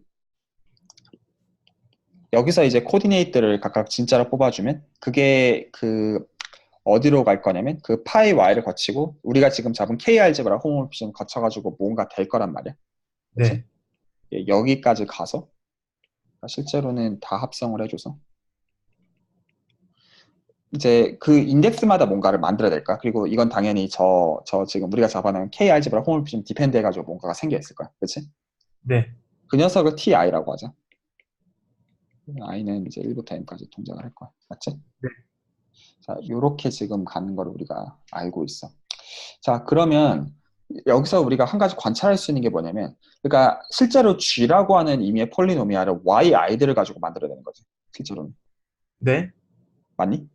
여기서 이제 코디네이트를 각각 진짜로 뽑아주면 그게 그 어디로 갈 거냐면 그 파이 y를 거치고 우리가 지금 잡은 k 알제브라 홈모피즘 거쳐가지고 뭔가 될 거란 말이야. 그렇지? 네, 여기까지 가서 실제로는 다 합성을 해줘서 이제 그 인덱스마다 뭔가를 만들어야 될까? 그리고 이건 당연히 저 지금 우리가 잡아놓은 k 알제브라 홈모피즘 디펜드 해가지고 뭔가가 생겨 있을 거야. 그렇지? 네, 그 녀석을 ti라고 하자. i는 이제 1부터 n까지 동작을 할 거야. 맞지? 네, 자, 요렇게 지금 가는 걸 우리가 알고 있어. 자, 그러면 여기서 우리가 한 가지 관찰할 수 있는 게 뭐냐면, 그러니까 실제로 G라고 하는 의미의 폴리노미알을 Y 아이들을 가지고 만들어야 되는 거지. 실제로는. 네, 맞니?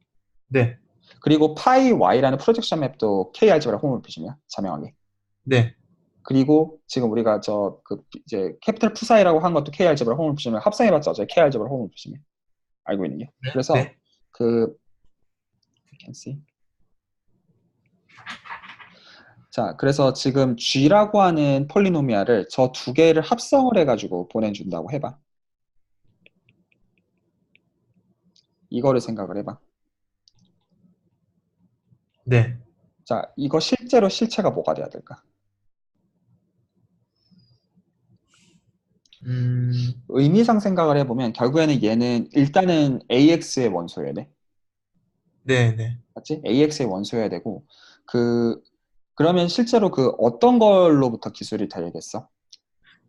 네, 그리고 파이 Y라는 프로젝션 맵도 KRG라 홈모피즘이야. 자명하게. 네, 그리고 지금 우리가 저 그 이제 캐피탈 푸사이라고 한 것도 KRG라 홈모피즘을 합성해봤자 어차피 KRG라 홈모피즘이야. 알고 있는 게. 그래서 네, 그 can see. 자, 그래서 지금 G라고 하는 폴리노미알을 저 두 개를 합성을 해가지고 보내준다고 해봐. 이거를 생각을 해봐. 네, 자, 이거 실제로 실체가 뭐가 돼야 될까? 의미상 생각을 해보면 결국에는 얘는 일단은 AX의 원소여야 돼. 네, 네. 맞지? AX의 원소여야 되고 그 그러면 실제로 그 어떤 걸로부터 기술이 되겠어?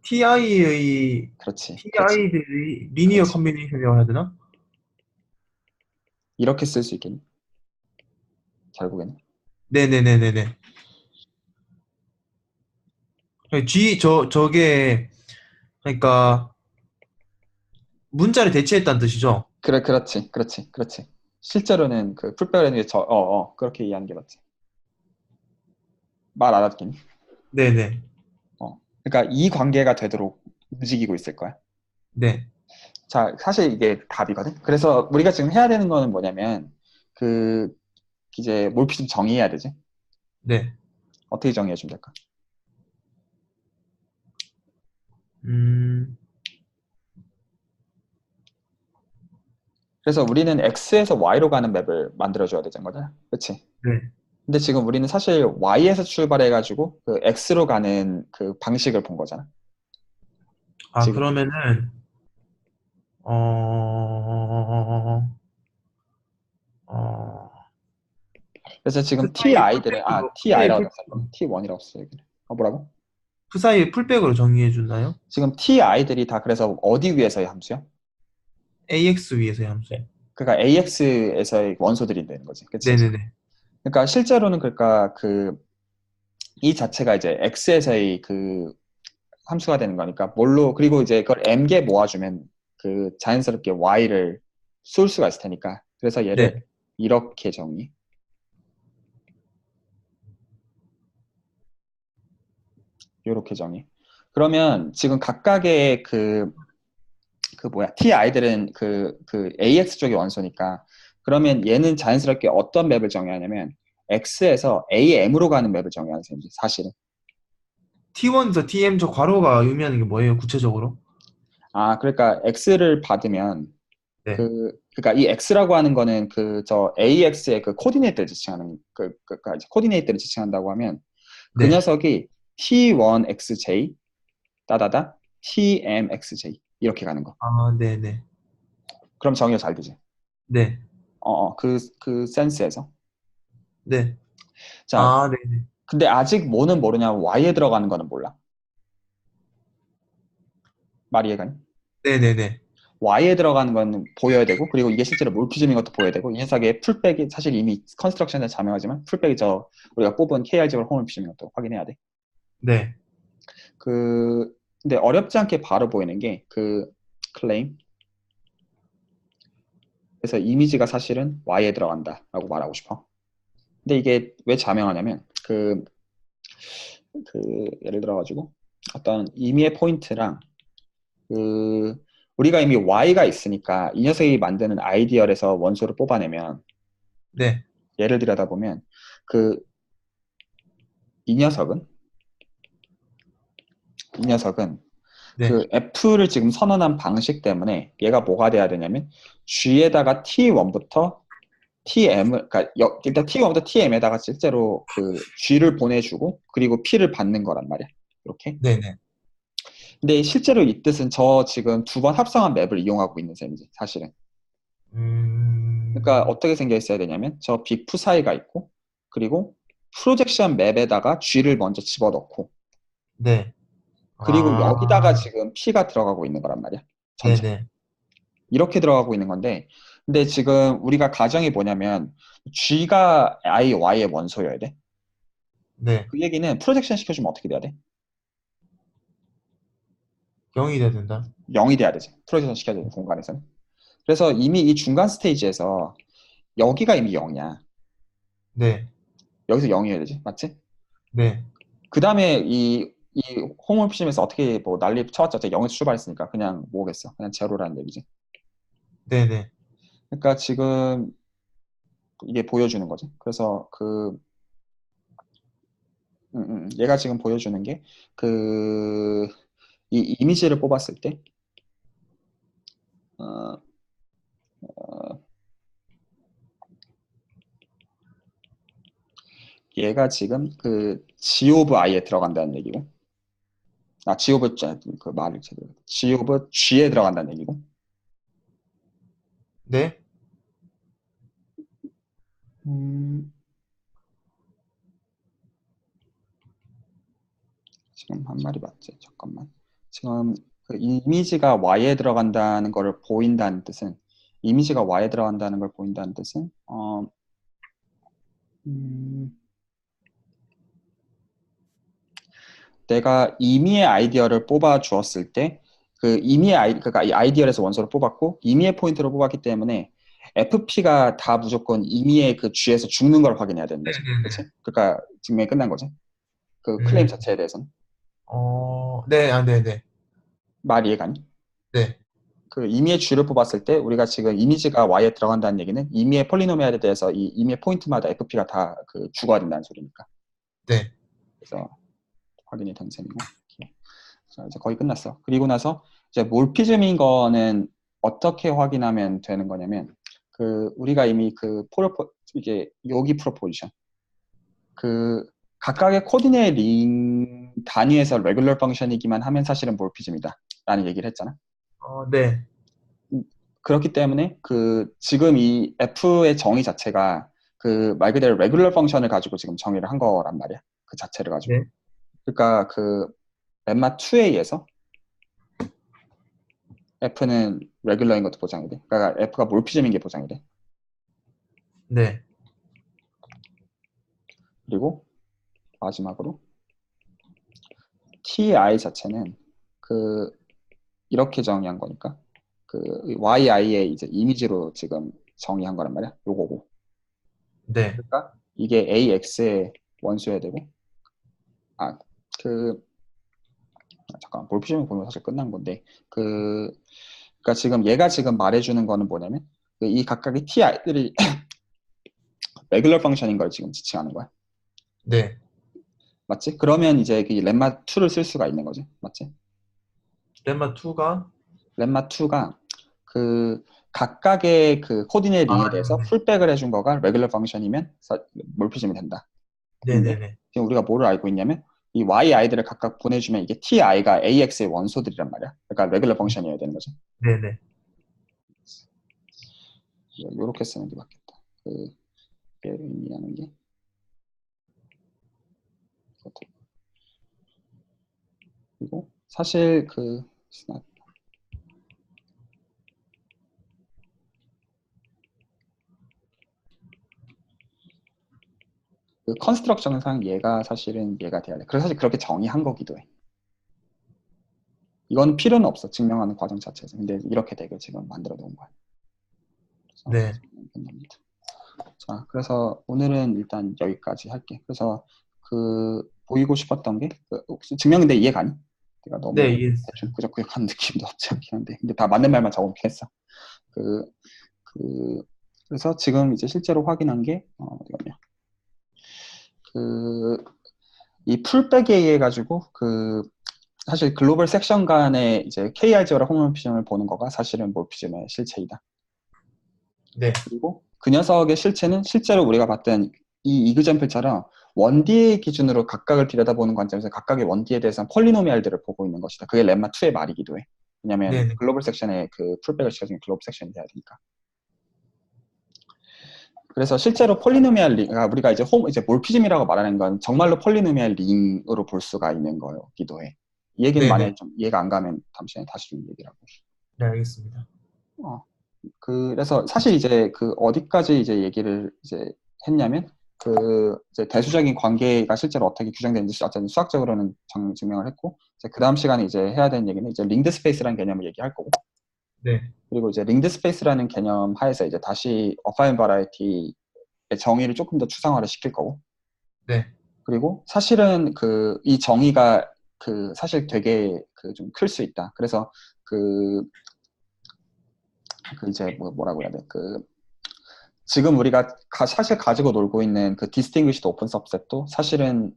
TI의 그렇지, 그렇지, TI들이 리니어 그렇지. 컨비네이션이라고 해야 되나? 이렇게 쓸 수 있겠니? 결국에는. 네네네네네. 저게, 그러니까, 문자를 대체했다는 뜻이죠? 그래, 그렇지, 그렇지, 그렇지. 실제로는 그 풀백을 하는 게 그렇게 이해하는 게 맞지. 말 알아듣겠니? 네네. 그러니까 이 관계가 되도록 움직이고 있을 거야. 네, 자, 사실 이게 답이거든. 그래서 우리가 지금 해야 되는 거는 뭐냐면 그 이제 몰피즘 정의해야 되지. 네. 어떻게 정의해 주면 될까? 음, 그래서 우리는 X에서 Y로 가는 맵을 만들어줘야 되는 거잖아. 그치? 네. 근데 지금 우리는 사실 Y에서 출발해가지고 그 X로 가는 그 방식을 본 거잖아. 아, 지금. 그러면은, 어, 그래서 지금 푸사이의 TI들은, 풀백으로, 푸사이의 Ti라고 썼어. 풀백으로, T1이라고 썼어, 여기는. 뭐라고? 푸사이의 풀백으로 정의해 주나요? 지금 TI들이 다 그래서 어디 위에서의 함수야? AX 위에서의 함수요. 그러니까 AX에서의 원소들이 되는 거지. 그치? 네네네. 그러니까 실제로는 그러니까 이 자체가 이제 X에서의 그 함수가 되는 거니까 뭘로 그리고 이제 그걸 m개 모아주면 그 자연스럽게 y를 쏠 수가 있을 테니까 그래서 얘를 네. 이렇게 정의 이렇게 정의 그러면 지금 각각의 그 뭐야 t i들은 그 ax 쪽의 원소니까 그러면 얘는 자연스럽게 어떤 맵을 정의하냐면 x에서 am으로 가는 맵을 정의하는 셈이지 사실은. T1에서 TM 저 괄호가 의미하는 게 뭐예요, 구체적으로? 그러니까 x를 받으면 네. 그러니까 이 x라고 하는 거는 저 ax의 그 코디네이트를 지칭하는 코디네이트를 지칭한다고 하면 그 네. 녀석이 t1xj 따다다 tmxj 이렇게 가는 거. 아, 네네. 그럼 정의가 잘 되지. 네. 그 센스에서. 네. 자, 아, 네네. 근데 아직 뭐는 모르냐면 y에 들어가는 거는 몰라. 말이 이해가니? 네네네. y에 들어가는 건 보여야 되고 그리고 이게 실제로 몰피즘인 것도 보여야 되고 이 녀석의 풀백이 사실 이미 컨스트럭션에 자명하지만 풀백이 우리가 뽑은 KR집을 홈몰피즘인 것도 확인해야 돼. 네. 근데 어렵지 않게 바로 보이는 게 클레임. 그래서 이미지가 사실은 Y에 들어간다라고 말하고 싶어. 근데 이게 왜 자명하냐면 예를 들어가지고 어떤 임의의 포인트랑 그 우리가 이미 Y가 있으니까 이 녀석이 만드는 아이디얼에서 원소를 뽑아내면 네. 예를 들여다 보면 그 이 녀석은 이 녀석은 네. F를 지금 선언한 방식 때문에 얘가 뭐가 돼야 되냐면 G에다가 T1부터 그러니까 일단 T1부터 TM에다가 실제로 G를 보내주고 그리고 P를 받는 거란 말이야. 이렇게. 네네. 근데 실제로 이 뜻은 저 지금 두 번 합성한 맵을 이용하고 있는 셈이지, 사실은. 그러니까 음, 어떻게 생겨 있어야 되냐면 저 빅푸사이가 있고 그리고 프로젝션 맵에다가 G를 먼저 집어넣고 네. 그리고 여기다가 아, 지금 P가 들어가고 있는 거란 말이야. 전체. 네네. 이렇게 들어가고 있는 건데 근데 지금 우리가 가정이 뭐냐면 G가 I, Y의 원소여야 돼. 네. 그 얘기는 프로젝션 시켜주면 어떻게 돼야 돼? 0이 돼야 된다. 0이 돼야 되지. 프로젝션 시켜야 되는 공간에서는. 그래서 이미 이 중간 스테이지에서 여기가 이미 0이야. 네. 여기서 0이어야 되지. 맞지? 네. 그 다음에 이 홈오피심에서 어떻게 뭐 난리 쳐봤자 어차피 0에서 출발했으니까 그냥 뭐겠어. 그냥 제로라는 얘기지. 네네. 그러니까 지금 이게 보여주는 거지. 그래서 얘가 지금 보여주는 게 이 이미지를 뽑았을 때 어, 얘가 지금 G 오브 I에 들어간다는 얘기고 G 오브 그 말을 제대로 G 오브 G에 들어간다는 얘기고 네. 음, 지금 한 말이 맞지? 잠깐만. 지금 그 이미지가 Y에 들어간다는 거를 보인다는 뜻은 이미지가 Y에 들어간다는 걸 보인다는 뜻은 음, 내가 임의의 아이디어를 뽑아 주었을 때 그러니까 이 아이디어에서 원소를 뽑았고 임의의 포인트를 뽑았기 때문에 FP가 다 무조건 임의의 그 G에서 죽는 걸 확인해야 되는 거지. 그렇지? 네네네. 그러니까 증명이 끝난 거지. 그 클레임 음, 자체에 대해서는 네. 아, 네네. 말 이해가 니? 네. 그 임의의 G를 뽑았을 때 우리가 지금 이미지가 Y에 들어간다는 얘기는 임의의 폴리노미알에 대해서 이 임의의 포인트마다 FP가 다 죽어야 된다는 소리니까. 네. 그래서 확인이 된 셈이고. 자, 이제 거의 끝났어. 그리고 나서 이제 몰피즘인 거는 어떻게 확인하면 되는 거냐면 그 우리가 이미 그 이게 여기 프로포지션 그 각각의 코디네이 링 단위에서 레귤러 펑션이기만 하면 사실은 몰피즘이다 라는 얘기를 했잖아. 네. 그렇기 때문에 그 지금 이 F의 정의 자체가 그 말 그대로 레귤러 펑션을 가지고 지금 정의를 한 거란 말이야. 그 자체를 가지고. 네. 그러니까 그 lemma 2에 의해서 F는 레귤러인 것도 보장이 돼. 그러니까 F가 몰피즘인 게 보장이 돼. 네. 그리고 마지막으로 ti 자체는 그 이렇게 정의한 거니까 그 yi의 이제 이미지로 지금 정의한 거란 말이야. 요거고. 네. 그러니까 이게 AX의 원소여야 되고 그 잠깐 볼피즘을 보면 사실 끝난 건데 그러니까 지금 얘가 지금 말해주는 거는 뭐냐면 이 각각의 ti들이 레귤러 펑션인 걸 지금 지칭하는 거야. 네. 맞지? 그러면 이제 그 lemma 2를 쓸 수가 있는 거지. 맞지? lemma 2가 lemma 2가 그 각각의 그 코디네이 링에 대해서 네. 풀백을 해준 거가 레귤러 펑션이면 몰피즘이 된다. 근데 네네네. 지금 우리가 뭐를 알고 있냐면 이 yi들을 각각 보내주면 이게 ti가 ax의 원소들이란 말이야. 그러니까 레귤러 펑션이어야 되는 거지. 네네. 요렇게 쓰는 게 맞겠다. 그 의미하는 게 그리고 사실 그 컨스트럭션상 얘가 사실은 얘가 돼야 돼. 그래서 사실 그렇게 정의한 거기도 해. 이건 필요는 없어. 증명하는 과정 자체에서. 근데 이렇게 되게 지금 만들어 놓은 거야. 그래서 네. 끝납니다. 자, 그래서 오늘은 일단 여기까지 할게. 그래서 그 보이고 싶었던 게 혹시 증명 근데 이해 가니? 내가 네, 너무 이해했어요. 대충 끄적끄적한 느낌도 없지 않긴 한데 근데 다 맞는 말만 적어놓긴 했어. 그, 그 그래서 지금 이제 실제로 확인한 게 어디갔냐? 그 이 풀백에 의해 가지고 그 사실 글로벌 섹션 간의 이제 KRG와 홈모피즘을 보는 거가 사실은 몰피즘의 실체이다. 네. 그리고 그 녀석의 실체는 실제로 우리가 봤던 이 이그젠플처럼 원디의 기준으로 각각을 들여다보는 관점에서 각각의 원디에 대해서는 폴리노미알들을 보고 있는 것이다. 그게 렘마 2의 말이기도 해. 왜냐하면 네네. 글로벌 섹션에 그 풀백을 시켜주면 글로벌 섹션이 돼야 되니까. 그래서 실제로 폴리노미알 링, 그러니까 우리가 이제 몰피즘이라고 말하는 건 정말로 폴리노미알 링으로 볼 수가 있는 거기도 해. 이 얘기는 네네. 만약에 좀 이해가 안 가면 잠시만요. 다시 좀 얘기를 하고. 네, 알겠습니다. 어, 그래서 사실 이제 그 어디까지 이제 얘기를 이제 했냐면 그 이제 대수적인 관계가 실제로 어떻게 규정되는지 어쨌든 수학적으로는 증명을 했고 이제 그 다음 시간에 이제 해야 되는 얘기는 이제 링드 스페이스라는 개념을 얘기할 거고 네. 그리고 이제 링드 스페이스라는 개념 하에서 이제 다시 어파인 바라이티의 정의를 조금 더 추상화를 시킬 거고 네. 그리고 사실은 그 이 정의가 그 사실 되게 그 좀 클 수 있다. 그래서 그 이제 뭐라고 해야 돼? 그 지금 우리가 사실 가지고 놀고 있는 그 distinguished open subset도 사실은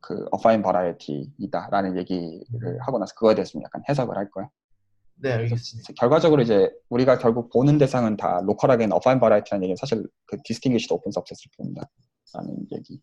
그 affine variety이다라는 얘기를 하고 나서 그거에 대해서 좀 약간 해석을 할 거야. 네, 그래서 알겠습니다. 결과적으로 이제 우리가 결국 보는 대상은 다 로컬하게는 affine variety라는 얘기는 사실 그 distinguished open subset을 본다라는 얘기.